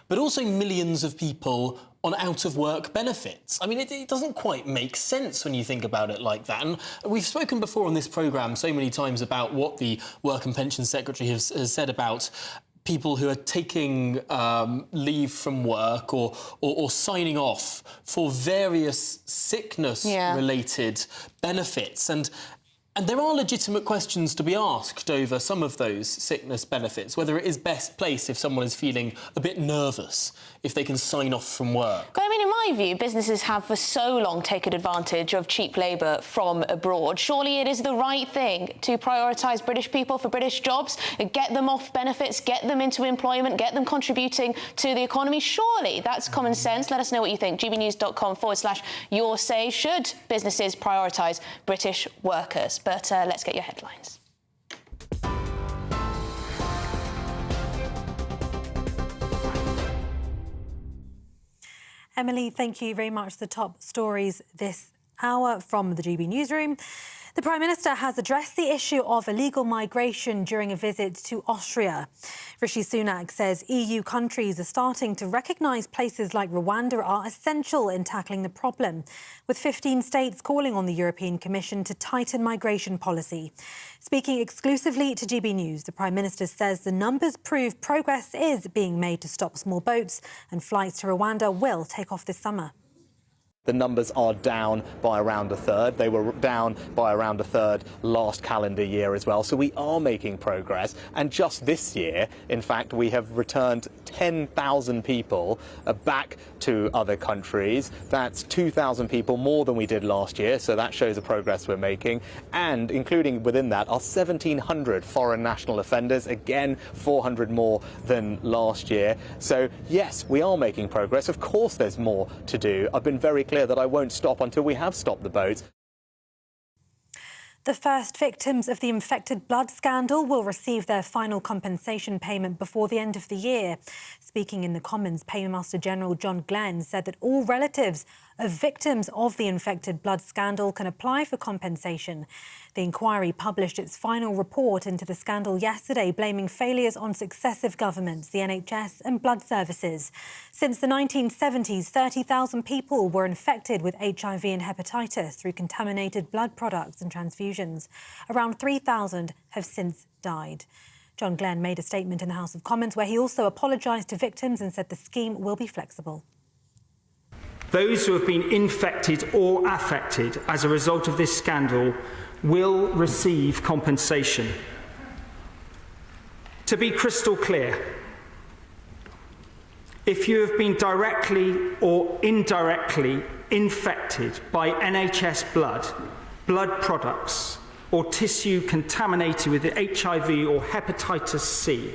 but also millions of people on out-of-work benefits. I mean, it doesn't quite make sense when you think about it like that. And we've spoken before on this programme so many times about what the Work and Pensions Secretary has said about people who are taking leave from work or signing off for various sickness-related benefits. And there are legitimate questions to be asked over some of those sickness benefits, whether it is best placed if someone is feeling a bit nervous, if they can sign off from work. But I mean, in my view, businesses have for so long taken advantage of cheap labour from abroad. Surely it is the right thing to prioritise British people for British jobs, and get them off benefits, get them into employment, get them contributing to the economy. Surely that's common sense. Let us know what you think. gbnews.com/your say. Should businesses prioritise British workers? But let's get your headlines. Emily, thank you very much. The top stories this hour from the GB Newsroom. The Prime Minister has addressed the issue of illegal migration during a visit to Austria. Rishi Sunak says EU countries are starting to recognise places like Rwanda are essential in tackling the problem, with 15 states calling on the European Commission to tighten migration policy. Speaking exclusively to GB News, the Prime Minister says the numbers prove progress is being made to stop small boats, and flights to Rwanda will take off this summer. The numbers are down by around a third. They were down by around a third last calendar year as well. So we are making progress. And just this year, in fact, we have returned 10,000 people back to other countries. That's 2,000 people more than we did last year. So that shows the progress we're making. And including within that are 1,700 foreign national offenders. Again, 400 more than last year. So yes, we are making progress. Of course, there's more to do. I've been very clear that I won't stop until we have stopped the boats. The first victims of the infected blood scandal will receive their final compensation payment before the end of the year. Speaking in the Commons, Paymaster General John Glenn said that all relatives of victims of the infected blood scandal can apply for compensation. The inquiry published its final report into the scandal yesterday, blaming failures on successive governments, the NHS and blood services. Since the 1970s, 30,000 people were infected with HIV and hepatitis through contaminated blood products and transfusions. Around 3,000 have since died. John Glenn made a statement in the House of Commons where he also apologised to victims and said the scheme will be flexible. Those who have been infected or affected as a result of this scandal will receive compensation. To be crystal clear, if you have been directly or indirectly infected by NHS blood products, or tissue contaminated with HIV or hepatitis C,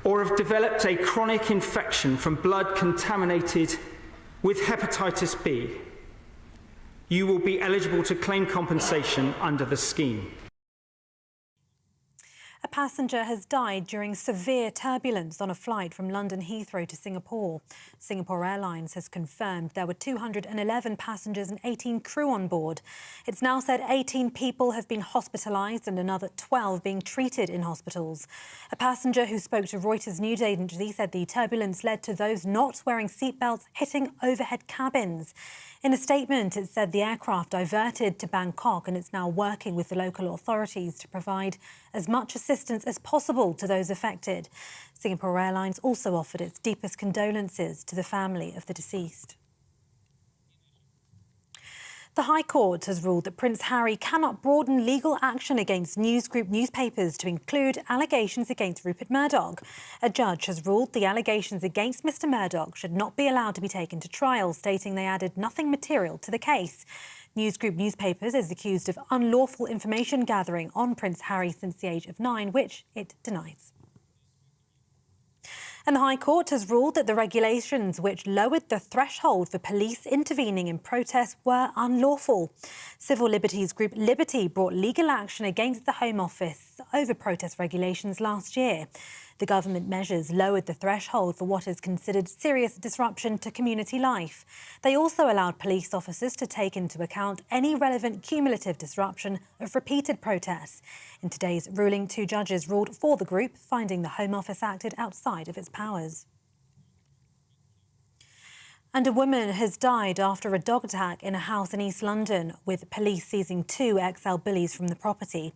or have developed a chronic infection from blood contaminated with hepatitis B, you will be eligible to claim compensation under the scheme. A passenger has died during severe turbulence on a flight from London Heathrow to Singapore. Singapore Airlines has confirmed there were 211 passengers and 18 crew on board. It's now said 18 people have been hospitalised and another 12 being treated in hospitals. A passenger who spoke to Reuters news agency said the turbulence led to those not wearing seatbelts hitting overhead cabins. In a statement, it said the aircraft diverted to Bangkok and it's now working with the local authorities to provide as much assistance as possible to those affected. Singapore Airlines also offered its deepest condolences to the family of the deceased. The High Court has ruled that Prince Harry cannot broaden legal action against News Group newspapers to include allegations against Rupert Murdoch. A judge has ruled the allegations against Mr Murdoch should not be allowed to be taken to trial, stating they added nothing material to the case. News Group newspapers is accused of unlawful information gathering on Prince Harry since the age of 9, which it denies. And the High Court has ruled that the regulations which lowered the threshold for police intervening in protests were unlawful. Civil liberties group Liberty brought legal action against the Home Office over protest regulations last year. The government measures lowered the threshold for what is considered serious disruption to community life. They also allowed police officers to take into account any relevant cumulative disruption of repeated protests. In today's ruling, 2 judges ruled for the group, finding the Home Office acted outside of its powers. And a woman has died after a dog attack in a house in East London, with police seizing 2 XL bullies from the property.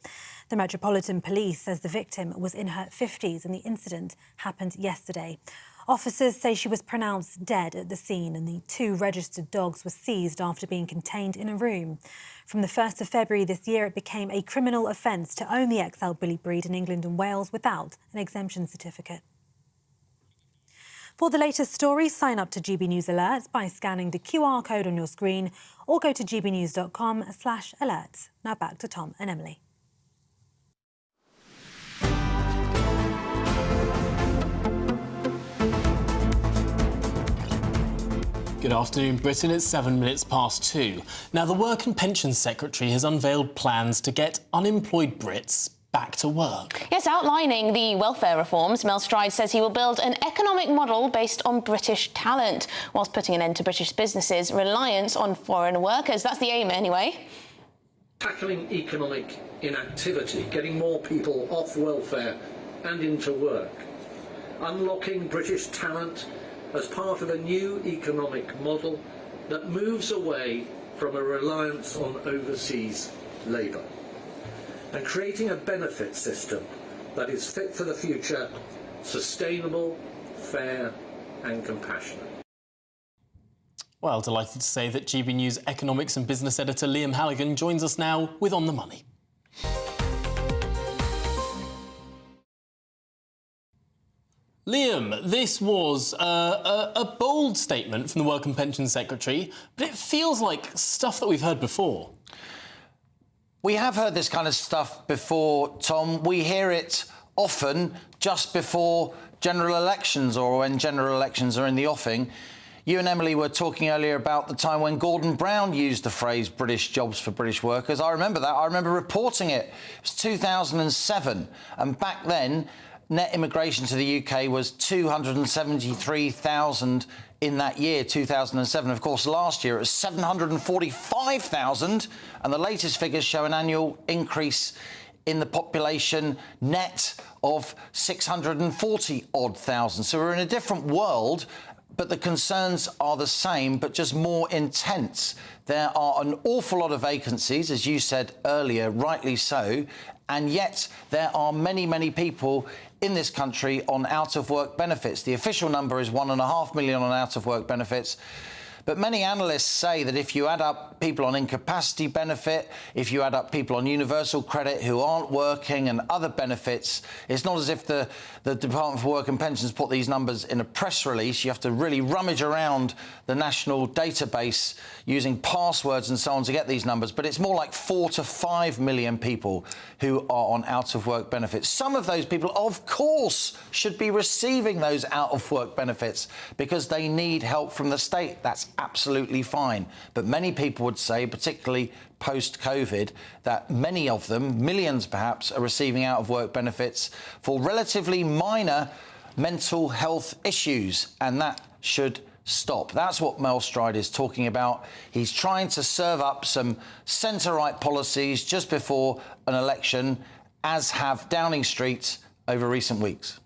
The Metropolitan Police says the victim was in her 50s and the incident happened yesterday. Officers say she was pronounced dead at the scene and the 2 registered dogs were seized after being contained in a room. From the 1st of February this year, it became a criminal offence to own the XL bully breed in England and Wales without an exemption certificate. For the latest stories, sign up to GB News Alerts by scanning the QR code on your screen or go to gbnews.com/alerts. Now back to Tom and Emily. Good afternoon, Britain. It's 7 minutes past 2. Now, the Work and Pensions Secretary has unveiled plans to get unemployed Brits back to work. Yes, outlining the welfare reforms, Mel Stride says he will build an economic model based on British talent, whilst putting an end to British businesses' reliance on foreign workers. That's the aim, anyway. Tackling economic inactivity, getting more people off welfare and into work. Unlocking British talent as part of a new economic model that moves away from a reliance on overseas labour. And creating a benefit system that is fit for the future, sustainable, fair and compassionate. Well, delighted to say that GB News economics and business editor Liam Halligan joins us now with On the Money. Liam, this was a bold statement from the Work and Pensions Secretary, but it feels like stuff that we've heard before. We have heard this kind of stuff before, Tom. We hear it often just before general elections or when general elections are in the offing. You and Emily were talking earlier about the time when Gordon Brown used the phrase British jobs for British workers. I remember that. I remember reporting it. It was 2007. And back then, net immigration to the UK was 273,000 in that year, 2007. Of course, last year it was 745,000, and the latest figures show an annual increase in the population net of 640-odd thousand. So we're in a different world, but the concerns are the same, but just more intense. There are an awful lot of vacancies, as you said earlier, rightly so, and yet there are many, many people in this country on out-of-work benefits. The official number is 1.5 million on out-of-work benefits, But many analysts say that if you add up people on incapacity benefit, if you add up people on universal credit who aren't working and other benefits, it's not as if the Department for Work and Pensions put these numbers in a press release. You have to really rummage around the national database using passwords and so on to get these numbers. But it's more like 4 to 5 million people who are on out-of-work benefits. Some of those people, of course, should be receiving those out-of-work benefits because they need help from the state. That's absolutely fine. But many people would say, particularly post-COVID, that many of them, millions perhaps, are receiving out-of-work benefits for relatively minor mental health issues, and that should stop. That's what Mel Stride is talking about. He's trying to serve up some centre-right policies just before an election, as have Downing Street over recent weeks.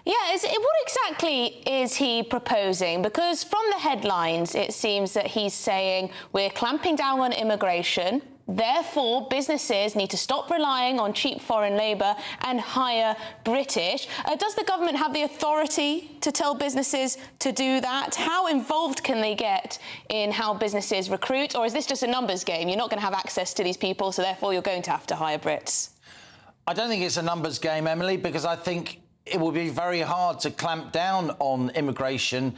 Yeah, what exactly is he proposing? Because from the headlines, it seems that he's saying we're clamping down on immigration, therefore businesses need to stop relying on cheap foreign labour and hire British. Does the government have the authority to tell businesses to do that? How involved can they get in how businesses recruit? Or is this just a numbers game? You're not going to have access to these people, so therefore you're going to have to hire Brits. I don't think it's a numbers game, Emily, because I think it will be very hard to clamp down on immigration,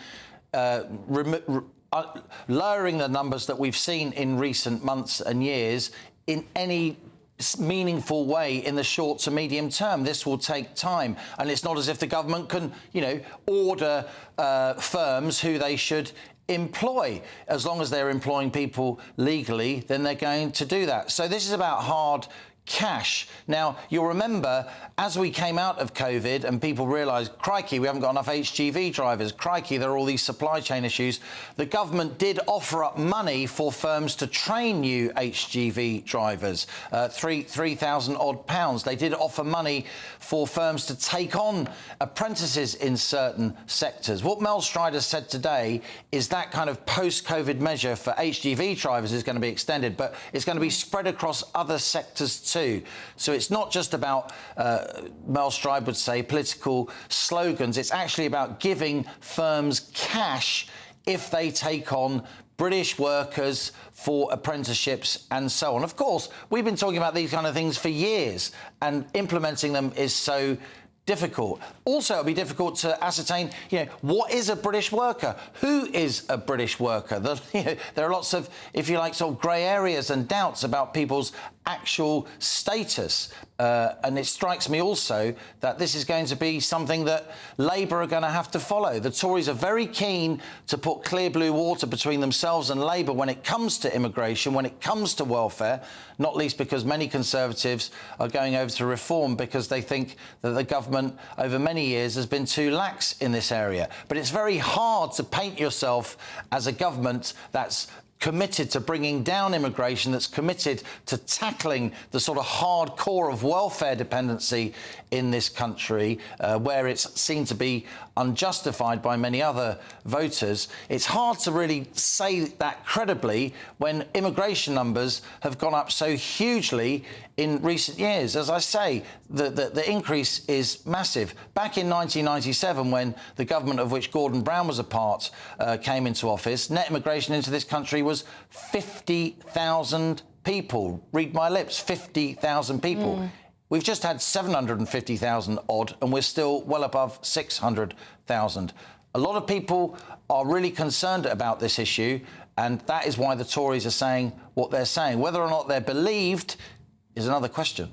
lowering the numbers that we've seen in recent months and years in any meaningful way in the short to medium term. This will take time, and it's not as if the government can, order firms who they should employ. As long as they're employing people legally, then they're going to do that. So this is about hard cash. Now, you'll remember, as we came out of COVID and people realised, crikey, we haven't got enough HGV drivers, crikey, there are all these supply chain issues, the government did offer up money for firms to train new HGV drivers, £3,000 odd pounds. They did offer money for firms to take on apprentices in certain sectors. What Mel Strider said today is that kind of post-COVID measure for HGV drivers is going to be extended, but it's going to be spread across other sectors too. So it's not just about, Mel Stride would say, political slogans. It's actually about giving firms cash if they take on British workers for apprenticeships and so on. Of course, we've been talking about these kind of things for years, and implementing them is so difficult. Also, it'll be difficult to ascertain, what is a British worker? Who is a British worker? There are lots of, if you like, sort of grey areas and doubts about people's actual status. And it strikes me also that this is going to be something that Labour are going to have to follow. The Tories are very keen to put clear blue water between themselves and Labour when it comes to immigration, when it comes to welfare, not least because many Conservatives are going over to reform because they think that the government over many years has been too lax in this area. But it's very hard to paint yourself as a government that's committed to bringing down immigration, that's committed to tackling the sort of hard core of welfare dependency in this country, where it's seen to be unjustified by many other voters. It's hard to really say that credibly when immigration numbers have gone up so hugely in recent years. As I say, the increase is massive. Back in 1997, when the government of which Gordon Brown was a part came into office, net immigration into this country was 50,000 people. Read my lips, 50,000 people. We've just had 750,000 odd, and we're still well above 600,000. A lot of people are really concerned about this issue, and that is why the Tories are saying what they're saying. Whether or not they're believed is another question.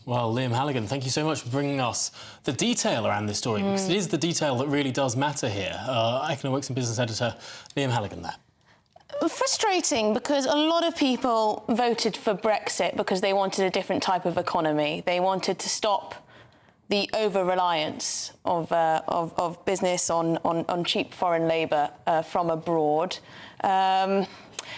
Well, Liam Halligan, thank you so much for bringing us the detail around this story, because it is the detail that really does matter here. Economics and Business Editor Liam Halligan there. Frustrating, because a lot of people voted for Brexit because they wanted a different type of economy. They wanted to stop the over-reliance of business on cheap foreign labour from abroad. And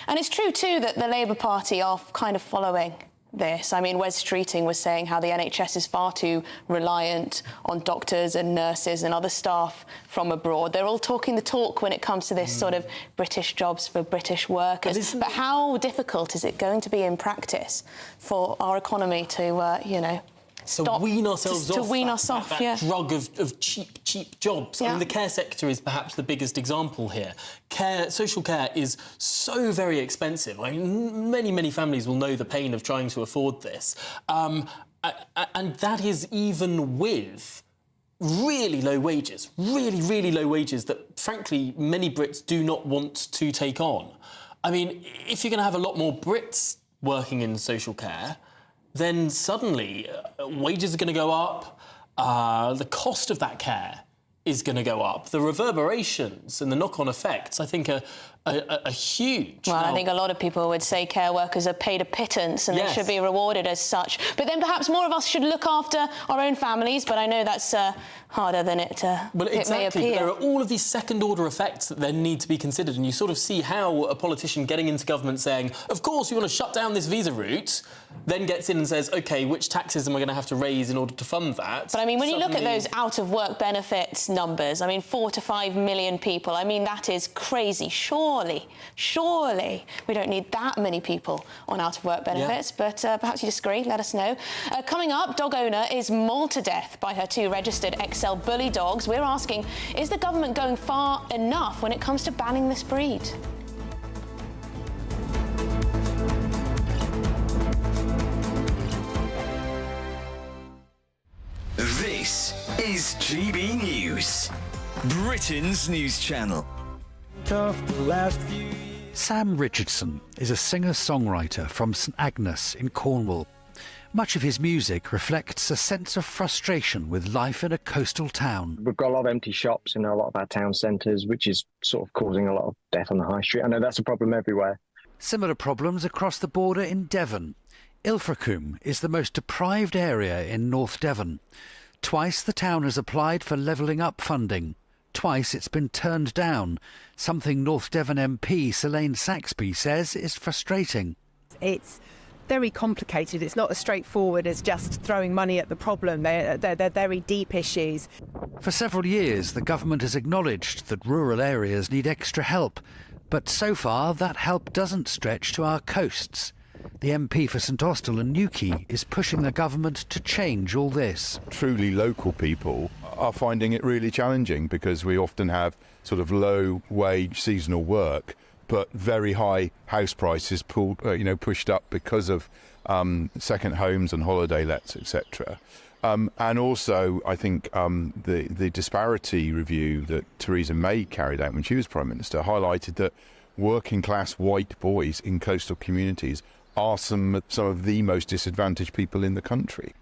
it's true, too, that the Labour Party are kind of following this. I mean, Wes Streeting was saying how the NHS is far too reliant on doctors and nurses and other staff from abroad. They're all talking the talk when it comes to this sort of British jobs for British workers. But how difficult is it going to be in practice for our economy to, stop, to wean ourselves to off wean us off, that drug of cheap jobs. I mean, the care sector is perhaps the biggest example here. Social care is so very expensive. I mean, many families will know the pain of trying to afford this. And that is even with really low wages, really low wages that, frankly, many Brits do not want to take on. I mean, if you're going to have a lot more Brits working in social care, then suddenly wages are going to go up, the cost of that care is going to go up. The reverberations and the knock-on effects, I think, are huge. Well, I think a lot of people would say care workers are paid a pittance and they should be rewarded as such. But then perhaps more of us should look after our own families, but I know that's harder than it may appear. There are all of these second-order effects that then need to be considered, and you sort of see how a politician getting into government saying, of course, you want to shut down this visa route, then gets in and says, OK, which taxes am I going to have to raise in order to fund that? But, I mean, when you look at those out-of-work benefits numbers, I mean, 4 to 5 million people, I mean, that is crazy. Surely we don't need that many people on out-of-work benefits, but perhaps you disagree, let us know. Coming up, dog owner is mauled to death by her 2 registered XL bully dogs. We're asking, is the government going far enough when it comes to banning this breed? This is GB News, Britain's news channel. Sam Richardson is a singer-songwriter from St Agnes in Cornwall. Much of his music reflects a sense of frustration with life in a coastal town. We've got a lot of empty shops in a lot of our town centres, which is sort of causing a lot of death on the high street. I know that's a problem everywhere. Similar problems across the border in Devon. Ilfracombe is the most deprived area in North Devon. Twice the town has applied for levelling up funding. Twice it's been turned down, something North Devon MP Selene Saxby says is frustrating. It's very complicated. It's not as straightforward as just throwing money at the problem. They're very deep issues. For several years, the government has acknowledged that rural areas need extra help, but so far that help doesn't stretch to our coasts. The MP for St Austell and Newquay is pushing the government to change all this. Truly local people are finding it really challenging because we often have sort of low-wage seasonal work, but very high house prices pushed up because of second homes and holiday lets, etc. And also, I think the disparity review that Theresa May carried out when she was Prime Minister highlighted that working-class white boys in coastal communities are some of the most disadvantaged people in the country.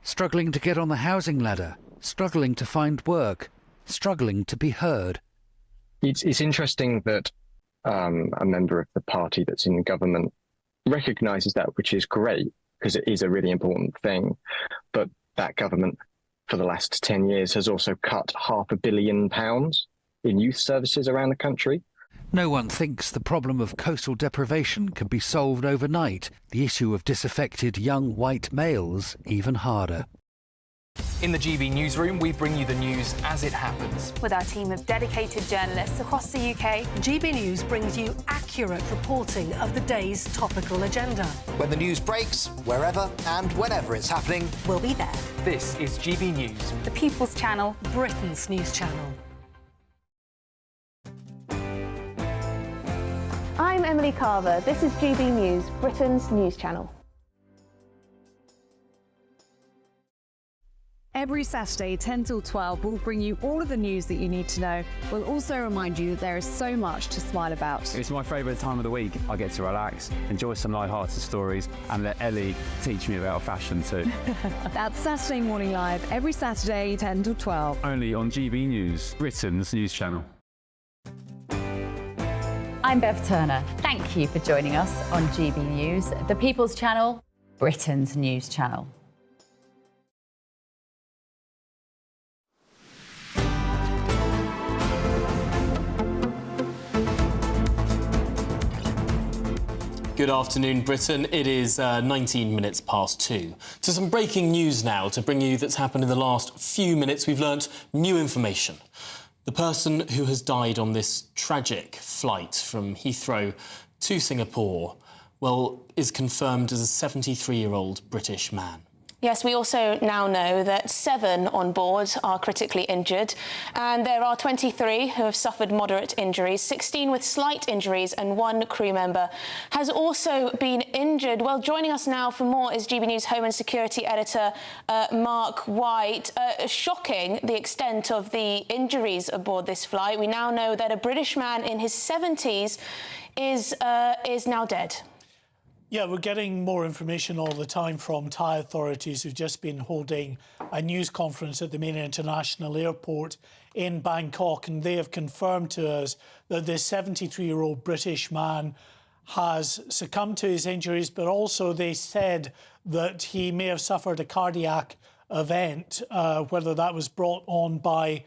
Struggling to get on the housing ladder, struggling to find work, struggling to be heard. It's interesting that a member of the party that's in the government recognises that, which is great, because it is a really important thing. But that government, for the last 10 years, has also cut £500 million in youth services around the country. No one thinks the problem of coastal deprivation can be solved overnight. The issue of disaffected young white males even harder. In the GB newsroom, we bring you the news as it happens. With our team of dedicated journalists across the UK, GB News brings you accurate reporting of the day's topical agenda. When the news breaks, wherever and whenever it's happening, we'll be there. This is GB News, the People's Channel, Britain's news channel. I'm Emily Carver. This is GB News, Britain's news channel. Every Saturday, 10 till 12, we'll bring you all of the news that you need to know. We'll also remind you that there is so much to smile about. It's my favourite time of the week. I get to relax, enjoy some light-hearted stories, and let Ellie teach me about fashion too. That's Saturday Morning Live, every Saturday, 10 till 12. Only on GB News, Britain's news channel. I'm Bev Turner. Thank you for joining us on GB News, the People's Channel, Britain's news channel. Good afternoon, Britain. It is 19 minutes past 2. To some breaking news now to bring you that's happened in the last few minutes. We've learnt new information. The person who has died on this tragic flight from Heathrow to Singapore, well, is confirmed as a 73-year-old British man. Yes, we also now know that 7 on board are critically injured, and there are 23 who have suffered moderate injuries, 16 with slight injuries, and 1 crew member has also been injured. Well, joining us now for more is GB News Home and Security Editor Mark White. Shocking, the extent of the injuries aboard this flight. We now know that a British man in his 70s is now dead. Yeah, we're getting more information all the time from Thai authorities who've just been holding a news conference at the main international airport in Bangkok, and they have confirmed to us that this 73-year-old British man has succumbed to his injuries, but also they said that he may have suffered a cardiac event. Whether that was brought on by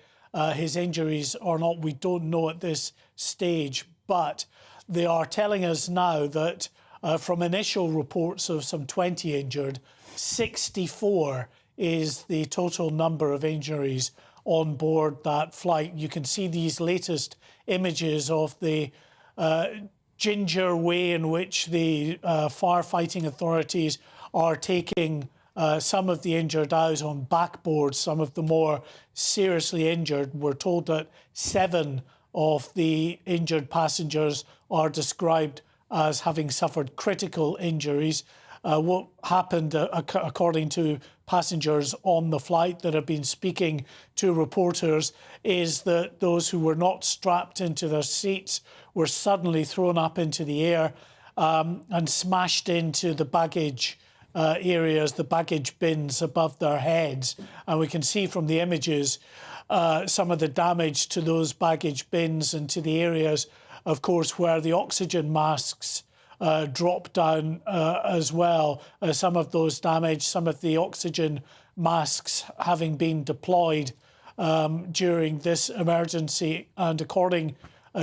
his injuries or not, we don't know at this stage, but they are telling us now that from initial reports of some 20 injured, 64 is the total number of injuries on board that flight. You can see these latest images of the ginger way in which the firefighting authorities are taking some of the injured out on backboards, some of the more seriously injured. We're told that 7 of the injured passengers are described as having suffered critical injuries. What happened, according to passengers on the flight that have been speaking to reporters, is that those who were not strapped into their seats were suddenly thrown up into the air and smashed into the baggage areas, the baggage bins above their heads. And we can see from the images some of the damage to those baggage bins and to the areas, of course, where the oxygen masks drop down as well. Some of those damaged, some of the oxygen masks having been deployed during this emergency. And according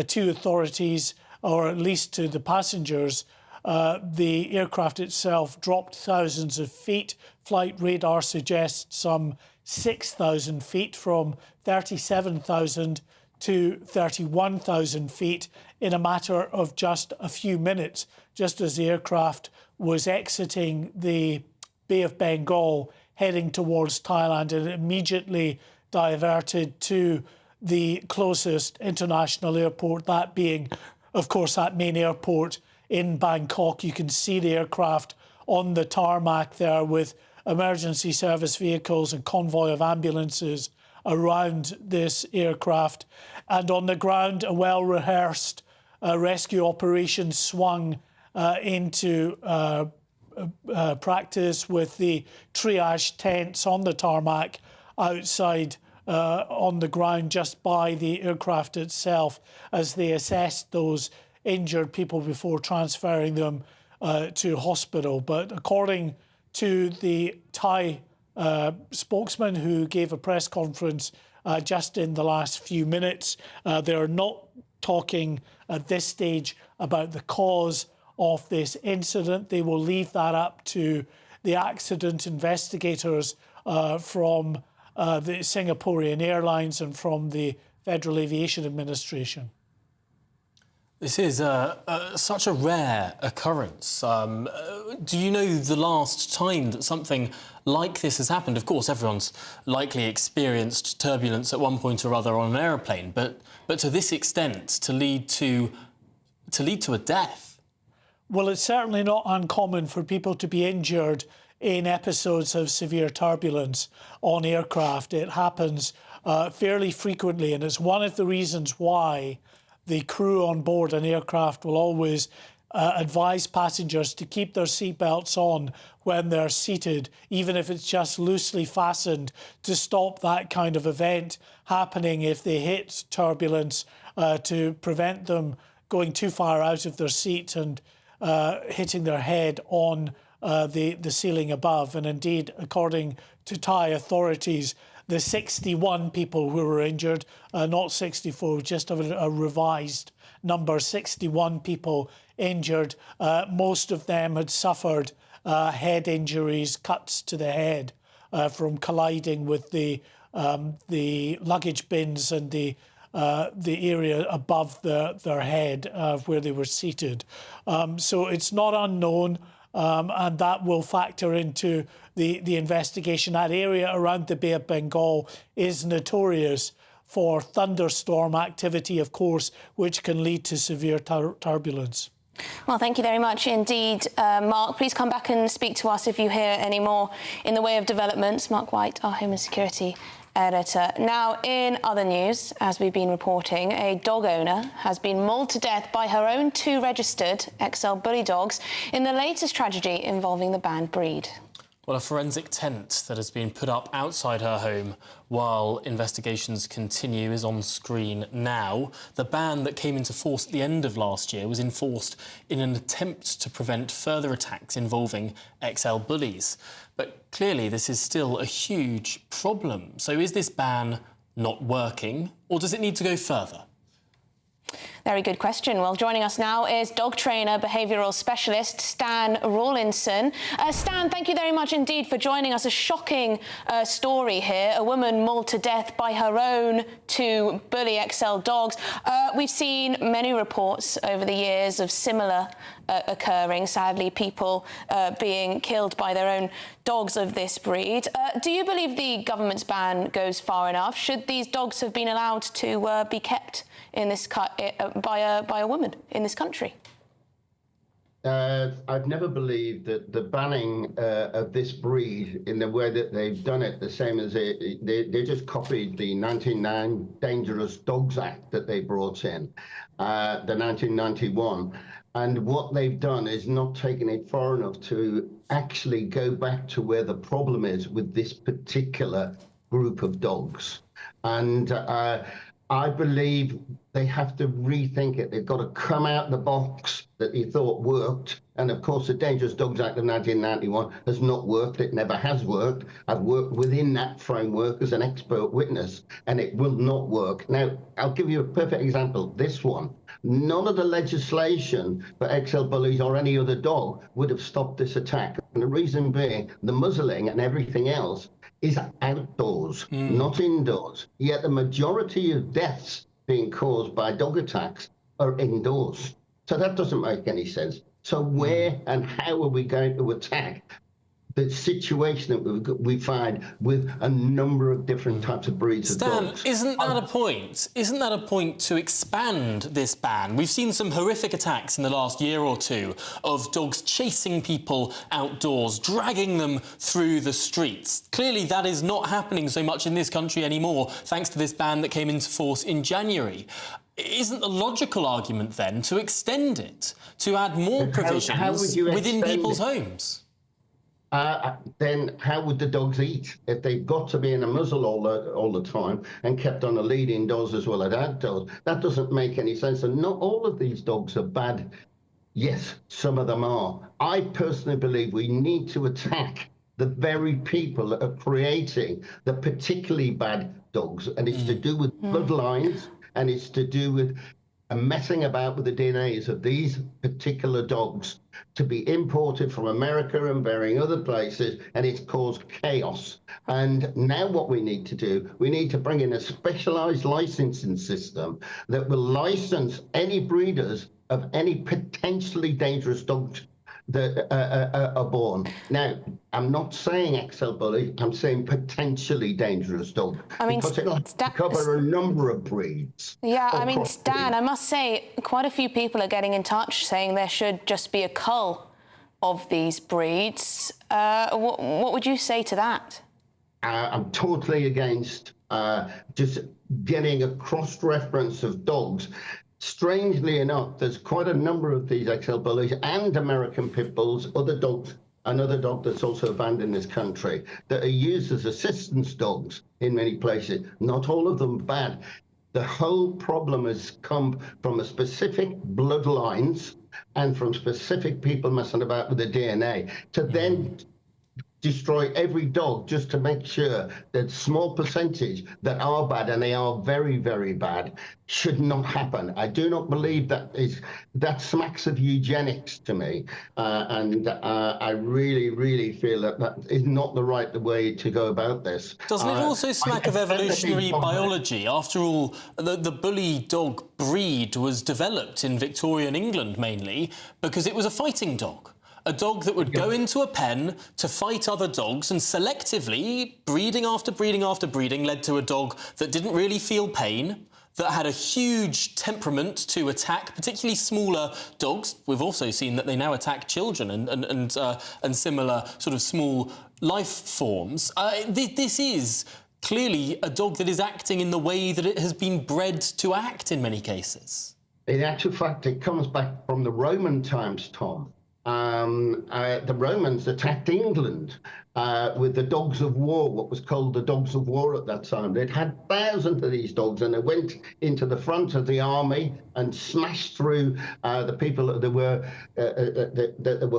to authorities, or at least to the passengers, the aircraft itself dropped thousands of feet. Flight radar suggests some 6,000 feet, from 37,000 to 31,000 feet in a matter of just a few minutes, just as the aircraft was exiting the Bay of Bengal, heading towards Thailand, and immediately diverted to the closest international airport, that being, of course, that main airport in Bangkok. You can see the aircraft on the tarmac there with emergency service vehicles and convoy of ambulances around this aircraft. And on the ground, a well-rehearsed rescue operation swung into practice with the triage tents on the tarmac outside on the ground just by the aircraft itself, as they assessed those injured people before transferring them to hospital. But according to the Thai spokesman who gave a press conference just in the last few minutes, they are not talking at this stage about the cause of this incident. They will leave that up to the accident investigators from the Singaporean Airlines and from the Federal Aviation Administration. This is such a rare occurrence. Do you know the last time that something like this has happened? Of course, everyone's likely experienced turbulence at one point or other on an aeroplane, but to this extent, to lead to a death. Well, it's certainly not uncommon for people to be injured in episodes of severe turbulence on aircraft. It happens fairly frequently, and it's one of the reasons why the crew on board an aircraft will always advise passengers to keep their seatbelts on when they're seated, even if it's just loosely fastened, to stop that kind of event happening if they hit turbulence, to prevent them going too far out of their seat and hitting their head on the ceiling above. And indeed, according to Thai authorities, the 61 people who were injured, not 64, just a revised number, 61 people injured. Most of them had suffered head injuries, cuts to the head from colliding with the luggage bins and the area above their head where they were seated. So it's not unknown and that will factor into the investigation. That area around the Bay of Bengal is notorious for thunderstorm activity, of course, which can lead to severe turbulence. Well, thank you very much indeed, Mark. Please come back and speak to us if you hear any more in the way of developments. Mark White, our Home and Security editor. Now, in other news, as we've been reporting, a dog owner has been mauled to death by her own 2 registered XL bully dogs in the latest tragedy involving the banned breed. Well, a forensic tent that has been put up outside her home while investigations continue is on screen now. The ban that came into force at the end of last year was enforced in an attempt to prevent further attacks involving XL bullies. But clearly this is still a huge problem. So is this ban not working, or does it need to go further? Very good question. Well, joining us now is dog trainer, behavioural specialist Stan Rawlinson. Stan, thank you very much indeed for joining us. A shocking story here. A woman mauled to death by her own 2 bully XL dogs. We've seen many reports over the years of similar occurring, sadly, people being killed by their own dogs of this breed. Do you believe the government's ban goes far enough? Should these dogs have been allowed to be kept in this by a woman in this country? I've never believed that the banning of this breed in the way that they've done it, the same as they just copied the 1999 Dangerous Dogs Act that they brought in, the 1991. And what they've done is not taken it far enough to actually go back to where the problem is with this particular group of dogs. And I believe they have to rethink it. They've got to come out the box that they thought worked. And of course, the Dangerous Dogs Act of 1991 has not worked. It never has worked. I've worked within that framework as an expert witness, and it will not work. Now, I'll give you a perfect example. This one. None of the legislation for XL bullies or any other dog would have stopped this attack. And the reason being, the muzzling and everything else is outdoors, not indoors. Yet the majority of deaths being caused by dog attacks are indoors. So that doesn't make any sense. So where and how are we going to attack the situation that we find with a number of different types of breeds of dogs? Isn't that a point? Isn't that a point to expand this ban? We've seen some horrific attacks in the last year or two of dogs chasing people outdoors, dragging them through the streets. Clearly that is not happening so much in this country anymore, thanks to this ban that came into force in January. Isn't the logical argument then to extend it, to add more provisions within people's homes? Then how would the dogs eat if they've got to be in a muzzle all the time and kept on a lead indoors as well as outdoors? That doesn't make any sense. And not all of these dogs are bad. Yes, some of them are. I personally believe we need to attack the very people that are creating the particularly bad dogs. And it's to do with bloodlines, and it's to do with messing about with the DNAs of these particular dogs to be imported from America and varying other places, and it's caused chaos. And now what we need to do, we need to bring in a specialized licensing system that will license any breeders of any potentially dangerous dogs that are born. Now, I'm not saying XL bully, I'm saying potentially dangerous dog. I mean, because it'll cover a number of breeds. Yeah, I mean, Stan, I must say, quite a few people are getting in touch saying there should just be a cull of these breeds. What would you say to that? I'm totally against just getting a cross-reference of dogs. Strangely enough, there's quite a number of these XL bullies and American pit bulls, other dogs, another dog that's also banned in this country, that are used as assistance dogs in many places. Not all of them bad. The whole problem has come from a specific bloodlines and from specific people messing about with the DNA to then destroy every dog just to make sure that small percentage that are bad, and they are very, very bad, should not happen. I do not believe that smacks of eugenics to me. And I really, really feel that is not the right way to go about this. Doesn't it also smack of evolutionary biology? After all, the bully dog breed was developed in Victorian England mainly because it was a fighting dog. A dog that would go into a pen to fight other dogs, and selectively, breeding after breeding after breeding, led to a dog that didn't really feel pain, that had a huge temperament to attack, particularly smaller dogs. We've also seen that they now attack children and similar sort of small life forms. This is clearly a dog that is acting in the way that it has been bred to act in many cases. In actual fact, it comes back from the Roman times, Tom. The Romans attacked England with the dogs of war, what was called the dogs of war at that time. They'd had thousands of these dogs, and they went into the front of the army and smashed through the people that were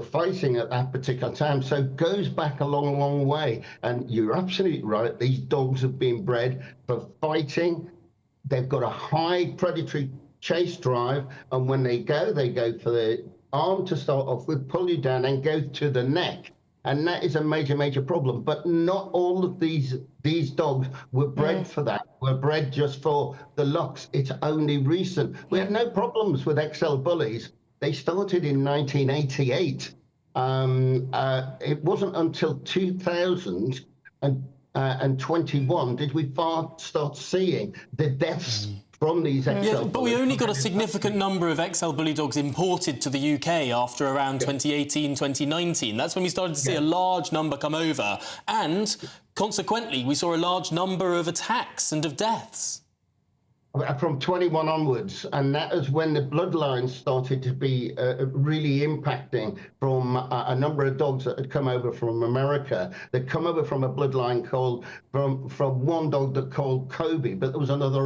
fighting at that particular time. So it goes back a long, long way. And you're absolutely right. These dogs have been bred for fighting. They've got a high predatory chase drive, and when they go for the arm to start off with, pull you down and go to the neck. And that is a major, major problem. But not all of these dogs were bred for that, were bred just for the looks. It's only recent. We had no problems with XL bullies. They started in 1988. It wasn't until 2021 did we start seeing the deaths from these XL bullies. But we only got a significant number of XL bully dogs imported to the UK after around 2018, 2019. That's when we started to see a large number come over. And consequently, we saw a large number of attacks and of deaths. From 21 onwards, and that is when the bloodlines started to be really impacting from a number of dogs that had come over from America. They'd come over from a bloodline called from one dog that called Kobe, but there was another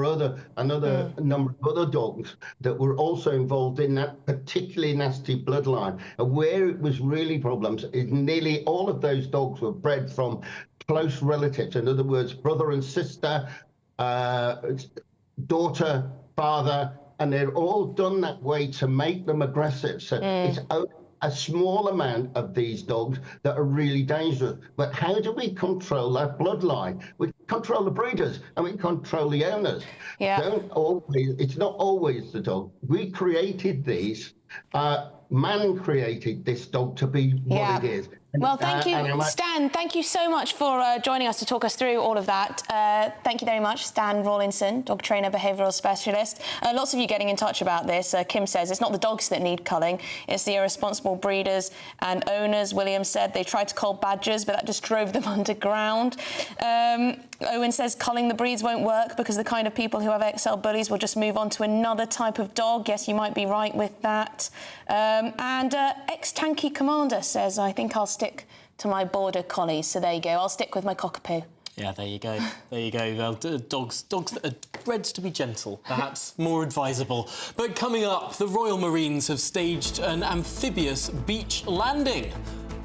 number of other dogs that were also involved in that particularly nasty bloodline. And where it was really problems is nearly all of those dogs were bred from close relatives. In other words, brother and sister, daughter, father, and they're all done that way to make them aggressive. So it's a small amount of these dogs that are really dangerous. But how do we control that bloodline? We control the breeders and we control the owners. It's not always the dog. We created these. Man created this dog to be what it is. Well, thank you, Stan. Thank you so much for joining us to talk us through all of that. Thank you very much, Stan Rawlinson, dog trainer, behavioural specialist. Lots of you getting in touch about this. Kim says it's not the dogs that need culling, it's the irresponsible breeders and owners. William said they tried to cull badgers, but that just drove them underground. Owen says culling the breeds won't work because the kind of people who have XL bullies will just move on to another type of dog. Yes, you might be right with that. And ex-Tanky Commander says, I think I'll stick to my border collies. So there you go. I'll stick with my cockapoo. Yeah, there you go. There you go. Well, dogs that are bred to be gentle, perhaps more advisable. But coming up, the Royal Marines have staged an amphibious beach landing.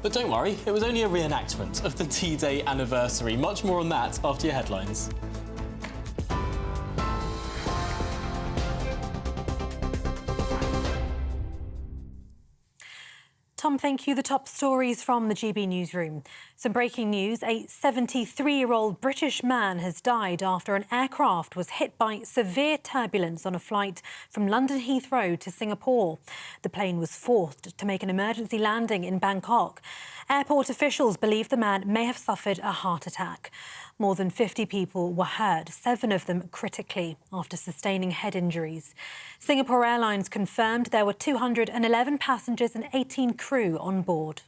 But don't worry, it was only a reenactment of the D-Day anniversary. Much more on that after your headlines. Tom, thank you. The top stories from the GB newsroom. Some breaking news. A 73-year-old British man has died after an aircraft was hit by severe turbulence on a flight from London Heathrow to Singapore. The plane was forced to make an emergency landing in Bangkok. Airport officials believe the man may have suffered a heart attack. More than 50 people were hurt, 7 of them critically, after sustaining head injuries. Singapore Airlines confirmed there were 211 passengers and 18 crew on board.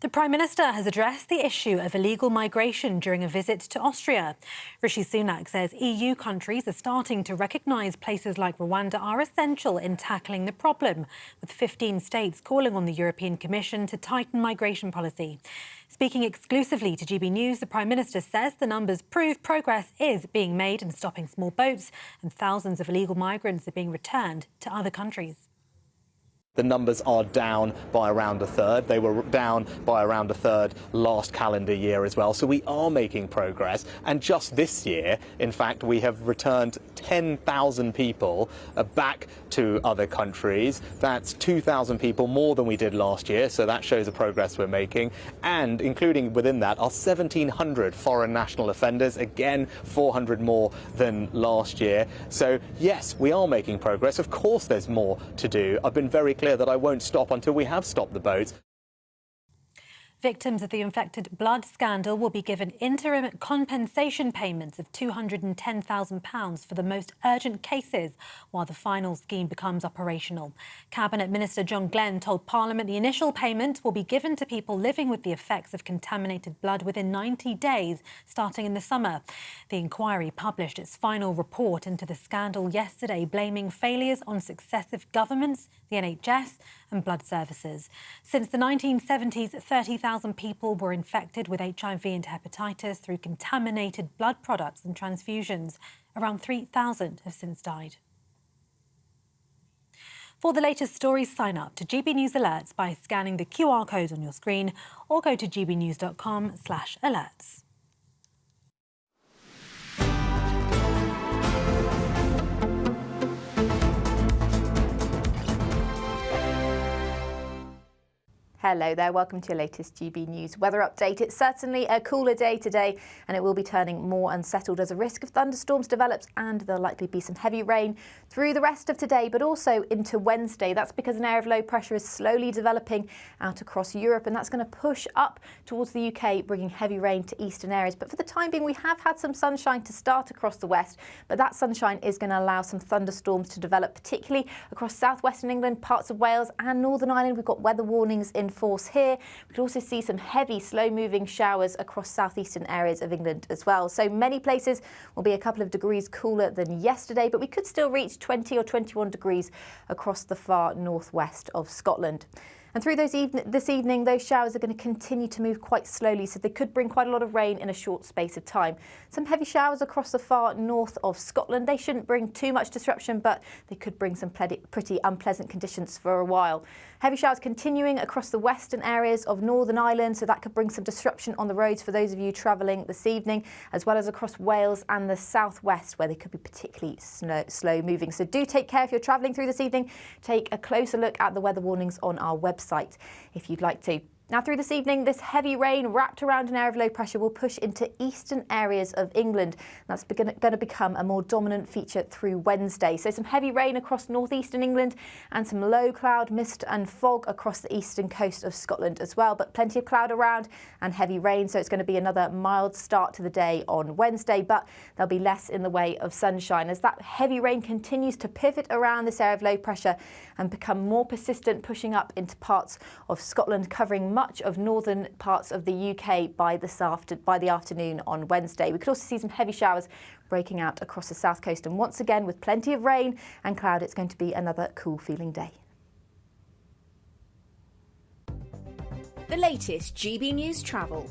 The Prime Minister has addressed the issue of illegal migration during a visit to Austria. Rishi Sunak says EU countries are starting to recognise places like Rwanda are essential in tackling the problem, with 15 states calling on the European Commission to tighten migration policy. Speaking exclusively to GB News, the Prime Minister says the numbers prove progress is being made in stopping small boats and thousands of illegal migrants are being returned to other countries. The numbers are down by around a third. They were down by around a third last calendar year as well. So we are making progress. And just this year, in fact, we have returned 10,000 people back to other countries. That's 2,000 people more than we did last year. So that shows the progress we're making. And including within that are 1,700 foreign national offenders. Again, 400 more than last year. So yes, we are making progress. Of course, there's more to do. I've been very clear that I won't stop until we have stopped the boats. Victims of the infected blood scandal will be given interim compensation payments of £210,000 for the most urgent cases while the final scheme becomes operational. Cabinet Minister John Glenn told Parliament the initial payment will be given to people living with the effects of contaminated blood within 90 days, starting in the summer. The inquiry published its final report into the scandal yesterday, blaming failures on successive governments, the NHS and blood services. Since the 1970s, 30,000 people were infected with HIV and hepatitis through contaminated blood products and transfusions. Around 3,000 have since died. For the latest stories, sign up to GB News Alerts by scanning the QR code on your screen or go to gbnews.com/alerts. Hello there, welcome to your latest GB News weather update. It's certainly a cooler day today and it will be turning more unsettled as a risk of thunderstorms develops, and there'll likely be some heavy rain through the rest of today but also into Wednesday. That's because an area of low pressure is slowly developing out across Europe, and that's going to push up towards the UK, bringing heavy rain to eastern areas. But for the time being, we have had some sunshine to start across the west, but that sunshine is going to allow some thunderstorms to develop, particularly across southwestern England, parts of Wales and Northern Ireland. We've got weather warnings in force here. We could also see some heavy, slow-moving showers across southeastern areas of England as well. So many places will be a couple of degrees cooler than yesterday, but we could still reach 20 or 21 degrees across the far northwest of Scotland. And through this evening, those showers are going to continue to move quite slowly, so they could bring quite a lot of rain in a short space of time. Some heavy showers across the far north of Scotland. They shouldn't bring too much disruption, but they could bring some pretty unpleasant conditions for a while. Heavy showers continuing across the western areas of Northern Ireland, so that could bring some disruption on the roads for those of you travelling this evening, as well as across Wales and the southwest, where they could be particularly slow moving. So do take care if you're travelling through this evening. Take a closer look at the weather warnings on our website if you'd like to. Now, through this evening, this heavy rain wrapped around an area of low pressure will push into eastern areas of England. That's going to become a more dominant feature through Wednesday. So some heavy rain across northeastern England and some low cloud, mist and fog across the eastern coast of Scotland as well. But plenty of cloud around and heavy rain, so it's going to be another mild start to the day on Wednesday, but there'll be less in the way of sunshine as that heavy rain continues to pivot around this area of low pressure and become more persistent, pushing up into parts of Scotland, covering much of northern parts of the UK by the afternoon on Wednesday. We could also see some heavy showers breaking out across the south coast, and once again with plenty of rain and cloud, it's going to be another cool feeling day. The latest GB News travel.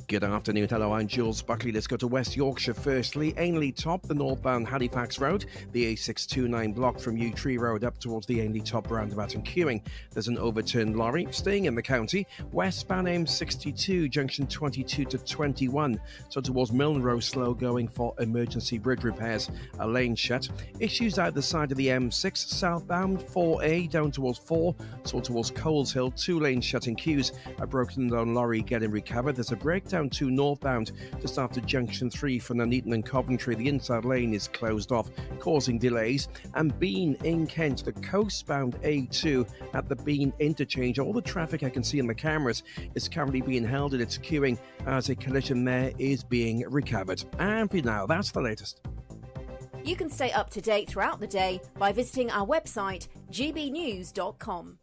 Good afternoon. Hello, I'm Jules Buckley. Let's go to West Yorkshire firstly. Ainley Top, the northbound Halifax Road. The A629 blocked from Yew Tree Road up towards the Ainley Top roundabout and queuing. There's an overturned lorry. Staying in the county, westbound M62, junction 22 to 21. So towards Milnrow, slow going for emergency bridge repairs. A lane shut. Issues either side of the M6, southbound 4A down towards 4. So towards Coles Hill, 2 lanes shut in queues. A broken down lorry getting recovered. There's a breakdown 2 northbound just after junction 3 from Nuneaton and Coventry. The inside lane is closed off, causing delays. And Bean in Kent, the coastbound A2 at the Bean interchange. All the traffic I can see in the cameras is currently being held in its queuing as a collision there is being recovered. And for now, that's the latest. You can stay up to date throughout the day by visiting our website gbnews.com.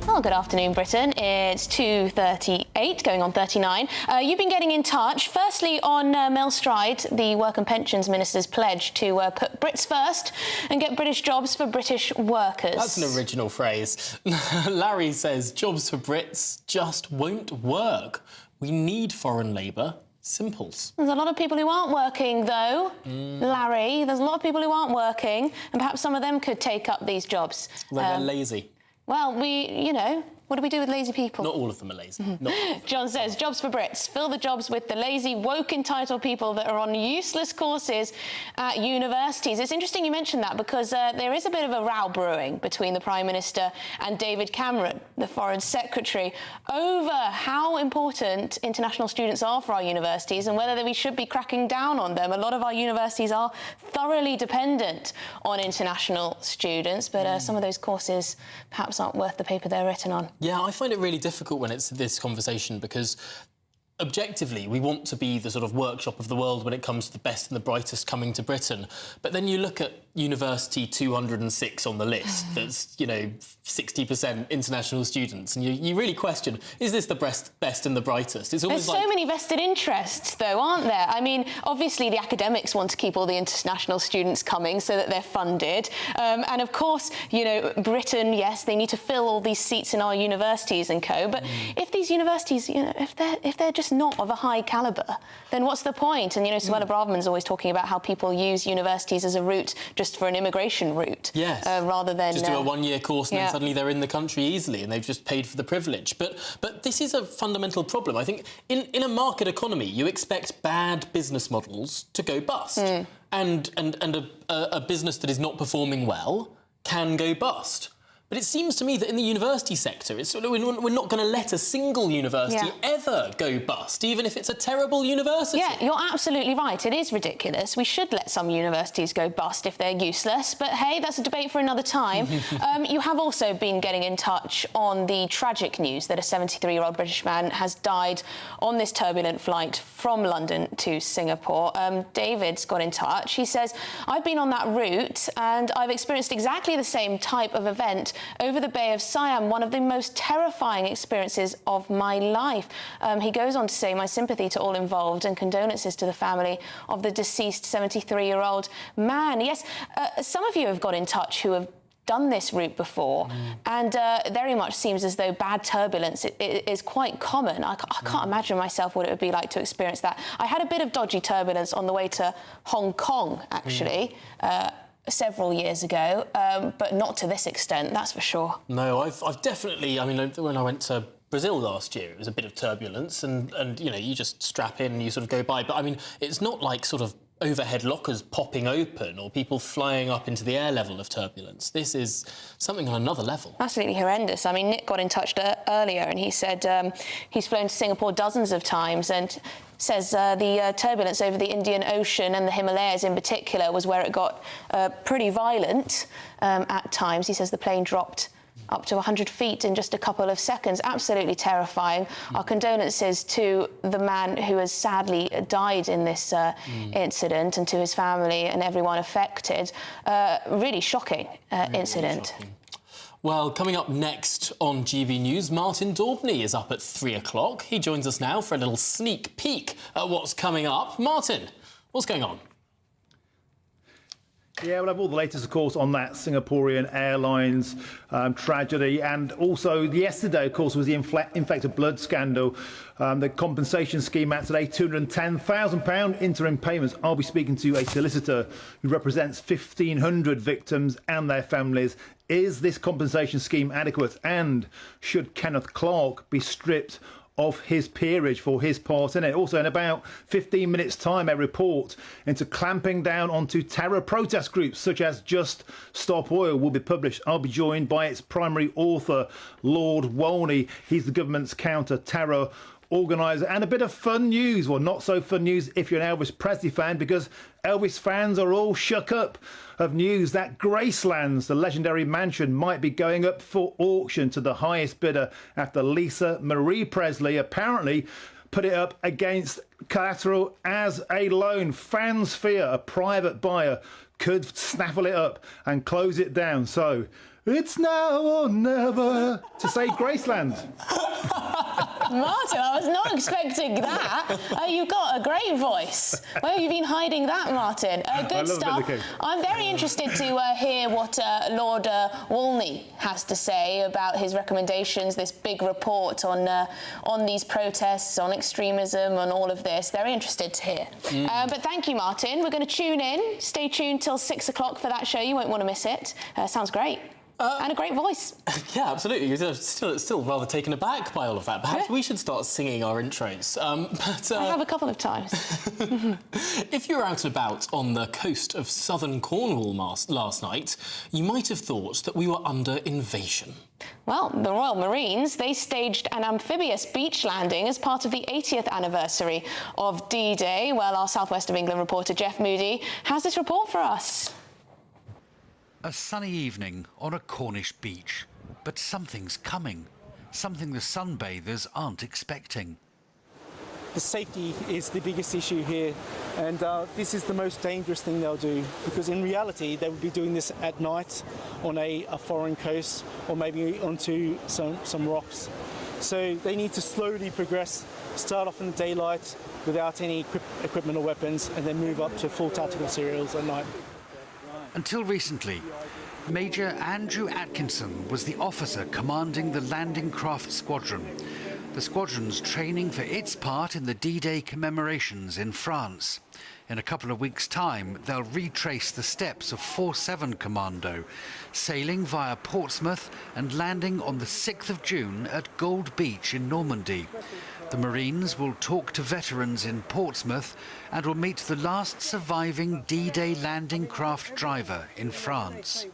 Well, good afternoon, Britain. It's 2:38, going on 39. You've been getting in touch, firstly on Mel Stride, the Work and Pensions Minister's pledge to put Brits first and get British jobs for British workers. That's an original phrase. Larry says jobs for Brits just won't work. We need foreign labour. Simples. There's a lot of people who aren't working, though, Larry. There's a lot of people who aren't working, and perhaps some of them could take up these jobs. They're lazy. Well, What do we do with lazy people? Not all of them are lazy. Not all of them. John says, jobs for Brits. Fill the jobs with the lazy, woke, entitled people that are on useless courses at universities. It's interesting you mentioned that because there is a bit of a row brewing between the Prime Minister and David Cameron, the Foreign Secretary, over how important international students are for our universities and whether we should be cracking down on them. A lot of our universities are thoroughly dependent on international students, but some of those courses perhaps aren't worth the paper they're written on. Yeah, I find it really difficult when it's this conversation because objectively, we want to be the sort of workshop of the world when it comes to the best and the brightest coming to Britain. But then you look at University 206 on the list, that's, you know, 60% international students, and you really question, is this the best and the brightest? It's almost There's so many vested interests, though, aren't there? I mean, obviously, the academics want to keep all the international students coming so that they're funded. And, of course, you know, Britain, yes, they need to fill all these seats in our universities and co. But if these universities, you know, if they're just not of a high calibre, then what's the point? And, you know, Suella Braverman's always talking about how people use universities as a route just for an immigration route. Yes. Rather than... Just do a one-year course and then suddenly they're in the country easily and they've just paid for the privilege. But this is a fundamental problem. I think in a market economy, you expect bad business models to go bust. And a business that is not performing well can go bust. But it seems to me that in the university sector, we're not going to let a single university ever go bust, even if it's a terrible university. Yeah, you're absolutely right. It is ridiculous. We should let some universities go bust if they're useless. But, hey, that's a debate for another time. You have also been getting in touch on the tragic news that a 73-year-old British man has died on this turbulent flight from London to Singapore. David's got in touch. He says, I've been on that route and I've experienced exactly the same type of event over the Bay of Siam, one of the most terrifying experiences of my life. He goes on to say, my sympathy to all involved and condolences to the family of the deceased 73-year-old man. Yes, some of you have got in touch who have done this route before, and very much seems as though bad turbulence is quite common. I can't imagine myself what it would be like to experience that. I had a bit of dodgy turbulence on the way to Hong Kong, actually, several years ago, but not to this extent, that's for sure. No, I've definitely, I mean, when I went to Brazil last year, it was a bit of turbulence and you know, you just strap in and you sort of go by. But, I mean, it's not like sort of overhead lockers popping open or people flying up into the air level of turbulence. This is something on another level. Absolutely horrendous. I mean, Nick got in touch earlier and he said he's flown to Singapore dozens of times and says the turbulence over the Indian Ocean and the Himalayas in particular was where it got pretty violent at times. He says the plane dropped up to 100 feet in just a couple of seconds. Absolutely terrifying. Our condolences to the man who has sadly died in this incident and to his family and everyone affected. Really shocking incident. Really shocking. Well, coming up next on GB News, Martin Daubney is up at 3 o'clock. He joins us now for a little sneak peek at what's coming up. Martin, what's going on? Yeah, we'll have all the latest, of course, on that Singaporean Airlines tragedy. And also, yesterday, of course, was the infected blood scandal. The compensation scheme out today, £210,000 interim payments. I'll be speaking to a solicitor who represents 1,500 victims and their families. Is this compensation scheme adequate? And should Kenneth Clarke be stripped of his peerage for his part in it? Also, in about 15 minutes' time, a report into clamping down onto terror protest groups such as Just Stop Oil will be published. I'll be joined by its primary author, Lord Wolney. He's the government's counter-terror organiser. And a bit of fun news, well, not so fun news if you're an Elvis Presley fan, because Elvis fans are all shook up of news that Gracelands, the legendary mansion, might be going up for auction to the highest bidder after Lisa Marie Presley apparently put it up against collateral as a loan. Fans fear a private buyer could snaffle it up and close it down. So it's now or never to save Graceland. Martin, I was not expecting that. You've got a great voice. Where have you been hiding that, Martin? Good stuff. I'm very interested to hear what Lord Wolney has to say about his recommendations, this big report on these protests, on extremism, on all of this. Very interested to hear. But thank you, Martin. We're going to tune in. Stay tuned till 6 o'clock for that show. You won't want to miss it. Sounds great. And a great voice. Yeah, absolutely. You're still rather taken aback by all of that. Perhaps we should start singing our intros. I have a couple of times. If you were out and about on the coast of southern Cornwall last night, you might have thought that we were under invasion. Well, the Royal Marines, they staged an amphibious beach landing as part of the 80th anniversary of D-Day. Well, our South West of England reporter Jeff Moody has this report for us. A sunny evening on a Cornish beach, but something's coming, something the sunbathers aren't expecting. The safety is the biggest issue here, and this is the most dangerous thing they'll do, because in reality they would be doing this at night on a foreign coast or maybe onto some rocks. So they need to slowly progress, start off in the daylight without any equipment or weapons, and then move up to full tactical serials at night. Until recently, Major Andrew Atkinson was the officer commanding the landing craft squadron. The squadron's training for its part in the D-Day commemorations in France. In a couple of weeks' time, they'll retrace the steps of 4-7 Commando, sailing via Portsmouth and landing on the 6th of June at Gold Beach in Normandy. The Marines will talk to veterans in Portsmouth and will meet the last surviving D-Day landing craft driver in France.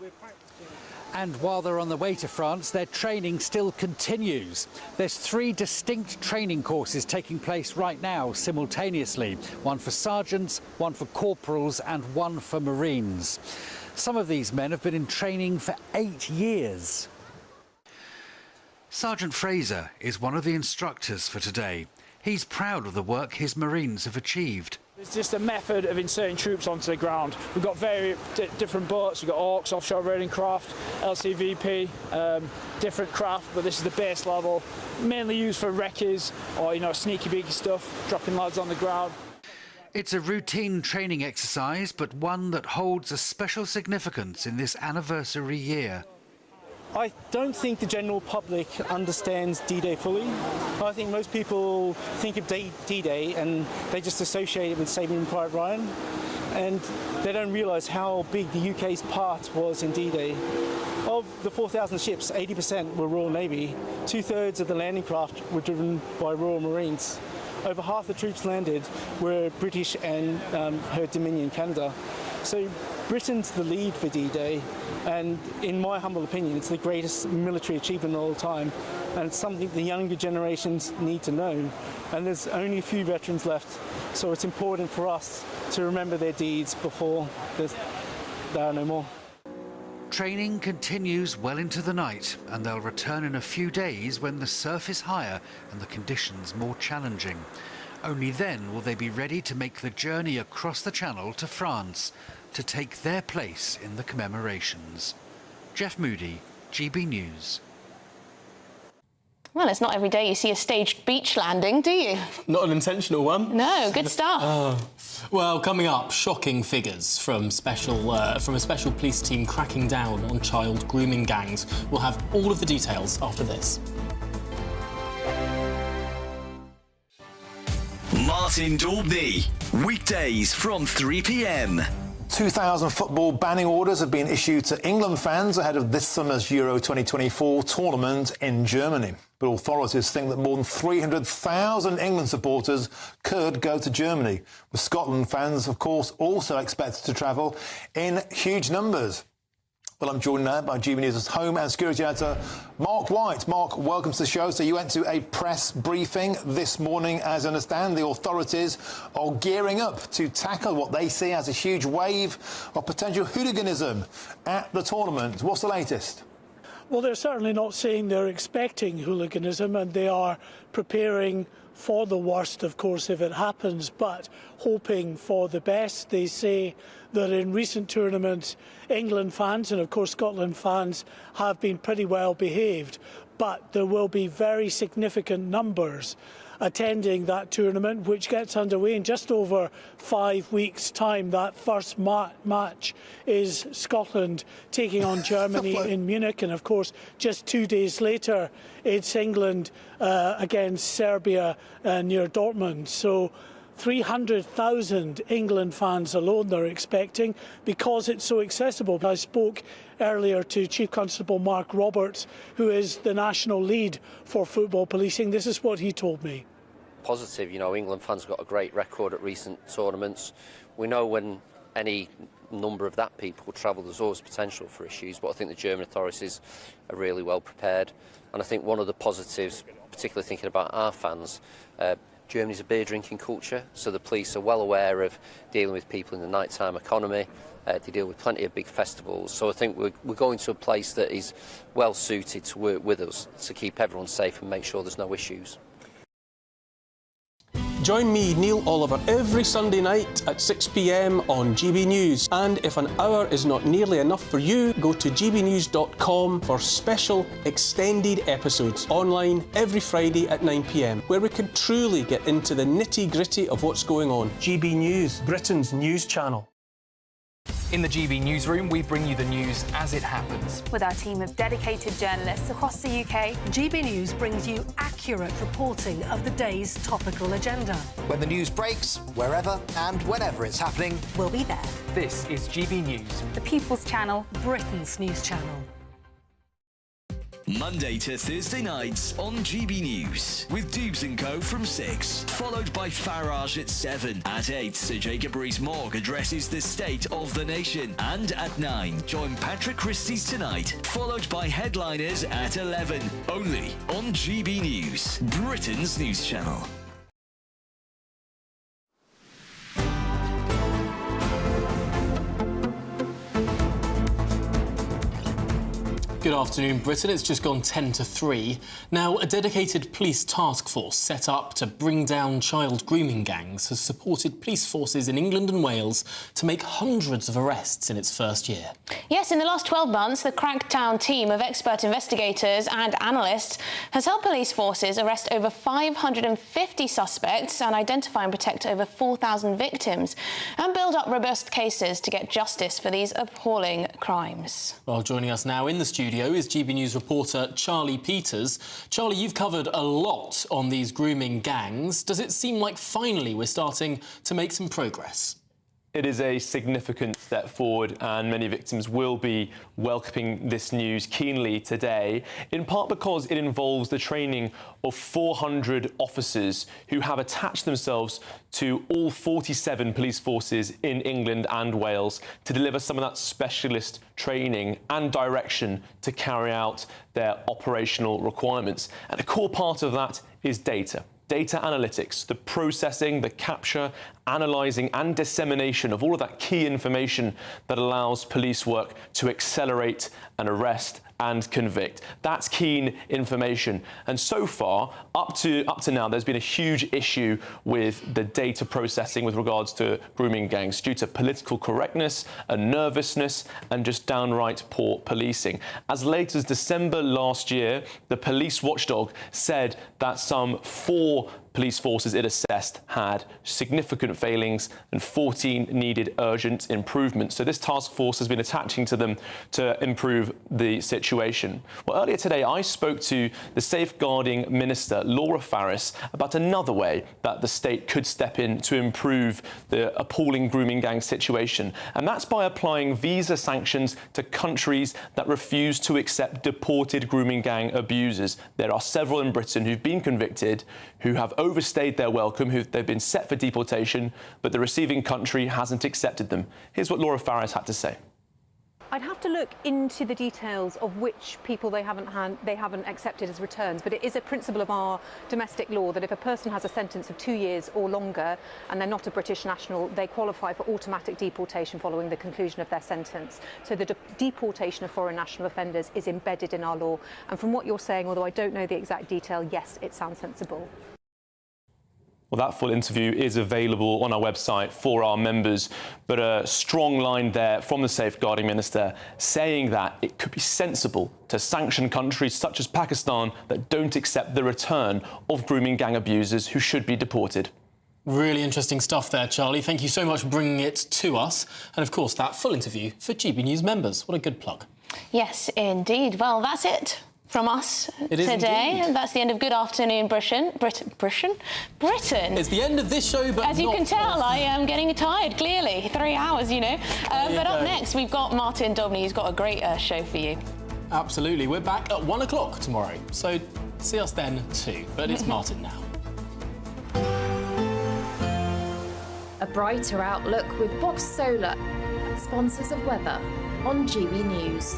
And while they're on the way to France, their training still continues. There's 3 distinct training courses taking place right now simultaneously. One for sergeants, one for corporals and one for Marines. Some of these men have been in training for 8 years. Sergeant Fraser is one of the instructors for today. He's proud of the work his Marines have achieved. It's just a method of inserting troops onto the ground. We've got very different boats. We've got AUKs, offshore raiding craft, LCVP, different craft, but this is the base level. Mainly used for recce's or, sneaky beaky stuff, dropping lads on the ground. It's a routine training exercise, but one that holds a special significance in this anniversary year. I don't think the general public understands D-Day fully. I think most people think of D-Day and they just associate it with Saving Private Ryan, and they don't realise how big the UK's part was in D-Day. Of the 4,000 ships, 80% were Royal Navy. 2/3 of the landing craft were driven by Royal Marines. Over half the troops landed were British and her Dominion Canada. So Britain's the lead for D-Day, and in my humble opinion, it's the greatest military achievement of all time, and it's something the younger generations need to know. And there's only a few veterans left, so it's important for us to remember their deeds before there are no more. Training continues well into the night, and they'll return in a few days when the surf is higher and the conditions more challenging. Only then will they be ready to make the journey across the Channel to France to take their place in the commemorations. Jeff Moody, GB News. Well, it's not every day you see a staged beach landing, do you? Not an intentional one. No, good stuff. Well, coming up, shocking figures from a special police team cracking down on child grooming gangs. We'll have all of the details after this. Martin Daubney, weekdays from 3 p.m. 2,000 football banning orders have been issued to England fans ahead of this summer's Euro 2024 tournament in Germany. But authorities think that more than 300,000 England supporters could go to Germany, with Scotland fans, of course, also expected to travel in huge numbers. Well, I'm joined now by GB News' home and security editor, Mark White. Mark, welcome to the show. So you went to a press briefing this morning. As I understand, the authorities are gearing up to tackle what they see as a huge wave of potential hooliganism at the tournament. What's the latest? Well, they're certainly not saying they're expecting hooliganism, and they are preparing for the worst, of course, if it happens, but hoping for the best. They say that in recent tournaments, England fans and, of course, Scotland fans have been pretty well behaved, but there will be very significant numbers attending that tournament, which gets underway in just over 5 weeks' time. That first match is Scotland taking on Germany in Munich, and of course just 2 days later it's England against Serbia near Dortmund. So 300,000 England fans alone they're expecting because it's so accessible. I spoke earlier to Chief Constable Mark Roberts, who is the national lead for football policing. This is what he told me. Positive, you know, England fans have got a great record at recent tournaments. We know when any number of that people travel, there's always potential for issues, but I think the German authorities are really well prepared. And I think one of the positives, particularly thinking about our fans, Germany's a beer drinking culture, so the police are well aware of dealing with people in the nighttime economy. They deal with plenty of big festivals, so I think we're going to a place that is well suited to work with us to keep everyone safe and make sure there's no issues. Join me, Neil Oliver, every Sunday night at 6 p.m. on GB News. And if an hour is not nearly enough for you, go to gbnews.com for special extended episodes online every Friday at 9 p.m, where we can truly get into the nitty-gritty of what's going on. GB News, Britain's news channel. In the GB newsroom, we bring you the news as it happens. With our team of dedicated journalists across the UK, GB News brings you accurate reporting of the day's topical agenda. When the news breaks, wherever and whenever it's happening, we'll be there. This is GB News, the People's Channel, Britain's news channel. Monday to Thursday nights on GB News with Dubes & Co from 6, followed by Farage at 7. At 8, Sir Jacob Rees-Mogg addresses the state of the nation. And at 9, join Patrick Christie's Tonight, followed by Headliners at 11. Only on GB News, Britain's news channel. Good afternoon, Britain. It's just gone 10 to 3. Now, a dedicated police task force set up to bring down child grooming gangs has supported police forces in England and Wales to make hundreds of arrests in its first year. Yes, in the last 12 months, the Crackdown team of expert investigators and analysts has helped police forces arrest over 550 suspects and identify and protect over 4,000 victims and build up robust cases to get justice for these appalling crimes. Well, joining us now in the studio is GB News reporter Charlie Peters. Charlie, you've covered a lot on these grooming gangs. Does it seem like finally we're starting to make some progress? It is a significant step forward, and many victims will be welcoming this news keenly today, in part because it involves the training of 400 officers who have attached themselves to all 47 police forces in England and Wales to deliver some of that specialist training and direction to carry out their operational requirements. And a core part of that is data. Data analytics, the processing, the capture, analysing and dissemination of all of that key information that allows police work to accelerate and arrest and convict. That's keen information. And so far, up to now, there's been a huge issue with the data processing with regards to grooming gangs due to political correctness and nervousness and just downright poor policing. As late as December last year, the police watchdog said that some 4 police forces it assessed had significant failings and 14 needed urgent improvement. So this task force has been attaching to them to improve the situation. Well, earlier today, I spoke to the Safeguarding Minister, Laura Farris, about another way that the state could step in to improve the appalling grooming gang situation. And that's by applying visa sanctions to countries that refuse to accept deported grooming gang abusers. There are several in Britain who've been convicted, who have overstayed their welcome, they've been set for deportation, but the receiving country hasn't accepted them. Here's what Laura Farris had to say. I'd have to look into the details of which people they haven't accepted as returns, but it is a principle of our domestic law that if a person has a sentence of 2 years or longer and they're not a British national, they qualify for automatic deportation following the conclusion of their sentence. So the deportation of foreign national offenders is embedded in our law. And from what you're saying, although I don't know the exact detail, yes, it sounds sensible. Well, that full interview is available on our website for our members, but a strong line there from the Safeguarding Minister saying that it could be sensible to sanction countries such as Pakistan that don't accept the return of grooming gang abusers who should be deported. Really interesting stuff there, Charlie. Thank you so much for bringing it to us. And, of course, that full interview for GB News members. What a good plug. Yes, indeed. Well, that's it from us It is today. indeed. That's the end of Good Afternoon Britain. Britain. It's the end of this show, but as you can tell, I am getting tired, clearly. 3 hours, you know. But up next, we've got Martin Dobney, who's got a great show for you. Absolutely. We're back at 1 o'clock tomorrow, so see us then too. But it's Martin now. A brighter outlook with Box Solar, sponsors of weather on GB News.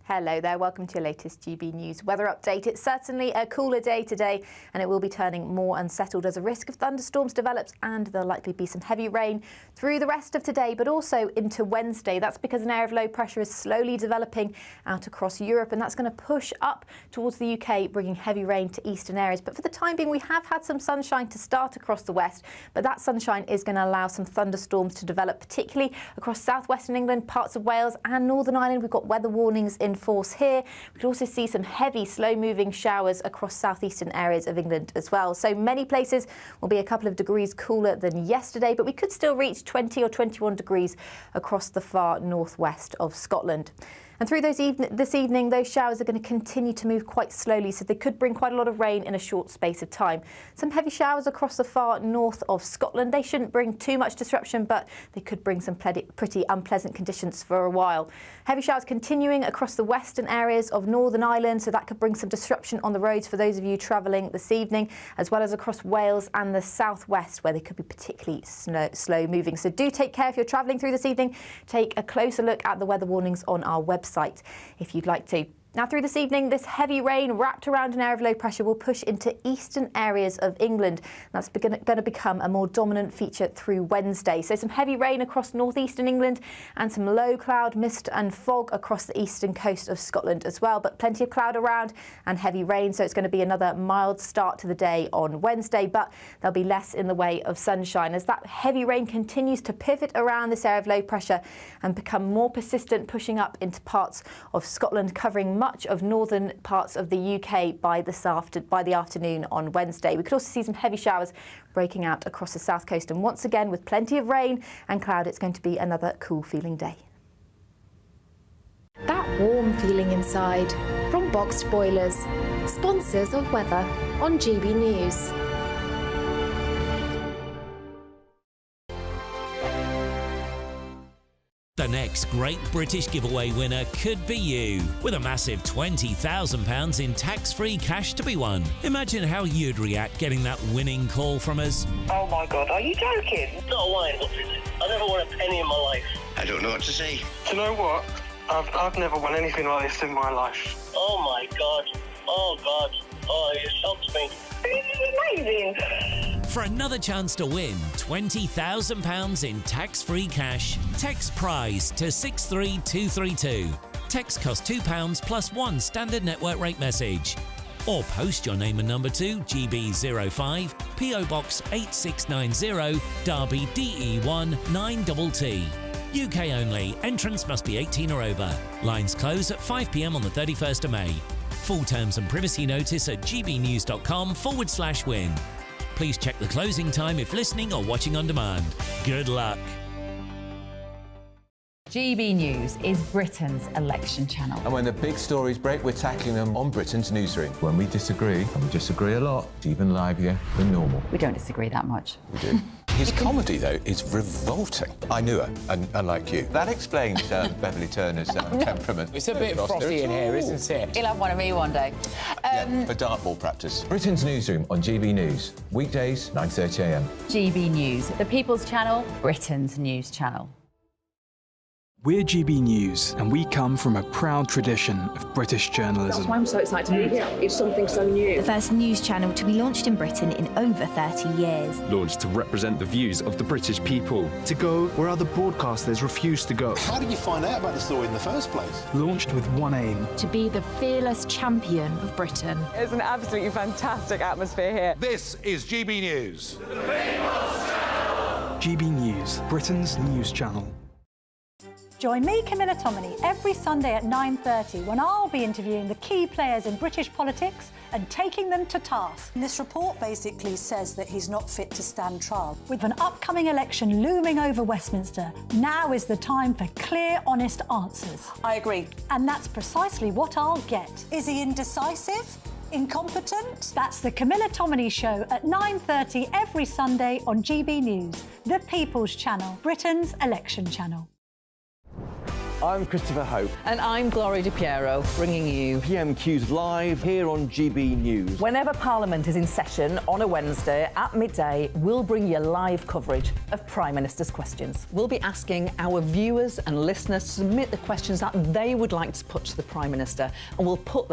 Hello there, welcome to your latest GB News weather update. It's certainly a cooler day today and it will be turning more unsettled as a risk of thunderstorms develops, and there'll likely be some heavy rain through the rest of today but also into Wednesday. That's because an area of low pressure is slowly developing out across Europe, and that's going to push up towards the UK, bringing heavy rain to eastern areas. But for the time being, we have had some sunshine to start across the west, but that sunshine is going to allow some thunderstorms to develop, particularly across southwestern England, parts of Wales and Northern Ireland. We've got weather warnings in force here. We could also see some heavy, slow-moving showers across southeastern areas of England as well. So many places will be a couple of degrees cooler than yesterday, but we could still reach 20 or 21 degrees across the far northwest of Scotland. And through this evening, those showers are going to continue to move quite slowly, so they could bring quite a lot of rain in a short space of time. Some heavy showers across the far north of Scotland. They shouldn't bring too much disruption, but they could bring some pretty unpleasant conditions for a while. Heavy showers continuing across the western areas of Northern Ireland, so that could bring some disruption on the roads for those of you travelling this evening, as well as across Wales and the southwest, where they could be particularly slow moving. So do take care if you're travelling through this evening. Take a closer look at the weather warnings on our website if you'd like to. Now, through this evening, this heavy rain wrapped around an area of low pressure will push into eastern areas of England. That's going to become a more dominant feature through Wednesday. So some heavy rain across northeastern England and some low cloud, mist and fog across the eastern coast of Scotland as well. But plenty of cloud around and heavy rain, so it's going to be another mild start to the day on Wednesday, but there'll be less in the way of sunshine as that heavy rain continues to pivot around this area of low pressure and become more persistent, pushing up into parts of Scotland, covering much of northern parts of the UK by the afternoon on Wednesday. We could also see some heavy showers breaking out across the south coast, and once again with plenty of rain and cloud, it's going to be another cool feeling day. That warm feeling inside from Boxed Boilers, sponsors of weather on GB News. The next Great British Giveaway winner could be you, with a massive £20,000 in tax-free cash to be won. Imagine how you'd react getting that winning call from us. Oh my God, are you joking? Not a line, I never won a penny in my life. I don't know what to say. Do you know what? I've never won anything like this in my life. Oh my God. Oh God. Oh, it shocks me. This is amazing. For another chance to win £20,000 in tax-free cash, text PRIZE to 63232. Text costs £2 plus one standard network rate message. Or post your name and number to GB05, PO Box 8690, Derby DE1 9TT. UK only. Entrance must be 18 or over. Lines close at 5 p.m. on the 31st of May. Full terms and privacy notice at gbnews.com/win. Please check the closing time if listening or watching on demand. Good luck. GB News is Britain's election channel. And when the big stories break, we're tackling them on Britain's newsroom. When we disagree, and we disagree a lot, it's even livelier than normal. We don't disagree that much. We do. His comedy, though, is revolting. I knew her, unlike you. That explains Beverly Turner's temperament. It's a bit frosty in here, isn't it? He'll have one of me one day. Yeah, for dartball practice. Britain's newsroom on GB News. Weekdays, 9:30 a.m. GB News, the People's Channel, Britain's news channel. We're GB News, and we come from a proud tradition of British journalism. That's why I'm so excited to be here. It's something so new. The first news channel to be launched in Britain in over 30 years. Launched to represent the views of the British people. To go where other broadcasters refuse to go. How did you find out about the story in the first place? Launched with one aim. To be the fearless champion of Britain. It's an absolutely fantastic atmosphere here. This is GB News. GB News, Britain's news channel. Join me, Camilla Tominey, every Sunday at 9:30 when I'll be interviewing the key players in British politics and taking them to task. This report basically says that he's not fit to stand trial. With an upcoming election looming over Westminster, now is the time for clear, honest answers. I agree. And that's precisely what I'll get. Is he indecisive? Incompetent? That's the Camilla Tominey Show at 9:30 every Sunday on GB News, the People's Channel, Britain's election channel. I'm Christopher Hope. And I'm Gloria Di Piero, bringing you PMQs live here on GB News. Whenever Parliament is in session on a Wednesday at midday, we'll bring you live coverage of Prime Minister's questions. We'll be asking our viewers and listeners to submit the questions that they would like to put to the Prime Minister, and we'll put